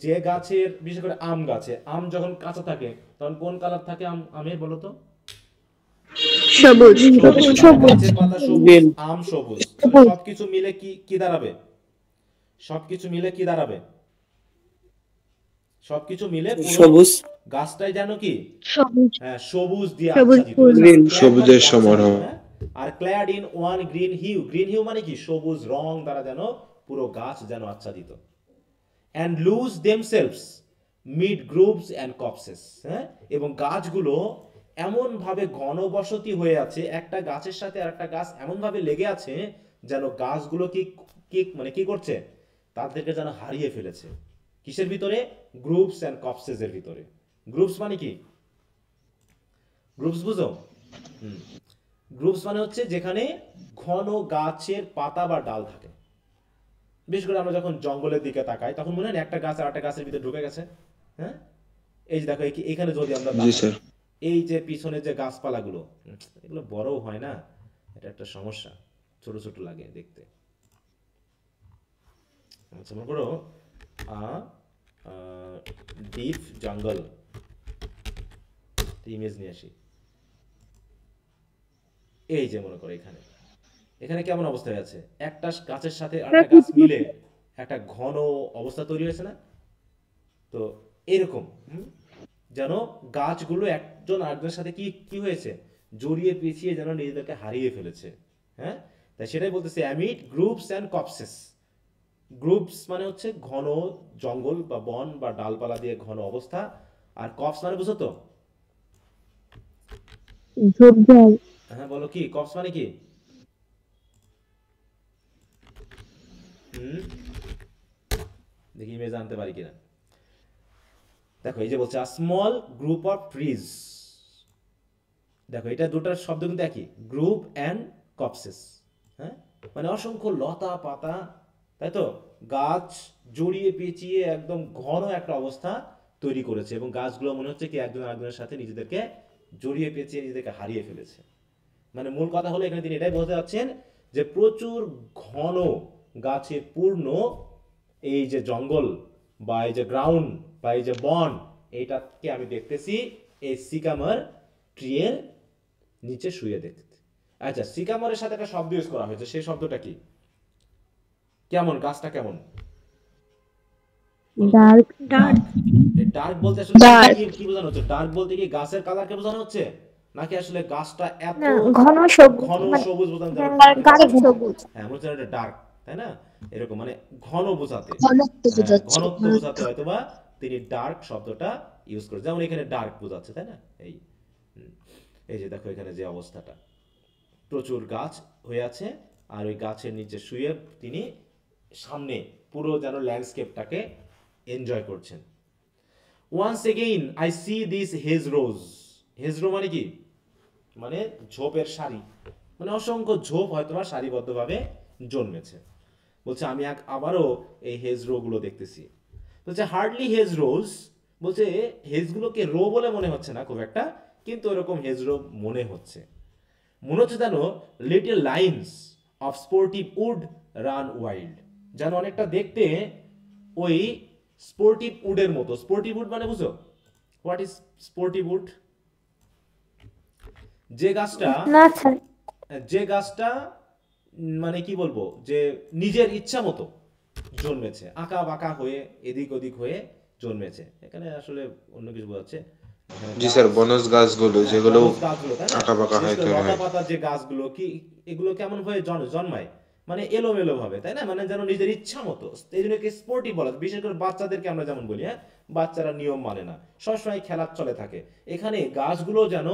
যে গাছের, বিশেষ করে আম গাছে, আম যখন কাঁচা থাকে তখন কোন কালার থাকে আমের, বলো তো? সবুজ। গাছের পাতা সবুজ, আম সবুজ। সবকিছু মিলে কি দাঁড়াবে? সবকিছু মিলে কি দাঁড়াবে? সবকিছু মিলে সবুজ, গাছটাই জানো কি, হ্যাঁ, সবুজ দিয়ে আচ্ছাদিত, সবুজের সমারোহ। Are clad in one green hue, green hue মানে কি সবুজ রং দ্বারা যেন পুরো গাছ যেন আচ্ছাদিত। And lose themselves mid groves and copses, হ্যাঁ, এবং গাছগুলো এমন ভাবে ঘনবসতি হয়ে আছে, একটা গাছের সাথে আরেকটা গাছ এমন ভাবে লেগে আছে যেন গাছগুলো কি মানে কি করছে, তাদেরকে যেন হারিয়ে ফেলেছে। কিসের ভিতরে? গ্রুপস অ্যান্ড কপসেস এর ভিতরে। গ্রুপস মানে কি? গ্রুপস বুঝো? গ্রুপস মানে হচ্ছে যেখানে ঘন গাছের পাতা বা ডাল থাকে। বিশেষ করে আমরা যখন জঙ্গলের দিকে তাকাই তখন মনে হয় একটা গাছ আর একটা গাছের ভিতরে ঢুকে গেছে। হ্যাঁ, এই যে দেখো এখানে যদি আমরা এই যে পিছনে যে গাছপালাগুলো, এগুলো বড়ও হয় না, এটা একটা সমস্যা, ছোট ছোট লাগে দেখতে। আচ্ছা, মনে করো ডিপ জঙ্গল, ইমেজ নিয়ে আসি। এই যে মনে করো এখানে কেমন অবস্থায় আছে, একটা গাছের সাথে আরেকটা গাছ মিলে একটা ঘন অবস্থা তৈরি হয়েছে না? তো এরকম যেন গাছগুলো একজন আরেকজনের সাথে কি হয়েছে, জড়িয়ে পেঁচিয়ে যেন নিজেদেরকে হারিয়ে ফেলেছে। হ্যাঁ, তাই সেটাই বলতেছে অ্যামিড গ্রুপস অ্যান্ড কপসেস। গ্রুপস মানে হচ্ছে ঘন জঙ্গল বা বন বা ডালপালা দিয়ে ঘন অবস্থা, আর কপস মানে বুঝো তো? হ্যাঁ, বলো কি কপস মানে কি? দেখি ইমেজ জানতে পারি কিনা। দেখো এই যে বলছে a small group of trees, দেখো এটা দুটার শব্দ কিন্তু একই, গ্রুপ অ্যান্ড কপসেস। হ্যাঁ, মানে অসংখ্য লতা পাতা, তাই তো, গাছ জড়িয়ে পেঁচিয়ে একদম ঘন একটা অবস্থা তৈরি করেছে, এবং গাছগুলো মনে হচ্ছে কি একজন আরেকজনের সাথে নিজেদেরকে জড়িয়ে পেঁচিয়ে নিজেদেরকে হারিয়ে ফেলেছে। মানে মূল কথা হলো এখানে তিনি এটাই বলতে যাচ্ছেন যে প্রচুর ঘন গাছে পূর্ণ এই যে জঙ্গল বা এই যে গ্রাউন্ড বা এই যে বন, এইটাকে আমি দেখতেছি এই সিকামার ট্রি এর নিচে শুয়ে দেখতে। আচ্ছা, সিকামারের সাথে একটা শব্দ ইউজ করা হয়েছে, সেই শব্দটা কি? কেমন গাছটা কেমন? ডার্ক। ডার্ক বলতে আসলে কি বোঝানো হচ্ছে? ডার্ক বলতে কি গাছের কালারকে বোঝানো হচ্ছে, নাকি আসলে গাছটা এত ঘন সবুজ বোঝানো? হ্যাঁ, বলছে এটা ডার্ক, তাই না? এরকম মানে ঘন বোঝাতে, ঘনত্ব বোঝাতে হয়তো বা তিনি ডার্ক শব্দটা ইউজ করে, যেমন এখানে ডার্ক বোঝাচ্ছে, তাই না? এই যে দেখো এখানে যে অবস্থাটা, প্রচুর গাছ হয়ে আছে, আর ওই গাছের নিচে শুয়ে তিনি সামনে পুরো যেন ল্যান্ডস্কেপটাকে এনজয় করছেন। Once again I see this hedgerows, hedgerow মানে কি, মানে ঝোপের সারি, মানে অসংখ্য ঝোপ হয়তো বা সারিবদ্ধভাবে জন্মেছে। বলছে আমি আবারও এই হেজরো গুলো দেখতেছি। বলছে হার্ডলি হেজরোজ, বলছে হেজগুলোকে রো বলে মনে হচ্ছে না খুব একটা, কিন্তু এরকম হেজরো মনে হচ্ছে। মনে হচ্ছে যেন little lines of sportive wood run wild, যেন অনেকটা দেখতে ওই স্পোর্টিভ উডের মতো। স্পোর্টিভ উড মানে বুঝো হোয়াট ইজ স্পোর্টিভ উড? যে গাছটা না স্যার। যে গাছটা মানে কি বলবো, যে নিজের ইচ্ছা মতো জন্মেছে, আঁকা বাঁকা হয়ে এদিক ওদিক হয়ে জন্মেছে। এখানে আসলে অন্য কিছু বোঝাচ্ছে। জি স্যার, বনজ গাছগুলো যেগুলো গাছগুলো তাই না, আঁকা বাঁকা হয় লতা পাতা যে গাছগুলো কি এগুলো কেমন ভাবে জন্মায়, মানে এলোমেলো ভাবে, তাই না, মানে যেন নিজের ইচ্ছা মতো। এই জন্য স্পোর্টিভ বলা, বিশেষ করে বাচ্চাদেরকে আমরা যেমন বলি, হ্যাঁ বাচ্চারা নিয়ম মানে না, সবসময় খেলার চলে থাকে। এখানে গাছগুলো যেন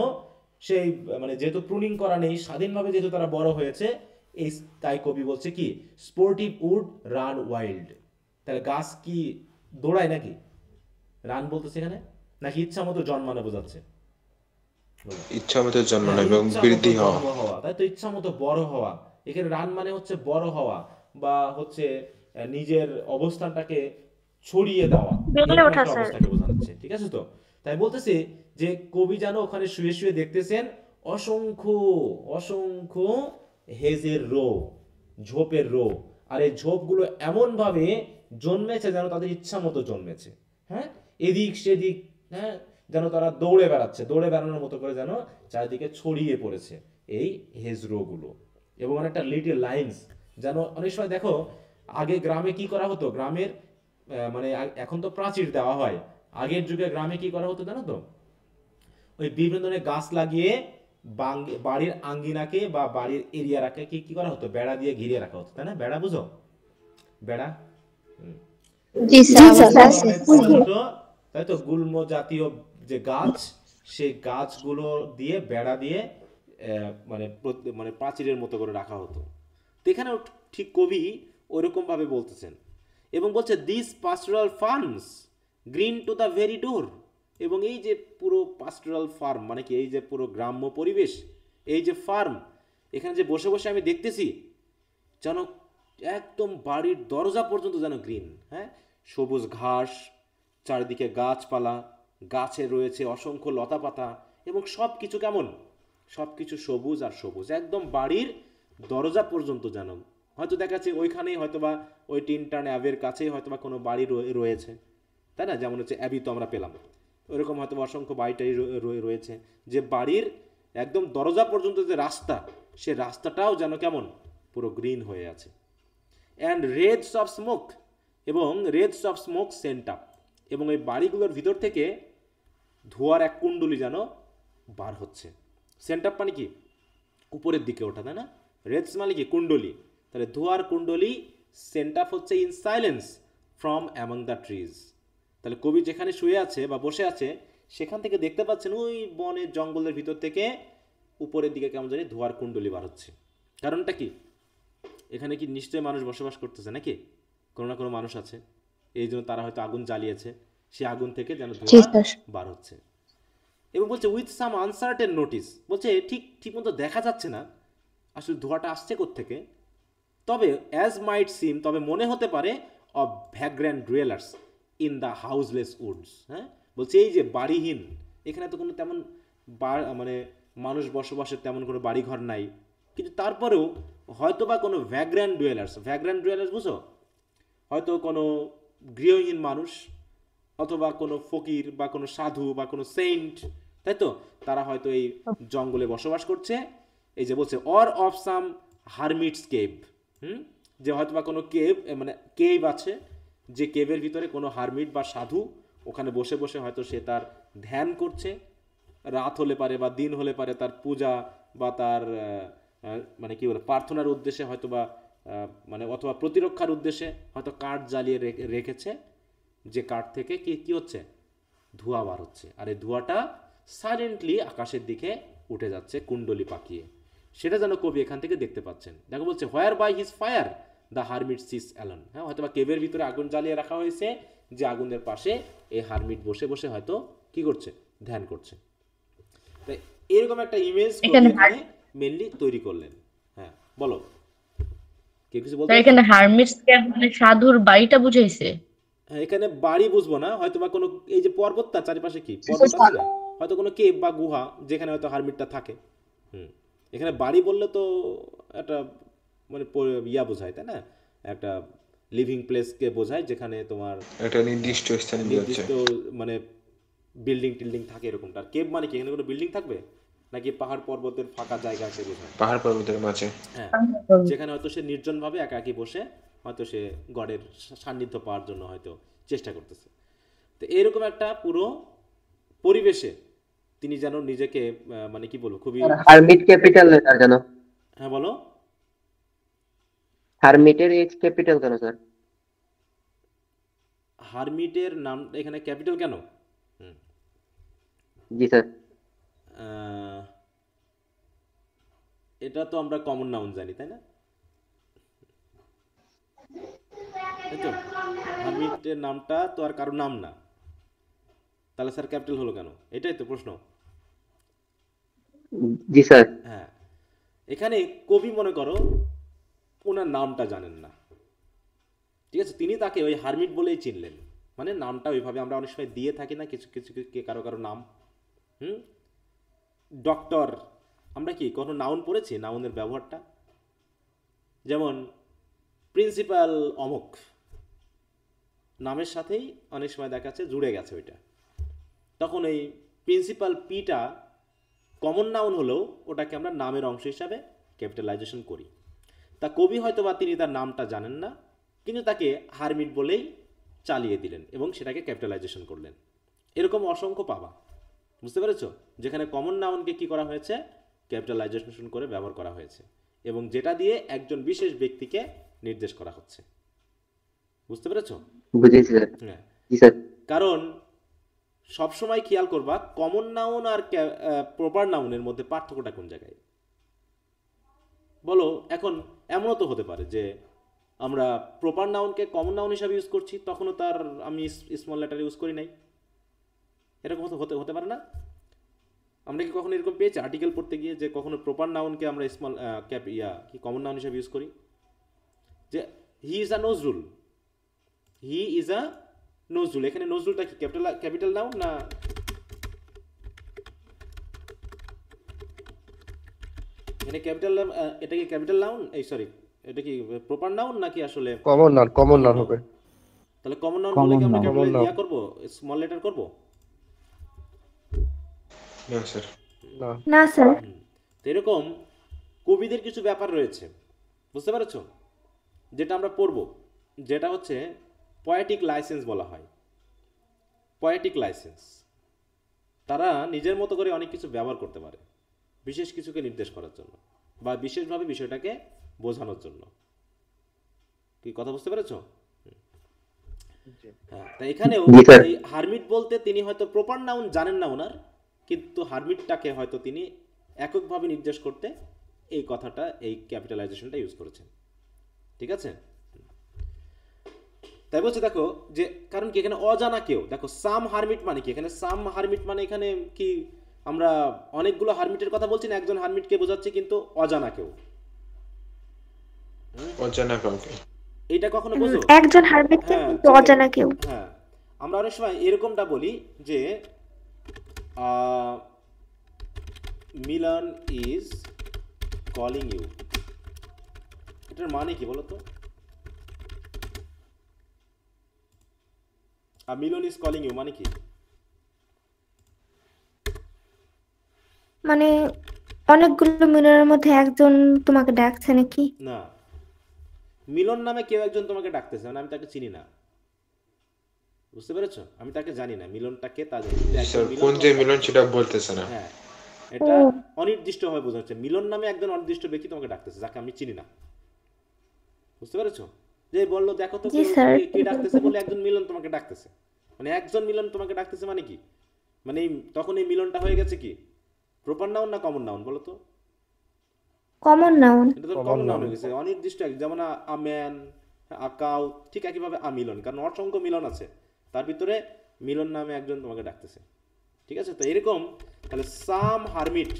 সেই মানে যেহেতু প্রুনিং করা নেই, স্বাধীনভাবে যেহেতু তারা বড় হয়েছে, এই তাই কবি বলছে কি স্পোর্টিভ উড রান ওয়াইল্ড। তাহলে গাছ কি দৌড়ায় নাকি? রান বলতেছে এখানে, নাকি ইচ্ছা মতো জন্মানো বোঝাচ্ছে? ইচ্ছা মতো জন্মানো এবং বৃদ্ধি হওয়া, তাই তো, ইচ্ছা মতো বড় হওয়া। এখানে রান মানে হচ্ছে বড় হওয়া, বা হচ্ছে নিজের অবস্থানটাকে ছড়িয়ে দেওয়া, অবস্থাকে বোঝাচ্ছে। ঠিক আছে তো? তাই বলতেছে যে কবি যেন ওখানে শুয়ে শুয়ে দেখতেছেন অসংখ্য অসংখ্য হেজের রো, ঝোপের রো, আর এই ঝোপগুলো এমন ভাবে জন্মেছে যেন তাদের ইচ্ছা মতো জন্মেছে। হ্যাঁ, এদিক সেদিক, হ্যাঁ, যেন তারা দৌড়ে বেড়াচ্ছে, দৌড়ে বেড়ানোর মতো করে যেন চারিদিকে ছড়িয়ে পড়েছে এই হেজরো গুলো। এবং অনেকটা লিটল লাইন্স, যেন অনেক সময় দেখো আগে গ্রামে কি করা হতো, গ্রামের মানে এখন তো প্রাচীর দেওয়া হয়, আগের যুগে গ্রামে কি করা হতো জানো তো, ওই বিভিন্ন ধরনের গাছ লাগিয়ে বাড়ির আঙ্গিনাকে বা বাড়ির এরিয়াটাকে কি করা হতো, বেড়া দিয়ে ঘিরে রাখা হতো, তাই না? বেড়া বুঝো, বেড়া, তাই তো, গুল্ম জাতীয় যে গাছ, সেই গাছগুলো দিয়ে বেড়া দিয়ে মানে মানে প্রাচীরের মতো করে রাখা হতো। তো এখানেও ঠিক কবি ওইরকম ভাবে বলতেছেন, এবং বলছে this pastoral farms green to the very door. এবং এই যে পুরো পাস্টোরাল ফার্ম মানে কি, এই যে পুরো গ্রাম্য পরিবেশ, এই যে ফার্ম, এখানে যে বসে বসে আমি দেখতেছি, যেন একদম বাড়ির দরজা পর্যন্ত যেন গ্রিন। হ্যাঁ, সবুজ ঘাস, চারিদিকে গাছপালা, গাছে রয়েছে অসংখ্য লতা পাতা, এবং সব কিছু কেমন, সব কিছু সবুজ আর সবুজ, একদম বাড়ির দরজা পর্যন্ত যেন। হয়তো দেখা যাচ্ছে ওইখানেই হয়তোবা ওই টিনটার্ন অ্যাবের কাছেই হয়তোবা কোনো বাড়ি রয়েছে, তাই না? যেমন হচ্ছে অ্যাবি তো আমরা পেলাম, ওইরকম হয়তো অসংখ্য বাড়িটাই রয়েছে, যে বাড়ির একদম দরজা পর্যন্ত যে রাস্তা, সে রাস্তাটাও যেন কেমন পুরো গ্রিন হয়ে আছে। অ্যান্ড রেডস অফ স্মোক, এবং raids of smoke Saint up, এবং এই বাড়িগুলোর ভিতর থেকে ধোঁয়ার এক কুণ্ডলি যেন বার হচ্ছে। সেন্ট আপ মানে কি উপরের দিকে ওঠা, তাই না? রেডস মানে কি কুণ্ডলি, তাহলে ধোঁয়ার কুণ্ডলি। সেন্ট আপ হচ্ছে in silence from among the trees. তাহলে কবি যেখানে শুয়ে আছে বা বসে আছে, সেখান থেকে দেখতে পাচ্ছেন ওই বনের জঙ্গলের ভিতর থেকে উপরের দিকে কেমন জানি ধোঁয়ার কুণ্ডলি বার হচ্ছে। কারণটা কি? এখানে কি নিশ্চয়ই মানুষ বসবাস করতেছে নাকি? কোনো না কোনো মানুষ আছে, এই জন্য তারা হয়তো আগুন জ্বালিয়েছে, সেই আগুন থেকে যেন ধোঁয়া বার হচ্ছে। এবং বলছে উইথ সাম আনসার্টেন নোটিস, বলছে ঠিক মতো দেখা যাচ্ছে না আসলে ধোঁয়াটা আসছে কোত্থেকে, তবে অ্যাজ মাইট সিম, তবে মনে হতে পারে of vagrant dwellers in the houseless woods. হ্যাঁ, বলছে এই যে বাড়িহীন, এখানে তো কোনো তেমন মানে মানুষ বসবাসের তেমন কোনো বাড়িঘর নাই, কিন্তু তারপরেও হয়তো বা কোনো ভ্যাগ্র্যান্ট ডুয়েলার্স বুঝো, হয়তো কোনো গৃহহীন মানুষ, অথবা কোনো ফকির বা কোনো সাধু বা কোনো সেন্ট, তাই তো, তারা হয়তো এই জঙ্গলে বসবাস করছে। এই যে বলছে অর অফ সাম হারমিটস কেভ, যে হয়তো বা কোনো কেভ, মানে কেভ আছে, যে কেভের ভিতরে কোনো হারমিট বা সাধু ওখানে বসে বসে হয়তো সে তার ধ্যান করছে, রাত হলে পারে বা দিন হলে পারে তার পূজা বা তার মানে কি বলে প্রার্থনার উদ্দেশ্যে হয়তো বা মানে অথবা প্রতিরক্ষার উদ্দেশ্যে হয়তো কাঠ জ্বালিয়ে রেখেছে, যে কাঠ থেকে কি হচ্ছে, ধোঁয়া বার হচ্ছে, আর এই ধোঁয়াটা সাইলেন্টলি আকাশের দিকে উঠে যাচ্ছে কুণ্ডলি পাকিয়ে। সেটা যেন কবি এখান থেকে দেখতে পাচ্ছেন। দেখো বলছে where by his fire the hermit সিস অ্যালন। হ্যাঁ, হয়তো বা কেভের ভিতরে আগুন জ্বালিয়ে রাখা হয়েছে, যে আগুনের পাশে এই হারমিট বসে বসে হয়তো কি করছে, ধ্যান করছে। তাই এরকম একটা ইমেজ এখানে এখানে মেইনলি তৈরি করলেন। হ্যাঁ বলো, কে কিছু বলতে স্যার চাচ্ছো? এখানে হারমিটস কে মানে সাধুর বাড়িটা বুঝাইছে। হ্যাঁ, এখানে বাড়ি বুঝবো না, হয়তো বা কোনো এই যে পর্বত, তার চারিপাশে কি পর্বত আছে না, হয়তো কোনো কেভ বা গুহা যেখানে হয়তো হারমিটটা থাকে। এখানে বাড়ি বললে তো একটা মানে ইয়া বোঝায়, তাই না, একটা লিভিং প্লেসকে বোঝায় যেখানে তোমার একটা নির্দিষ্ট স্থানে যাচ্ছে, নির্দিষ্ট মানে বিল্ডিং টিল্ডিং থাকে এরকমটা। আর কেভ মানে কি, এখানে কোনো বিল্ডিং থাকবে নাকি পাহাড় পর্বতের ফাঁকা জায়গাকে বোঝায়? পাহাড় পর্বতের মাঝে, হ্যাঁ, যেখানে হয়তো সে নির্জনভাবে একাকী বসে হয়তো সে গডের সান্নিধ্য পাওয়ার জন্য হয়তো চেষ্টা করতেছে। তো এরকম একটা পুরো পরিবেশে তিনি যেন নিজেকে মানে কি বলবো, খুবই হারমিট ক্যাপিটাল লেটার কেন? হ্যাঁ বলো, হারমিটের এক্স ক্যাপিটাল কেন স্যার? হারমিটের নাম এখানে ক্যাপিটাল কেন? জি স্যার। এটা তো আমরা কমন নাউন জানি, তাই না? তাই তো, হারমিটের নামটা তো আর কারো নাম না, তাহলে স্যার ক্যাপিটাল হলো কেন? এটাই তো প্রশ্ন। জি স্যার। হ্যাঁ, এখানে কবি মনে করো ওনার নামটা জানেন না, ঠিক আছে, তিনি তাকে ওই হারমিট বলেই চিনলেন, মানে নামটা ওইভাবে আমরা অনেক সময় দিয়ে থাকি না কিছু কিছু কারো কারো নাম। ডক্টর, আমরা কি কোনো নাউন পড়েছি, নাউনের ব্যবহারটা? যেমন প্রিন্সিপাল অমুক, নামের সাথেই অনেক সময় দেখা যাচ্ছে জুড়ে গেছে ওইটা, তখন এই প্রিন্সিপাল পিটা কমন নাউন হলেও ওটাকে আমরা নামের অংশ হিসাবে ক্যাপিটালাইজেশন করি। তা কবি হয়তো বা তিনি তার নামটা জানেন না, কিন্তু তাকে হারমিট বলেই চালিয়ে দিলেন এবং সেটাকে ক্যাপিটালাইজেশন করলেন। এরকম অসংখ্য পাবা, বুঝতে পেরেছ, যেখানে কমন নাউনকে কি করা হয়েছে, ক্যাপিটালাইজেশন করে ব্যবহার করা হয়েছে, এবং যেটা দিয়ে একজন বিশেষ ব্যক্তিকে নির্দেশ করা হচ্ছে। বুঝতে পেরেছ? বুঝেছি স্যার। হ্যাঁ, জি স্যার। কারণ সবসময় খেয়াল করবা কমন নাউন আর প্রপার নাউনের মধ্যে পার্থক্যটা কোন জায়গায়। বলো, এখন এমনও তো হতে পারে যে আমরা প্রপার নাউনকে কমন নাউন হিসাবে ইউজ করছি, তখনও তার আমি স্মল লেটার ইউজ করি নাই, এরকম হতে পারে না? আমরা কি কখনো এরকম পেয়েছি আর্টিকেল পড়তে গিয়ে যে কখনো প্রপার নাউনকে আমরা স্মল কি কমন নাউন হিসাবে ইউজ করি? যে he is a Nazrul, he is a Nazrul, এখানে নজরুলটা কি ক্যাপিটাল নাউন না এখানে ক্যাপিটাল, এটা কি ক্যাপিটাল নাউন, এই সরি এটা কি প্রপার নাউন নাকি আসলে কমন নাউন হবে? তাহলে কমন নাউন বলে কি আমরা ক্যাপিটাল ইয়া করব, স্মল লেটার করব? না স্যার, না স্যার। তো এরকম কবিদের কিছু ব্যাপার রয়েছে, বুঝতে পেরেছো, যেটা আমরা পড়ব, যেটা হচ্ছে পয়েটিক লাইসেন্স বলা হয়। পয়েটিক লাইসেন্স, তারা নিজের মতো করে অনেক কিছু ব্যবহার করতে পারে বিশেষ কিছুকে নির্দেশ করার জন্য বা বিশেষভাবে বিষয়টাকে বোঝানোর জন্য। কি কথা বুঝতে পেরেছো? হ্যাঁ, তাই এখানেও এই হারমিট বলতে তিনি হয়তো প্রপার নাউন জানেন না ওনার, কিন্তু হারমিটটাকে হয়তো তিনি এককভাবে নির্দেশ করতে এই কথাটা, এই ক্যাপিটালাইজেশনটা ইউজ করেছেন, ঠিক আছে? তাই বলছে দেখো যে, কারণ কি এখানে অজানা কেউ, দেখো সাম হারমিট মানে কি, এখানে সাম হারমিট মানে এখানে কি আমরা অনেকগুলো হারমিটের কথা বলছি না, একজন হারমিটকে বোঝাচ্ছি, কিন্তু অজানা কেউ, অজানা কাউকে, এইটা কখনো বোঝো? একজন হারমিট কিন্তু অজানা কেউ। হ্যাঁ, আমরা অনেক সময় এরকমটা বলি যে মিলন ইজ কলিং ইউ, এটার মানে কি বলো তো? মিলন ইজ কলিং ইউ মানে কি? মানে অনেকগুলো মিলনের মধ্যে একজন তোমাকে ডাকছে নাকি? না, মিলন নামে কেউ একজন তোমাকে ডাকতেছে, মানে আমি তাকে চিনি না, বুঝতে পেরেছো, আমি তাকে জানি না, মিলনটাকে তা জানি স্যার, কোন যে মিলন সেটা বলতেছে না। হ্যাঁ, এটা অনির্দিষ্টভাবে বোঝাচ্ছে, মিলন নামে একজন অনির্দিষ্ট ব্যক্তি তোমাকে ডাকতেছে যাকে আমি চিনি না, বুঝতে পেরেছো? যে বললো দেখো তো কে ডাকতেছে বলে একজন মিলন তোমাকে ডাকতেছে, মানে একজন মিলন তোমাকে ডাকতেছে মানে কি, মানে তখন এই মিলনটা হয়ে গেছে কি প্রপার নাউন না কমন নাউন বলো তো? Common noun. এটা তো কমন নাউন হয়ে গেছে, অনির্দিষ্ট, যেমন আ ম্যান, আ কাউ, ঠিক একইভাবে আ মিলন, কারণ অসংখ্য মিলন আছে, তার ভিতরে মিলন নামে একজন তোমাকে ডাকতেছে, ঠিক আছে? তো এরকম তাহলে সাম হারমিট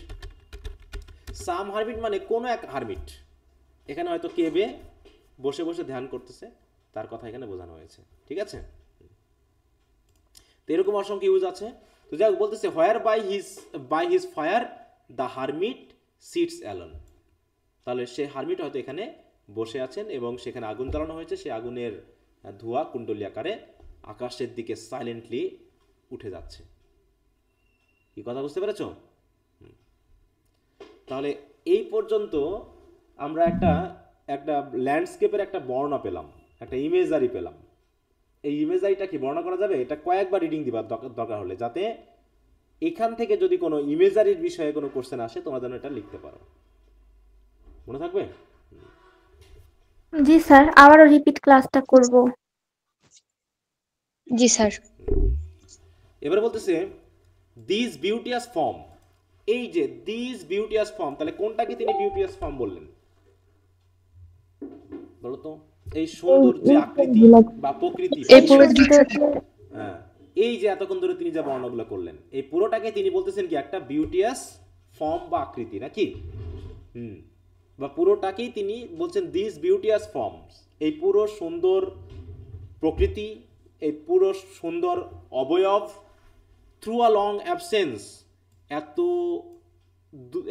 মানে কোনো এক হারমিট, এখানে হয়তো কেবে বসে বসে ধ্যান করতেছে, তার কথা এখানে বোঝানো হয়েছে। ঠিক আছে? তো এরকম অসংখ্য ইউজ আছে। তো যাই হোক, বলতেছে where by his fire the hermit sits alone. তাহলে সে হারমিট হয়তো এখানে বসে আছেন এবং সেখানে আগুন জ্বালানো হয়েছে, সেই আগুনের ধোঁয়া কুণ্ডলী আকারে আকাশের দিকে সাইলেন্টলি উঠে যাচ্ছে। কি কথা বুঝতে পেরেছ? তাহলে এই পর্যন্ত আমরা একটা ল্যান্ডস্কেপের একটা বর্ণনা পেলাম, একটা ইমেজারি পেলাম। এই ইমেজারিটা কি বর্ণনা করা যাবে? এটা কয়েকবার রিডিং দিবার দরকার হলে, যাতে এখান থেকে যদি কোনো ইমেজারির বিষয়ে কোনো কোশ্চেন আসে তোমরা যেন এটা লিখতে পারো। মনে থাকবে? জি স্যার, আবারও রিপিট ক্লাসটা করব। জি স্যার। এবার বলতেছে দিস বিউটিয়াস ফর্ম, এই যে দিস বিউটিয়াস ফর্ম, তাহলে কোনটাকে তিনি বিউটিয়াস ফর্ম বললেন বলো তো? এই সুন্দর যে আকৃতি বা প্রকৃতি, হ্যাঁ, এই যে এতক্ষণ ধরে তিনি যা বর্ণনাগুলো করলেন, এই পুরোটাকে তিনি বলতেছেন কি একটা বিউটিয়াস ফর্ম বা আকৃতি, নাকি? বা পুরোটাকেই তিনি বলছেন দিস বিউটিয়াস ফর্মস, এই পুরো সুন্দর প্রকৃতি, এই পুরো সুন্দর অবয়ব, থ্রু আ লং অ্যাবসেন্স,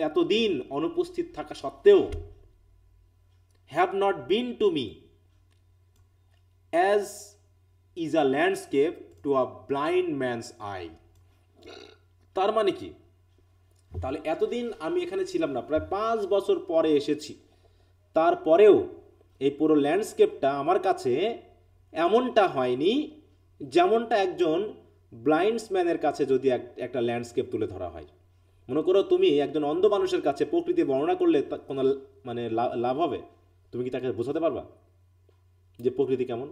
এতদিন অনুপস্থিত থাকা সত্ত্বেও, have not been to me as is a landscape to a blind man's I. তার মানে কি? তাহলে এতদিন আমি এখানে ছিলাম না, প্রায় 5 বছর পরে এসেছি, তারপরেও এই পুরো ল্যান্ডস্কেপটা আমার কাছে এমনটা হয়নি যেমনটা একজন ব্লাইন্ডসম্যানের কাছে যদি একটা ল্যান্ডস্কেপ তুলে ধরা হয়। মনে করো তুমি একজন অন্ধ মানুষের কাছে প্রকৃতি বর্ণনা করলে কোনো মানে লাভ হবে? তুমি কি তাকে বোঝাতে পারবা যে প্রকৃতি কেমন?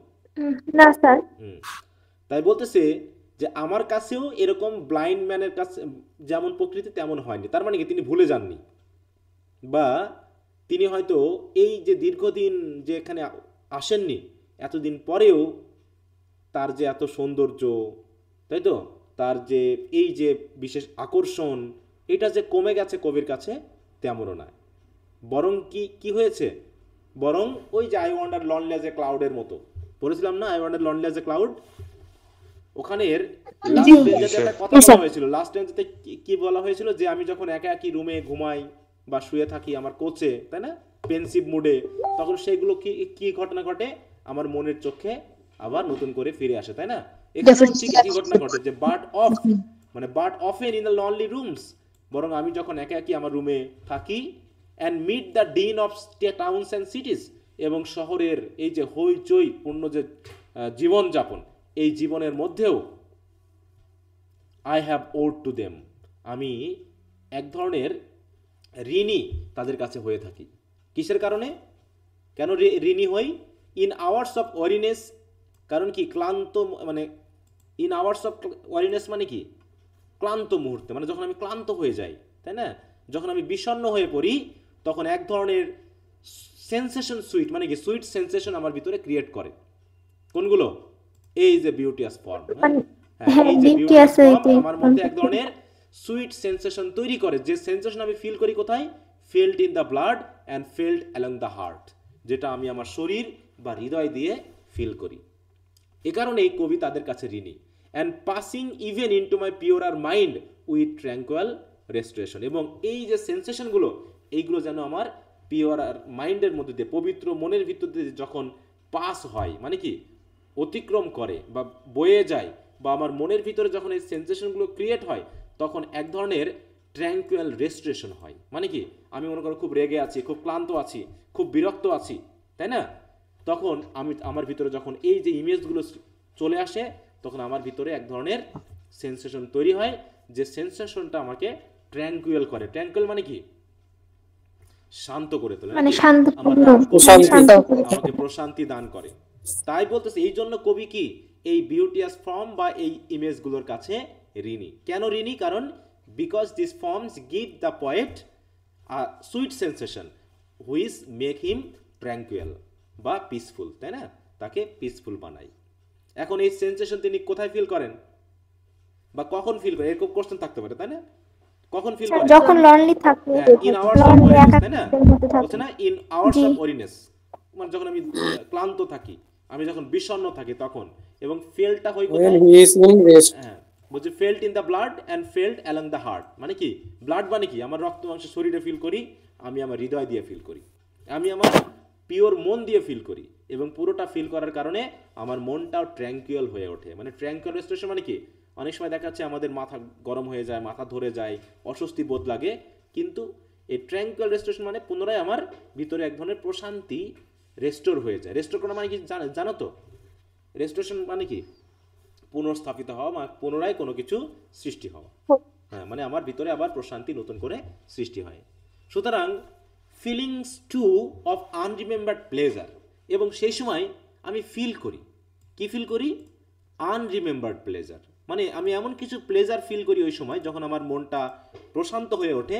না স্যার। তাই বলতেছে যে আমার কাছেও এরকম ব্লাইন্ড ম্যানের কাছে যেমন প্রকৃতি তেমন হয়নি। তার মানে কি তিনি ভুলে যাননি, বা তিনি হয়তো এই যে দীর্ঘদিন যে এখানে আসেননি, এতদিন পরেও তার যে এত সৌন্দর্য, তাই তো, তার যে এই যে বিশেষ আকর্ষণ, এটা যে কমে গেছে কবির কাছে তেমনও নয়। বরং কি হয়েছে? বরং ওই যে I wander lonely as a ক্লাউডের মতো পড়েছিলাম না, I wander lonely as a cloud, ওখানের লাস্ট রেঞ্জেতে একটা কথা বলা হয়েছিল। লাস্ট রেঞ্জেতে কি বলা হয়েছিল? যে আমি যখন একা একই রুমে ঘুমাই বা শুয়ে থাকি আমার কোচে, তাই না, পেন্সিভ মুডে, তখন সেইগুলো কি ঘটনা ঘটে? আমার মনের চোখে আবার নতুন করে ফিরে আসে, তাই না? এখানে ঠিক কি ঘটনা ঘটে? যে but often in the lonely rooms, বরং আমি যখন একা একই আমার রুমে থাকি, and mid the din of towns and cities, এবং শহরের এই যে হইচই পূর্ণ যে জীবনযাপন, এই জীবনের মধ্যেও I have owed to them, আমি এক ধরনের ঋণী তাদের কাছে হয়ে থাকি। কিসের কারণে? কেন ঋণী হই? ইন আওয়ার্স অফ ওয়ারিনেস, কারণ কি ক্লান্ত, মানে ইন আওয়ার্স অফ ওয়ারিনেস মানে কি? ক্লান্ত মুহূর্তে, মানে যখন আমি ক্লান্ত হয়ে যাই, তাই না, যখন আমি বিষণ্ণ হয়ে পড়ি, তখন এক ধরনের সেন্সেশন সুইট, মানে কি সুইট সেন্সেশন আমার ভিতরে ক্রিয়েট করে। কোনগুলো? এই যে বিউটিয়াস ফর্ম, এই যে বিউটিয়াস ফর্ম আমার মধ্যে এক ধরনের সুইট সেন্সেশন তৈরি করে, যে সেন্সেশন আমি ফিল করি কোথায়? Felt in the blood and felt along the heart, যেটা আমি আমার শরীর বা হৃদয় দিয়ে ফিল করি। এ কারণে এই কবি তাদের কাছে ঋণী। And passing even into my purer mind with tranquil restoration, এবং এই যে সেন্সেশনগুলো, এইগুলো যেন আমার পিওরার মাইন্ডের মধ্যে দিয়ে, পবিত্র মনের ভিতর দিয়ে যখন পাস হয়, মানে কি অতিক্রম করে বা বয়ে যায়, বা আমার মনের ভিতরে যখন এই সেন্সেশনগুলো ক্রিয়েট হয়, তখন এক ধরনের ট্র্যাঙ্কুয়াল রেস্টোরেশন হয়। মানে কি আমি মনে করো খুব রেগে আছি, খুব ক্লান্ত আছি, খুব বিরক্ত আছি, তাই না, তখন আমার ভিতরে যখন এই যে ইমেজগুলো চলে আসে, তখন আমার ভিতরে এক ধরনের সেন্সেশন তৈরি হয়, যে সেন্সেশনটা আমাকে ট্র্যাঙ্কুয়াল করে। ট্র্যাঙ্কুয়াল মানে কি? শান্ত করে তোলে, আমাকে প্রশান্তি দান করে। তাই বলতেছে এই জন্য কবি কি এই বিউটিয়াস ফর্ম বা এই ইমেজগুলোর কাছে ঋণী। কেন ঋণী? কারণ because this forms give the poet a sweet sensation which make him tranquil বা পিসফুল, তাই না, তাকে পিসফুল বানাই। এখন এই সেন্সেশন তিনি কোথায় ফিল করেন? বা কখন ফিল করে, এরকম কোশ্চেন থাকতে পারে, তাই না? কখন ফিল স্যার করে? যখন লনলি থাকে, ইন আওয়ার্স অফ লনলি ওয়ারিনেস, তাই না? একাকিত্বের মধ্যে থাকে। বলছে না ইন আওয়ার্স জি অফ ওয়ারিনেস, মানে যখন আমি ক্লান্ত থাকি, আমি যখন বিষণ্ণ থাকি তখন। এবং ফেলটা হয় when কোথায়? he is in rest. হ্যাঁ, বলছে felt in the blood and felt along the heart. মানে কি ব্লাড মানে কি? আমার রক্ত মাংস শরীরে ফিল করি, আমি আমার হৃদয় দিয়ে ফিল করি, আমি আমার পিওর মন দিয়ে ফিল করি, এবং পুরোটা ফিল করার কারণে আমার মনটাও ট্র্যাঙ্কুয়াল হয়ে ওঠে। মানে ট্র্যাঙ্কুয়াল রেস্ট্রেশন মানে কি? অনেক সময় দেখা যাচ্ছে আমাদের মাথা গরম হয়ে যায়, মাথা ধরে যায়, অস্বস্তি বোধ লাগে, কিন্তু এই ট্র্যাঙ্কুয়াল রেস্ট্রেশন মানে পুনরায় আমার ভিতরে এক ধরনের প্রশান্তি রেস্টোর হয়ে যায়। রেস্টোর করা মানে কি জানো তো? রেস্টোরেশন মানে কি? পুনর্স্থাপিত হওয়া, মানে পুনরায় কোনো কিছু সৃষ্টি হওয়া। হ্যাঁ, মানে আমার ভিতরে আবার প্রশান্তি নতুন করে সৃষ্টি হয়। সুতরাং ফিলিংস টু অফ আনরিমেম্বার্ড প্লেজার, এবং সেই সময় আমি ফিল করি, কি ফিল করি? আনরিমেম্বার্ড প্লেজার। মানে আমি এমন কিছু প্লেজার ফিল করি ওই সময় যখন আমার মনটা প্রশান্ত হয়ে ওঠে,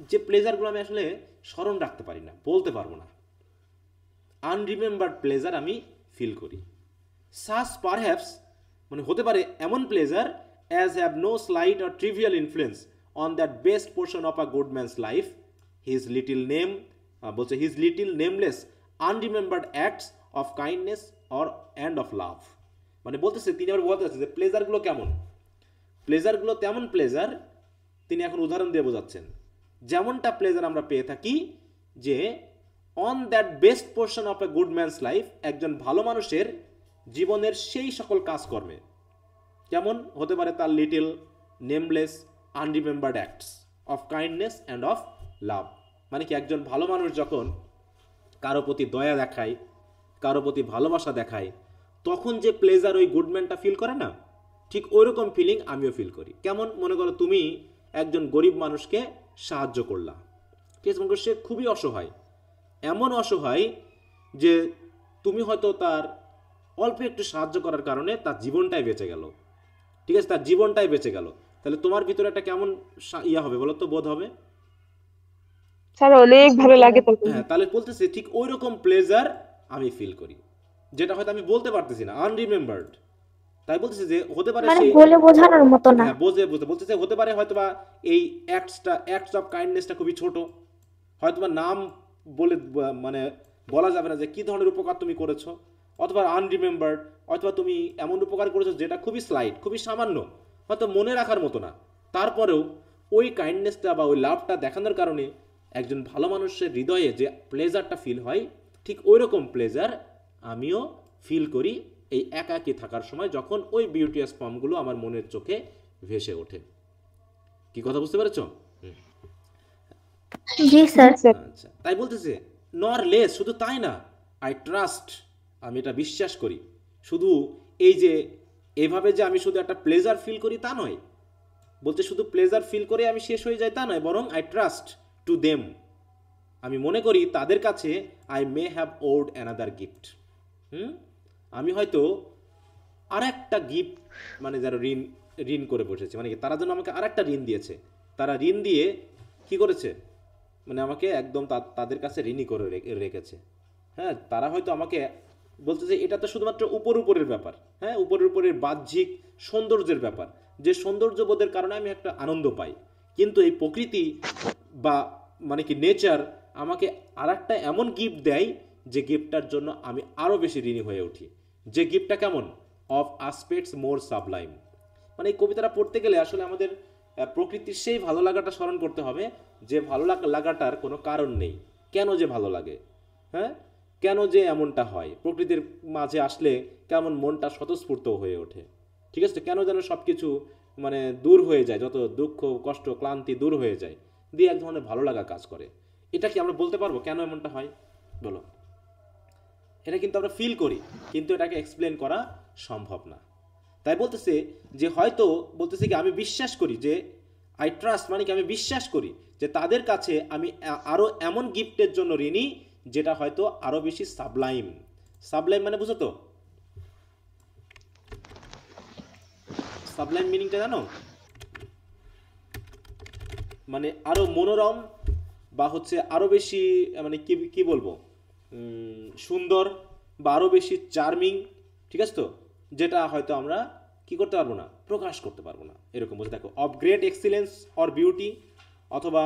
যে প্লেজারগুলো আমি আসলে স্মরণ রাখতে পারি না, বলতে পারবো না। আনরিমেম্বার্ড প্লেজার আমি ফিল করি। সাস পারহ্যাপস মানে হতে পারে এমন pleasure as have no slight or trivial influence on that best portion of a good man's life, his little name, বলছে his little nameless unremembered acts of kindness or and of love. মানে বলতেছে, তিনি আবার বলতেছে যে প্লেজারগুলো কেমন? প্লেজারগুলো তেমন pleasure, তিনি এখন উদাহরণ দিয়ে বোঝাচ্ছেন। যেমনটা প্লেজার আমরা পেয়ে থাকি যে on that best portion of a good man's life, একজন ভালো মানুষের জীবনের সেই সকল কাজকর্মে। কেমন হতে পারে? তার little nameless unremembered acts of kindness and of love. মানে কি একজন ভালো মানুষ যখন কারো প্রতি দয়া দেখায়, কারো প্রতি ভালোবাসা দেখায়, তখন যে প্লেজার ওই গুডম্যানটা ফিল করে না, ঠিক ওইরকম ফিলিং আমিও ফিল করি। কেমন? মনে করো তুমি একজন গরিব মানুষকে সাহায্য করলা, ঠিক আছে? মনে করো সে খুবই অসহায়, এমন অসহায় যে তুমি হয়তো তার অল্প একটু সাহায্য করার কারণে তার জীবনটাই বেঁচে গেল, ঠিক আছে? তার জীবনটাই বেঁচে গেল, তাহলে তোমার ভিতরে একটা কেমন ইয়া হবে বলো তো, বোধ হবে? স্যার অনেক ভালো লাগে তখন। হ্যাঁ, তাহলে বলতেছে ঠিক ওই রকম প্লেজার আমি ফিল করি, যেটা হয়তো আমি বলতে পারতেছি না, আনরিমেম্বার্ড। তাই বলতেছে যে হতে পারে মানে সেই বলে বোঝানোর মতো না। হ্যাঁ, বলতেছে হতে পারে হয়তোবা এই অ্যাক্টস অফ কাইন্ডনেসটা খুবই ছোট, হয়তোবা নাম বলে মানে বলা যাবে না যে কি ধরনের উপকার তুমি করেছো, অথবা আনরিমেম্বার্ড, অথবা তুমি এমন উপকার করেছো যেটা খুবই স্লাইট, খুবই সামান্য, হয়তো মনে রাখার মতো না। তারপরেও ওই কাইন্ডনেসটা বা ওই লাভটা দেখানোর কারণে একজন ভালো মানুষের হৃদয়ে যে প্লেজারটা ফিল হয়, ঠিক ওই রকম প্লেজার আমিও ফিল করি এই একাকী থাকার সময়, যখন ওই বিউটিয়াস ফর্মগুলো আমার মনের চোখে ভেসে ওঠে। কি কথা বুঝতে পেরেছো? জি স্যার। আচ্ছা, তাই বলতেছে নর লেস, শুধু তাই না, আই ট্রাস্ট, আমি এটা বিশ্বাস করি। শুধু এই যে এভাবে যে আমি শুধু একটা প্লেজার ফিল করি তা নয়, বলতে শুধু প্লেজার ফিল করে আমি শেষ হয়ে যাই তা নয়, বরং আই ট্রাস্ট টু দেম, আমি মনে করি তাদের কাছে I may have owed another gift. আমি হয়তো আর একটা গিফট, মানে যারা ঋণ করে বসেছে, মানে তারা যেন আমাকে আর একটা ঋণ দিয়েছে, তারা ঋণ দিয়ে কি করেছে, মানে আমাকে একদম তাদের কাছে ঋণী করে রেখেছে। হ্যাঁ, তারা হয়তো আমাকে বলতে যে এটা তো শুধুমাত্র উপরের ব্যাপার, হ্যাঁ, উপরের বাহ্যিক সৌন্দর্যের ব্যাপার, যে সৌন্দর্যবোধের কারণে আমি একটা আনন্দ পাই, কিন্তু এই প্রকৃতি বা মানে কি নেচার আমাকে আর একটা এমন গিফট দেয় যে গিফটটার জন্য আমি আরও বেশি ঋণী হয়ে উঠি। যে গিফটটা কেমন? Of aspects more Sublime. মানে এই কবিতাটা পড়তে গেলে আসলে আমাদের প্রকৃতির সেই ভালো লাগাটা স্মরণ করতে হবে, যে ভালো লাগাটার কোনো কারণ নেই, কেন যে ভালো লাগে, হ্যাঁ, কেন যে এমনটা হয়, প্রকৃতির মাঝে আসলে কেমন মনটা স্বতঃস্ফূর্ত হয়ে ওঠে, ঠিক আছে? কেন যেন সব কিছু মানে দূর হয়ে যায়, যত দুঃখ কষ্ট ক্লান্তি দূর হয়ে যায়, দিয়ে এক ধরনের ভালো লাগা কাজ করে। এটা কি আমরা বলতে পারবো কেন এমনটা হয়? বলো। এটা কিন্তু আমরা ফিল করি, কিন্তু এটাকে এক্সপ্লেন করা সম্ভব না। তাই বলতেছে যে হয়তো বলতেছে কি আমি বিশ্বাস করি, যে আই ট্রাস্ট মানে কি আমি বিশ্বাস করি যে তাদের কাছে আমি আরও এমন গিফটের জন্য ঋণী যেটা হয়তো আরও বেশি সাবলাইম। সাবলাইম মানে বুঝো তো? সাবলাইম মিনিংটা জানো? মানে আরও মনোরম, বা হচ্ছে আরও বেশি মানে কি বলবো, সুন্দর, বা আরও বেশি চার্মিং, ঠিক আছে তো? যেটা হয়তো আমরা কি করতে পারবো না, প্রকাশ করতে পারবো না। এরকম বলছে, দেখো of great excellence or beauty, অথবা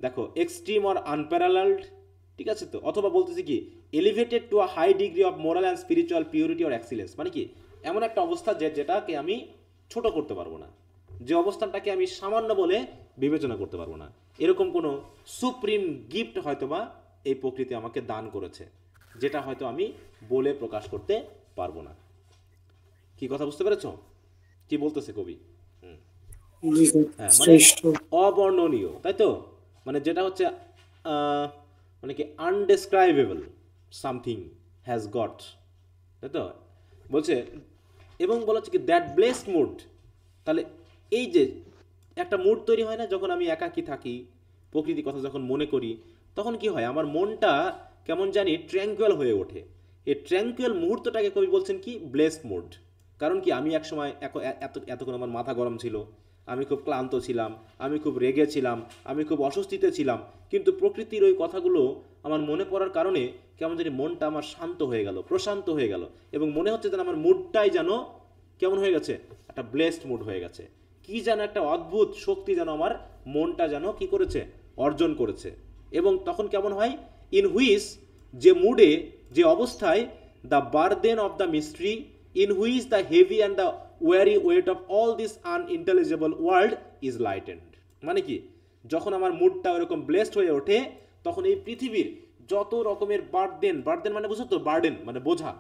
দেখো এক্সট্রিম অর আনপ্যারালালড, ঠিক আছে তো, অথবা বলতেছি কি elevated to a high degree of moral and spiritual purity or excellence, মানে কি এমন একটা অবস্থা যেটাকে আমি ছোট করতে পারবো না, যে অবস্থানটাকে আমি সামান্য বলে বিবেচনা করতে পারবো না, এরকম কোনো সুপ্রিম গিফট হয়তোবা এই প্রকৃতি আমাকে দান করেছে, যেটা হয়তো আমি বলে প্রকাশ করতে পারবো না। কি কথা বুঝতে পেরেছ? কি বলতেছে কবি? হ্যাঁ, মানে অবর্ণনীয়, তাই তো, মানে যেটা হচ্ছে মানে কি আনডেসক্রাইবেবল সামথিং হ্যাজ গট, তাই তো বলছে। এবং বলা হচ্ছে কি দ্যাট ব্লেসড মুড, তাহলে এই যে একটা মুড তৈরি হয় না যখন আমি একাকী থাকি, প্রকৃতির কথা যখন মনে করি, তখন কি হয় আমার মনটা কেমন জানি ট্র্যাঙ্কুয়াল হয়ে ওঠে। এই ট্র্যাঙ্কুয়াল মুহূর্তটাকে কবি বলছেন কি ব্লেসড মুড। কারণ কি আমি এক সময় এতক্ষণ আমার মাথা গরম ছিল, আমি খুব ক্লান্ত ছিলাম, আমি খুব রেগে ছিলাম, আমি খুব অস্বস্তিতে ছিলাম, কিন্তু প্রকৃতির ওই কথাগুলো আমার মনে পড়ার কারণে কেমন জানি মনটা আমার শান্ত হয়ে গেল, প্রশান্ত হয়ে গেল, এবং মনে হচ্ছে যেন আমার মুডটাই যেন কেমন হয়ে গেছে, একটা ব্লেসড মুড হয়ে গেছে। কি যেন একটা অদ্ভুত শক্তি যেন আমার মনটা যেন কি করেছে, অর্জন করেছে। এবং তখন কেমন হয়, ইন হুইচ, যে মুডে, যে অবস্থায়, the burden of the mystery, in which the heavy and the weary weight of all this unintelligible world is lightened, মানে কি যখন আমার মুডটা ওরকম ব্লেসড হয়ে ওঠে, তখন এই পৃথিবীর যত রকমের বার্ডেন মানে বুঝছো তো, বার্ডেন মানে বোঝা,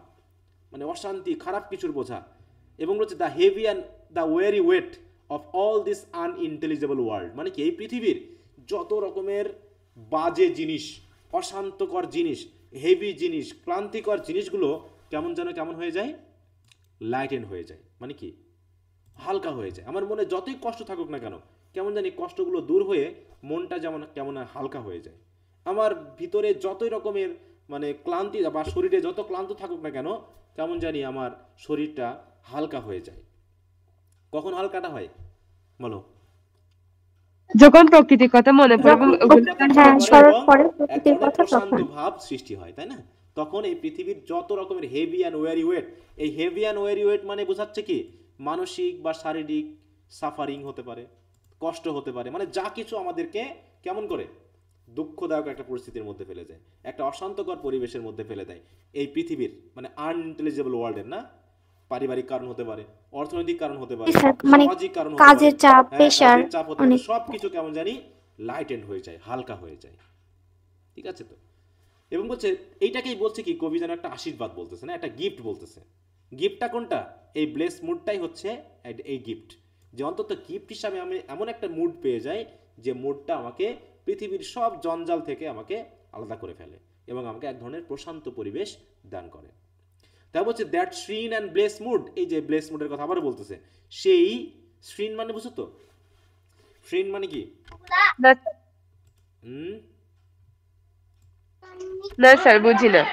মানে অশান্তি, খারাপ কিছুর বোঝা, এবং হচ্ছে the heavy and the weary weight of all this unintelligible world, মানে কি এই পৃথিবীর যত রকমের বাজে জিনিস, অশান্তকর জিনিস, হেভি জিনিস, ক্লান্তিকর জিনিসগুলো কেমন যেন কেমন হয়ে যায়, লাইটেন হয়ে যায়, মানে কি হালকা হয়ে যায়। আমার মনে যতই কষ্ট থাকুক না কেন, কেমন জানি কষ্টগুলো দূর হয়ে মনটা যেমন কেমন হালকা হয়ে যায়। আমার ভিতরে যতই রকমের মানে ক্লান্তি বা শরীরে যত ক্লান্ত থাকুক না কেন, কেমন জানি আমার শরীরটা হালকা হয়ে যায়। কখন হালকাটা হয় বলো? যখন প্রকৃতির কথা মনে পড়ে, প্রশান্ত ভাব সৃষ্টি হয়, তাই না? তখন এই পৃথিবীর যত রকমের হেভি অ্যান্ড ওয়ারি ওয়েট, এই হেভি অ্যান্ড ওয়ারি ওয়েট মানে বোঝাচ্ছে কি মানসিক বা শারীরিক সাফারিং হতে পারে, কষ্ট হতে পারে, মানে যা কিছু আমাদেরকে কেমন করে দুঃখদায়ক একটা পরিস্থিতির মধ্যে ফেলে যায়, একটা অশান্তকর পরিবেশের মধ্যে ফেলে দেয় এই পৃথিবীর, মানে আনইন্টেলিজেবল ওয়ার্ল্ডের, না পারিবারিক কারণ হতে পারে, অর্থনৈতিক কারণ হতে পারে, সামাজিক কারণ হতে পারে, কাজের চাপ, প্রেসার, চাপ হতে পারে, সবকিছু কেমন জানি লাইটেন্ড হয়ে যায়, হালকা হয়ে যায়, ঠিক আছে তো। এবং বলছে এইটাকেই বলছে কি কবি যেন একটা আশীর্বাদ বলতেছে, না একটা গিফট বলতেছে। গিফটটা কোনটা? এই ব্লেস মুডটাই হচ্ছে এই গিফট, যে অন্তত গিফট হিসাবে আমি এমন একটা মুড পেয়ে যাই, যে মুডটা আমাকে পৃথিবীর সব জঞ্জাল থেকে আমাকে আলাদা করে ফেলে এবং আমাকে এক ধরনের প্রশান্ত পরিবেশ দান করে। তাই বলছে that serene and bless mood, এই যে ব্লেস মুডের কথা আবার বলতেছে, সেই শ্রীন মানে বুঝছো তো, শ্রীন মানে কি? না স্যার বুঝি না।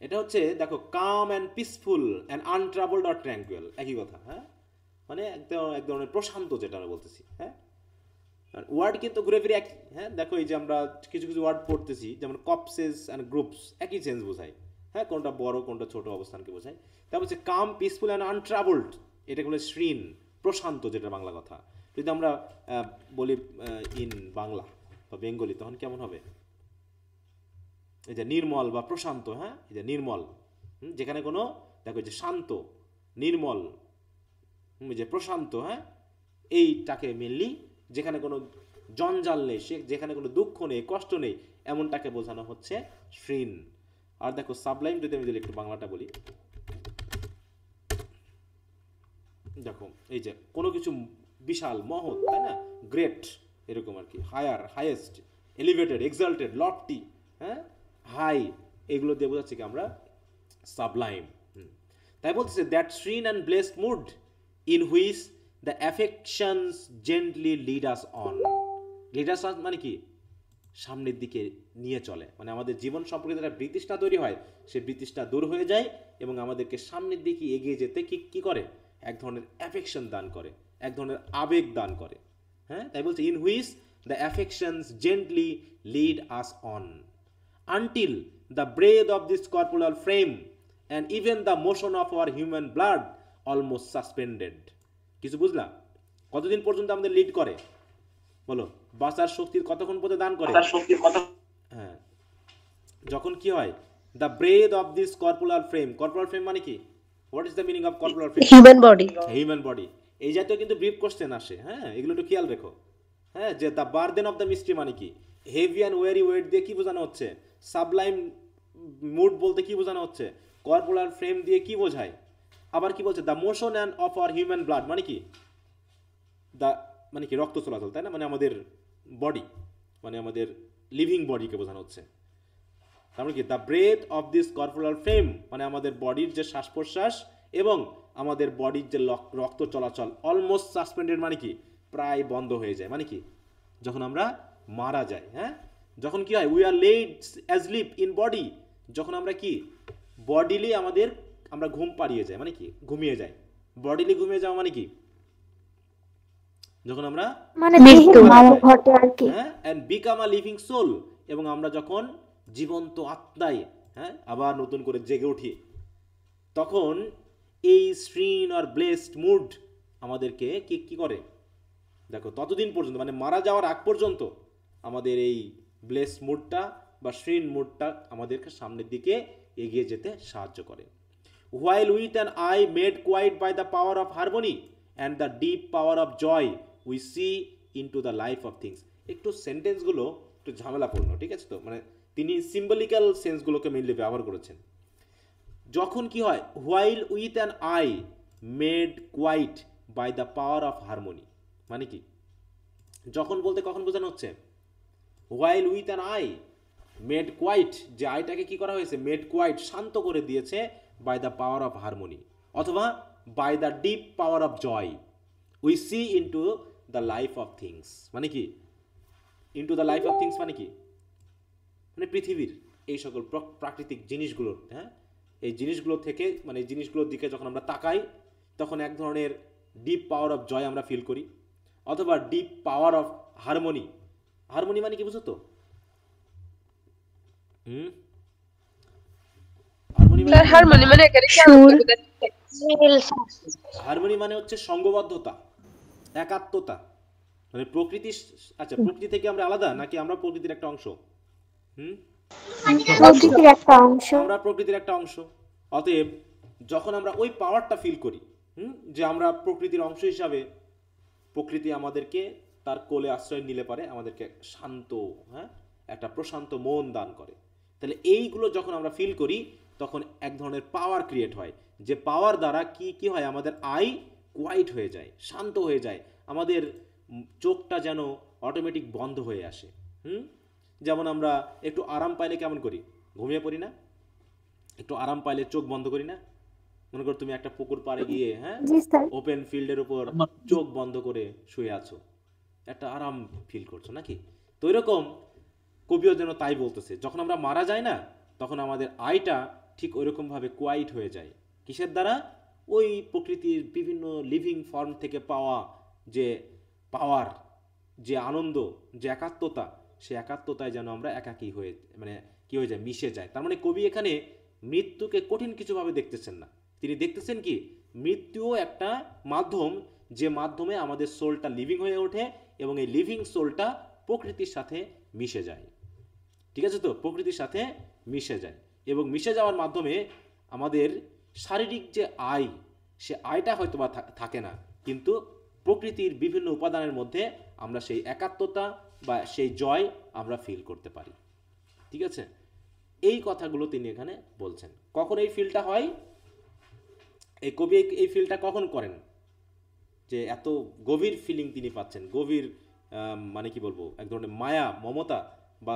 এটা হচ্ছে দেখো কাম অ্যান্ড পিসফুল অ্যান্ড আনট্রাবলড অর ট্র্যাঙ্কুয়াল, একই কথা। হ্যাঁ, মানে একদম এক ধরনের প্রশান্ত, যেটা আমরা বলতেছি। হ্যাঁ, ওয়ার্ড কিন্তু ঘুরে ফিরে একই। হ্যাঁ, দেখো এই যে আমরা কিছু কিছু ওয়ার্ড পড়তেছি, যেমন কপসেস অ্যান্ড গ্রুপস, একই সেন্স বোঝায়। হ্যাঁ, কোনটা বড় কোনটা ছোট অবস্থানকে বোঝায়। তারপর হচ্ছে কাম, পিসফুল অ্যান্ড আনট্রাবলড, এটা হলো শ্রীন, প্রশান্ত, যেটা বাংলা কথা। যদি আমরা বলি ইন বাংলা বা বেঙ্গলি, তখন কেমন হবে? এই যে নির্মল বা প্রশান্ত। হ্যাঁ, এই যে নির্মল, যেখানে কোনো দেখো যে শান্ত, নির্মল, যে প্রশান্ত। হ্যাঁ, এইটাকে মেনলি যেখানে কোনো জঞ্জাল নেই, যেখানে কোনো দুঃখ নেই, কষ্ট নেই, এমনটাকে বোঝানো হচ্ছে শ্রীন। আর দেখো সাবলাইম, যদি আমি একটু বাংলাটা বলি, দেখো এই যে কোনো কিছু বিশাল, মহৎ, তাই না, গ্রেট, এরকম আর কি, higher, highest, elevated, exalted, lofty, হ্যাঁ, হাই, এগুলো দিয়ে বোঝাচ্ছি কি আমরা সাবলাইম। তাই বলতেছে that serene and blessed mood in which the affections gently lead us on. Lead us on মানে কি? সামনের দিকে নিয়ে চলে, মানে আমাদের জীবন সম্পর্কে যেটা বৃতৃষ্ণা তৈরি হয়, সেই বৃতৃষ্ণা দূর হয়ে যায় এবং আমাদেরকে সামনের দিকে এগিয়ে যেতে কি করে? এক ধরনের অ্যাফেকশন দান করে, এক ধরনের আবেগ দান করে। হ্যাঁ, তাই বলছে in which the affections gently lead us on until the breath of this corporeal frame and even the motion of our human blood almost suspended. কিছু বুঝলা? কতদিন পর্যন্ত আমাদের লিড করে বলো? বাঁচার শক্তির কতক্ষণ পর্যন্ত দান করে? হ্যাঁ, যখন কি হয়, the breath of this corporeal frame. Corporeal frame মানে কি? What is the meaning of corporeal frame? Human body. Human body. এই জাতীয় কিন্তু ব্রিফ কোশ্চেন আসে, হ্যাঁ, এগুলো একটু খেয়াল রেখো। হ্যাঁ, যে the burden of the mystery মানে কি? হেভি অ্যান্ড ওয়েরি ওয়েট দিয়ে কি বোঝানো হচ্ছে? সাবলাইম মুড বলতে কি বোঝানো হচ্ছে? কর্পোরাল ফ্রেম দিয়ে কি বোঝায়? আবার কি বলছে? The motion and of our human blood মানে কি? দ্য মানে কি? রক্ত চলাচল, তাই না? মানে আমাদের বডি, মানে আমাদের লিভিং বডিকে বোঝানো হচ্ছে। তারপরে কি? The breath of this corporeal frame মানে আমাদের বডির যে শ্বাস প্রশ্বাস এবং আমাদের বডির যে রক্ত চলাচল অলমোস্ট সাসপেন্ডেড মানে কি? প্রায় বন্ধ হয়ে যায়। মানে কি? যখন আমরা মারা যাই, হ্যাঁ, যখন কি হয়? We are laid asleep in body, যখন আমরা কি বডিলি আমরা ঘুম পাড়িয়ে যাই, মানে কি? ঘুমিয়ে যাই। বডিলি ঘুমিয়ে যাওয়া মানে কি? যখন আমরা মানে মৃত্যু ঘটে আর কি। হ্যাঁ, and became a living soul, এবং আমরা যখন জীবন্ত আত্মায়, হ্যাঁ, আবার নতুন করে জেগে উঠি, তখন এই শ্রীন আর ব্লেসড মুড আমাদেরকে কি করে? দেখো, ততদিন পর্যন্ত মানে মারা যাওয়ার আগ পর্যন্ত আমাদের এই ব্লেসড মুডটা বা শ্রীন মুডটা আমাদেরকে সামনের দিকে এগিয়ে যেতে সাহায্য করে। While with an eye made quiet by the power of harmony and the deep power of joy we see into the life of things. একটু সেন্টেন্সগুলো একটু ঝামেলাপূর্ণ, ঠিক আছে তো? মানে তিনি সিম্বলিক্যাল সেন্সগুলোকে মেনলি ব্যবহার করেছেন। যখন কি হয়? While with an eye made quiet by the power of harmony মানে কি? যখন বলতে কখন বোঝানো হচ্ছে? While with an eye made quiet, যে আইটাকে কি করা হয়েছে? মেড কোয়াইট, শান্ত করে দিয়েছে by the power of harmony, অথবা by the deep power of joy we see into the life of things মানে কি? Into the life of things মানে কি? মানে পৃথিবীর এই সকল প্রাকৃতিক জিনিসগুলোর, হ্যাঁ, এই জিনিসগুলো থেকে মানে এই জিনিসগুলোর দিকে যখন আমরা তাকাই তখন এক ধরনের ডিপ পাওয়ার অফ জয় আমরা ফিল করি, অথবা deep power of harmony. Harmony মানে কি বুঝো তো? হারমোনি মানে হচ্ছে সঙ্গবদ্ধতা, একাত্মতা, মানে প্রকৃতি। আচ্ছা, প্রকৃতি থেকে আমরা আলাদা নাকি আমরা প্রকৃতির একটা অংশ? প্রকৃতির একটা অংশ। আমরা প্রকৃতির একটা অংশ। অতএব যখন আমরা ওই পাওয়ারটা ফিল করি, যে আমরা প্রকৃতির অংশ হিসাবে, প্রকৃতি আমাদেরকে তার কোলে আশ্রয় নিলে পারে আমাদেরকে শান্ত, হ্যাঁ, একটা প্রশান্ত মন দান করে, তাহলে এইগুলো যখন আমরা ফিল করি তখন এক ধরনের পাওয়ার ক্রিয়েট হয়, যে পাওয়ার দ্বারা কি হয়? আমাদের আই কোয়াইট হয়ে যায়, শান্ত হয়ে যায়, আমাদের চোখটা যেন অটোমেটিক বন্ধ হয়ে আসে। যেমন আমরা একটু আরাম পাইলে কেমন করি? ঘুমিয়ে পড়ি না? একটু আরাম পাইলে চোখ বন্ধ করি না? মনে করো তুমি একটা পুকুর পাড়ে গিয়ে, হ্যাঁ, ওপেন ফিল্ডের উপর চোখ বন্ধ করে শুয়ে আছো, একটা আরাম ফিল করছো নাকি? তো এরকম কবিও যেন তাই বলতেছে, যখন আমরা মারা যাই না তখন আমাদের আইটা ঠিক ওইরকম ভাবে কোয়াইট হয়ে যায়। কিসের দ্বারা? ওই প্রকৃতির বিভিন্ন লিভিং ফর্ম থেকে পাওয়া যে পাওয়ার, যে আনন্দ, যে একাত্মতা, সে একাত্মতায় যেন আমরা একাকী হয়ে মানে কি হয়ে যায়? মিশে যায়। তার মানে কবি এখানে মৃত্যুকে কঠিন কিছুভাবে দেখতেছেন না, তিনি দেখতেছেন কি? মৃত্যুও একটা মাধ্যম, যে মাধ্যমে আমাদের সোলটা লিভিং হয়ে ওঠে এবং এই লিভিং সোলটা প্রকৃতির সাথে মিশে যায়। ঠিক আছে তো? প্রকৃতির সাথে মিশে যায় এবং মিশে যাওয়ার মাধ্যমে আমাদের শারীরিক যে আয়, সে আয়টা হয়তো বা থাকে না, কিন্তু প্রকৃতির বিভিন্ন উপাদানের মধ্যে আমরা সেই একাত্মতা বা সেই জয় আমরা ফিল করতে পারি। ঠিক আছে? এই কথাগুলো তিনি এখানে বলছেন। কখন এই ফিলটা হয়? এই কবি এই ফিলটা কখন করেন? যে এত গভীর ফিলিং তিনি পাচ্ছেন, গভীর মানে কি বলবো, এক ধরনের মায়া, মমতা বা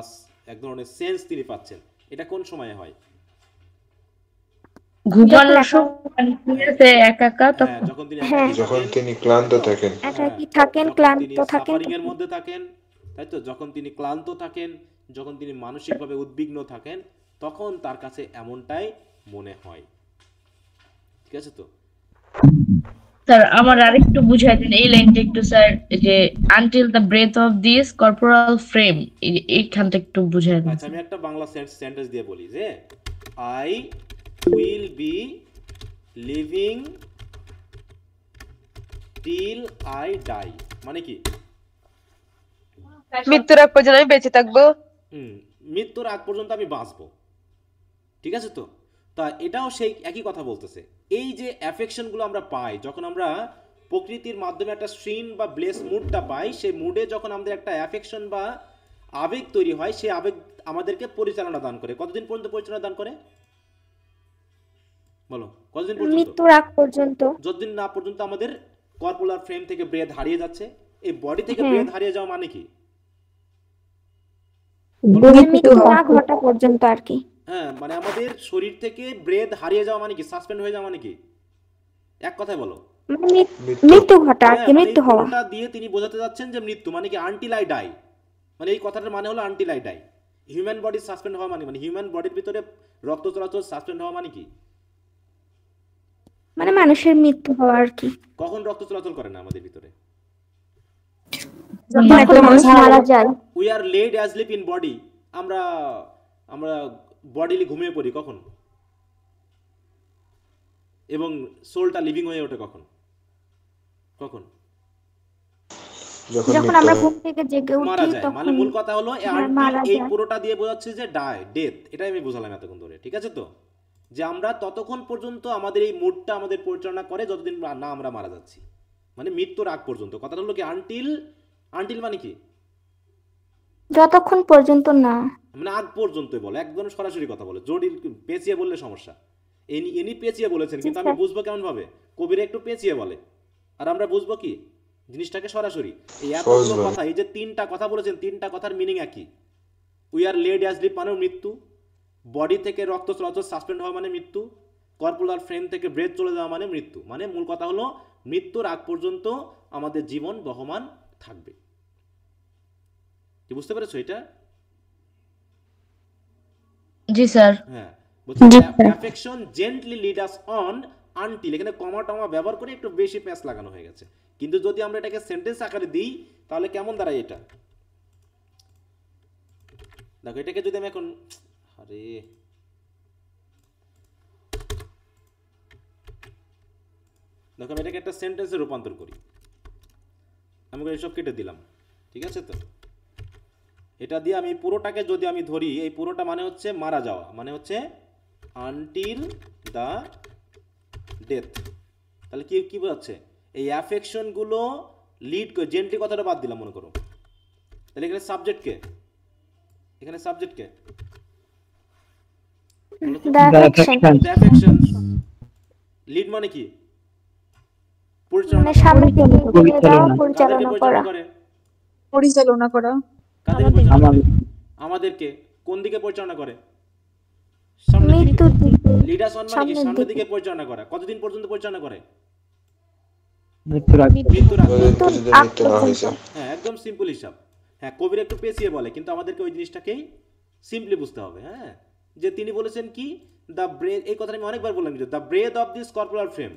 এক ধরনের সেন্স তিনি পাচ্ছেন, এটা কোন সময়ে হয়? যখন তিনি ক্লান্ত থাকেন, সাফারিং এর মধ্যে থাকেন, তাই তো? যখন তিনি ক্লান্ত থাকেন, যখন তিনি মানসিকভাবে উদ্বিগ্ন থাকেন, তখন তার কাছে এমনটাই মনে হয়। ঠিক আছে তো? স্যার আমার আরেকটু বুঝাই দিন এই লাইনটা একটু স্যার, যে until the breath of this corporeal frame, এইখানটা একটু বুঝাই দিন। আচ্ছা, আমি একটা বাংলা সেন্টেন্স দিয়ে বলি যে I will be living till I die মানে কি? মৃত্যুর আগ পর্যন্ত আমি বেঁচে থাকবো। মৃত্যুর আগ পর্যন্ত আমি বাঁচবো, ঠিক আছে তো? তা এটাও সেই একই কথা বলতেছে। এই যে অ্যাফেকশনগুলো আমরা পাই যখন আমরা প্রকৃতির মাধ্যমে একটা সিন বা ব্লেস মুডটা পাই, সেই মুডে যখন আমাদের একটা অ্যাফেকশন বা আবেগ তৈরি হয়, সেই আবেগ আমাদেরকে পরিচালনা দান করে। কতদিন পর্যন্ত পরিচালনা দান করে বলো? কতদিন পর্যন্ত? মৃত্যুর আগ পর্যন্ত। যতদিন না পর্যন্ত আমাদের কর্পোরাল ফ্রেম থেকে ব্রেথ হারিয়ে যাচ্ছে। এই বডি থেকে ব্রেথ হারিয়ে যাওয়া মানে কি? মৃত্যু না ঘটা পর্যন্ত আর কি। হ্যাঁ, মানে আমাদের শরীর থেকে ব্রেথ হারিয়ে যাওয়া মানে কি? সাসপেন্ড হয়ে যাওয়া মানে কি? এক কথায় বলো। মৃত্যু ঘটা আর কি, মৃত্যু হওয়া। এটা দিয়ে তিনি বোঝাতে যাচ্ছেন যে মৃত্যু মানে কি? আনটিল আই ডাই, মানে এই কথাটার মানে হলো until I die. Human body suspend হওয়া মানে হিউম্যান বডির ভিতরে রক্ত চলাচল সাসপেন্ড হওয়া মানে কি? মানে মানুষের মৃত্যু হওয়া আর কি। কখন রক্ত চলাচল করে না আমাদের ভিতরে? যখন একটা মানুষ মারা যায়। We are laid asleep in body, আমরা বডিলি ঘুমিয়ে পড়ি কখন? এবং সোলটা লিভিং হয়ে ওঠে কখন? কখন? যখন আমরা ঘুম থেকে জেগে উঠি তখন। মানে মূল কথা হলো এই পুরোটা দিয়ে বোঝাচ্ছে যে ডাই, ডেথ, এটাই আমি বোঝালাম এতক্ষণ ধরে, ঠিক আছে তো? যে আমরা ততক্ষণ পর্যন্ত আমাদের এই মুডটা আমাদের পরিচালনা করে যতদিন না আমরা মারা যাচ্ছি, মানে মৃত্যুর আগ পর্যন্ত। কথাটা হলো কি আনটিল, আনটিল মানে কি? যতক্ষণ পর্যন্ত না, মানে আগ পর্যন্তই বলে, একদম সরাসরি কথা বলে। জটিল পেঁচিয়ে বললে সমস্যা। ইনি পেঁচিয়ে বলেছেন, কিন্তু আমি বুঝবো কেমন ভাবে? কবিরা একটু পেঁচিয়ে বলে, আর আমরা বুঝবো কি জিনিসটাকে সরাসরি। এই এতগুলো কথা, এই যে তিনটা কথা বলেছেন, তিনটা কথার মিনিং একই। উই আর লেড অ্যাজলিপ মানে মৃত্যু, বডি থেকে রক্ত চলাচল সাসপেন্ড হওয়া মানে মৃত্যু, কর্পোরাল ফ্রেম থেকে ব্রেথ চলে যাওয়া মানে মৃত্যু। মানে মূল কথা হলো মৃত্যুর আগ পর্যন্ত আমাদের জীবন বহমান থাকবে। কি বুঝতে পেরেছো এটা? জি স্যার। হ্যাঁ, বলছি affection gently lead us on until, এখানে কমা টমা ব্যবহার করে একটু বেশি প্যাচ লাগানো হয়ে গেছে। কিন্তু যদি আমরা এটাকে সেন্টেন্স আকারে দিই তাহলে কেমন দাঁড়ায় এটা? দেখো এটাকে যদি আমি এখন, আরে দেখো আমি এটাকে একটা সেন্টেন্সে রূপান্তর করি। আমি এসব কেটে দিলাম, ঠিক আছে তো? এটা দিয়ে আমি পুরোটাকে যদি আমি ধরি, এই পুরোটা মানে হচ্ছে মারা যাওয়া, মানে হচ্ছে আনটিল দ্য ডেথ। তাহলে কি কি বোঝাচ্ছে? এই অ্যাফেকশনগুলো লিড করে, জেন্টলি কথাটা বাদ দিলাম মনে করো, তাহলে এখানে সাবজেক্ট কে? এখানে সাবজেক্ট কে? লিড মানে কি? পরিচালনা করা। আমাদেরকে কোন দিকে পরিচালনা করে? লিডার্স অন মানে কি? সামনের দিকে পরিচালনা করা। কতদিন পর্যন্ত পরিচালনা করে? মৃত্যুর আগ পর্যন্ত। হ্যাঁ, একদম সিম্পল হিসাব। হ্যাঁ, কবির একটু পেঁচিয়ে বলে, কিন্তু আমাদেরকে ওই জিনিসটাকেই সিম্পলি বুঝতে হবে। হ্যাঁ, যে তিনি বলেছেন কি, দ্য ব্রেথ, এই কথাটা আমি অনেকবার বললাম, the breath of this corporeal frame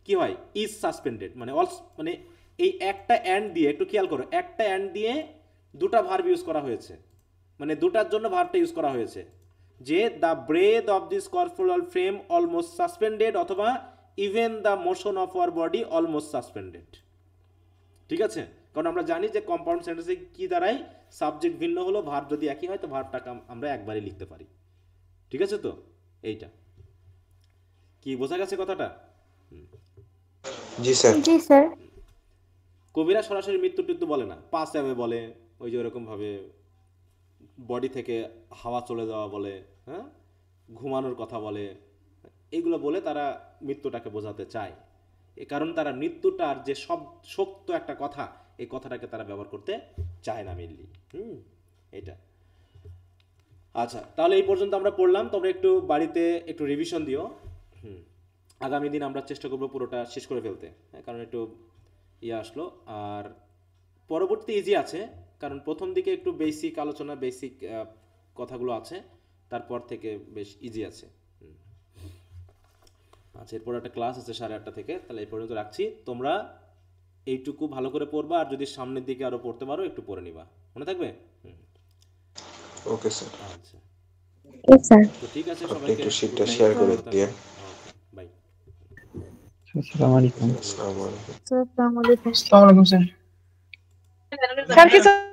কি হয়? ইজ সাসপেন্ডেড, মানে মানে এই একটা অ্যান্ড দিয়ে, একটু খেয়াল করো, একটা অ্যান্ড দিয়ে দুটা ভার্ব ইউজ করা হয়েছে, মানে দুটার জন্য ভার্বটা ইউজ করা হয়েছে। যে the breath of this corporeal frame almost suspended, অথবা even the motion of our body almost suspended, ঠিক আছে? কারণ আমরা জানি যে কম্পাউন্ড সেন্টেন্সে কি দাঁড়ায়? সাবজেক্ট ভিন্ন হলো, ভার্ব যদি একই হয় তো ভার্বটাকে আমরা একবারই লিখতে পারি, ঠিক আছে তো? এইটা কি বোঝা গেছে কথাটা? জি স্যার। জি স্যার। কবিরা সরাসরি মৃত্যু টৃত্যু বলে না, পাস অ্যাওয়ে বলে, ওই যে ওরকম ভাবে বডি থেকে হাওয়া চলে যাওয়া বলে, হ্যাঁ, ঘুমানোর কথা বলে, এইগুলো বলে তারা মৃত্যুটাকে বোঝাতে চায়। কারণ তারা মৃত্যুটার যে সব শক্ত একটা কথা, এই কথাটাকে তারা ব্যবহার করতে চায় না মেনলি। এটা আচ্ছা, তাহলে এই পর্যন্ত আমরা পড়লাম। তোমরা একটু বাড়িতে একটু রিভিশন দিও। আগামী দিন আমরা চেষ্টা করবো পুরোটা শেষ করে ফেলতে, কারণ একটু আসলো। আর পরবর্তী ইজি আছে, কারণ প্রথম দিকে একটু বেসিক আলোচনা, বেসিক কথাগুলো আছে, তারপর থেকে বেশ ইজি আছে। আচ্ছা, এরপর একটা ক্লাস আছে 8:30 থেকে, তাহলে এই পর্যন্ত রাখছি। তোমরা এইটুকু ভালো করে পড়বা, আর যদি সামনের দিকে আরো পড়তে পারো একটু পড়ে নিবা, মনে থাকবে? Okay sir. আচ্ছা তো ঠিক আছে, সবাইকে একটু শীটটা শেয়ার করে দিন। বাই। আসসালামু আলাইকুম। আসসালামু আলাইকুম। আসসালামু আলাইকুম স্যার। Thank you, sir.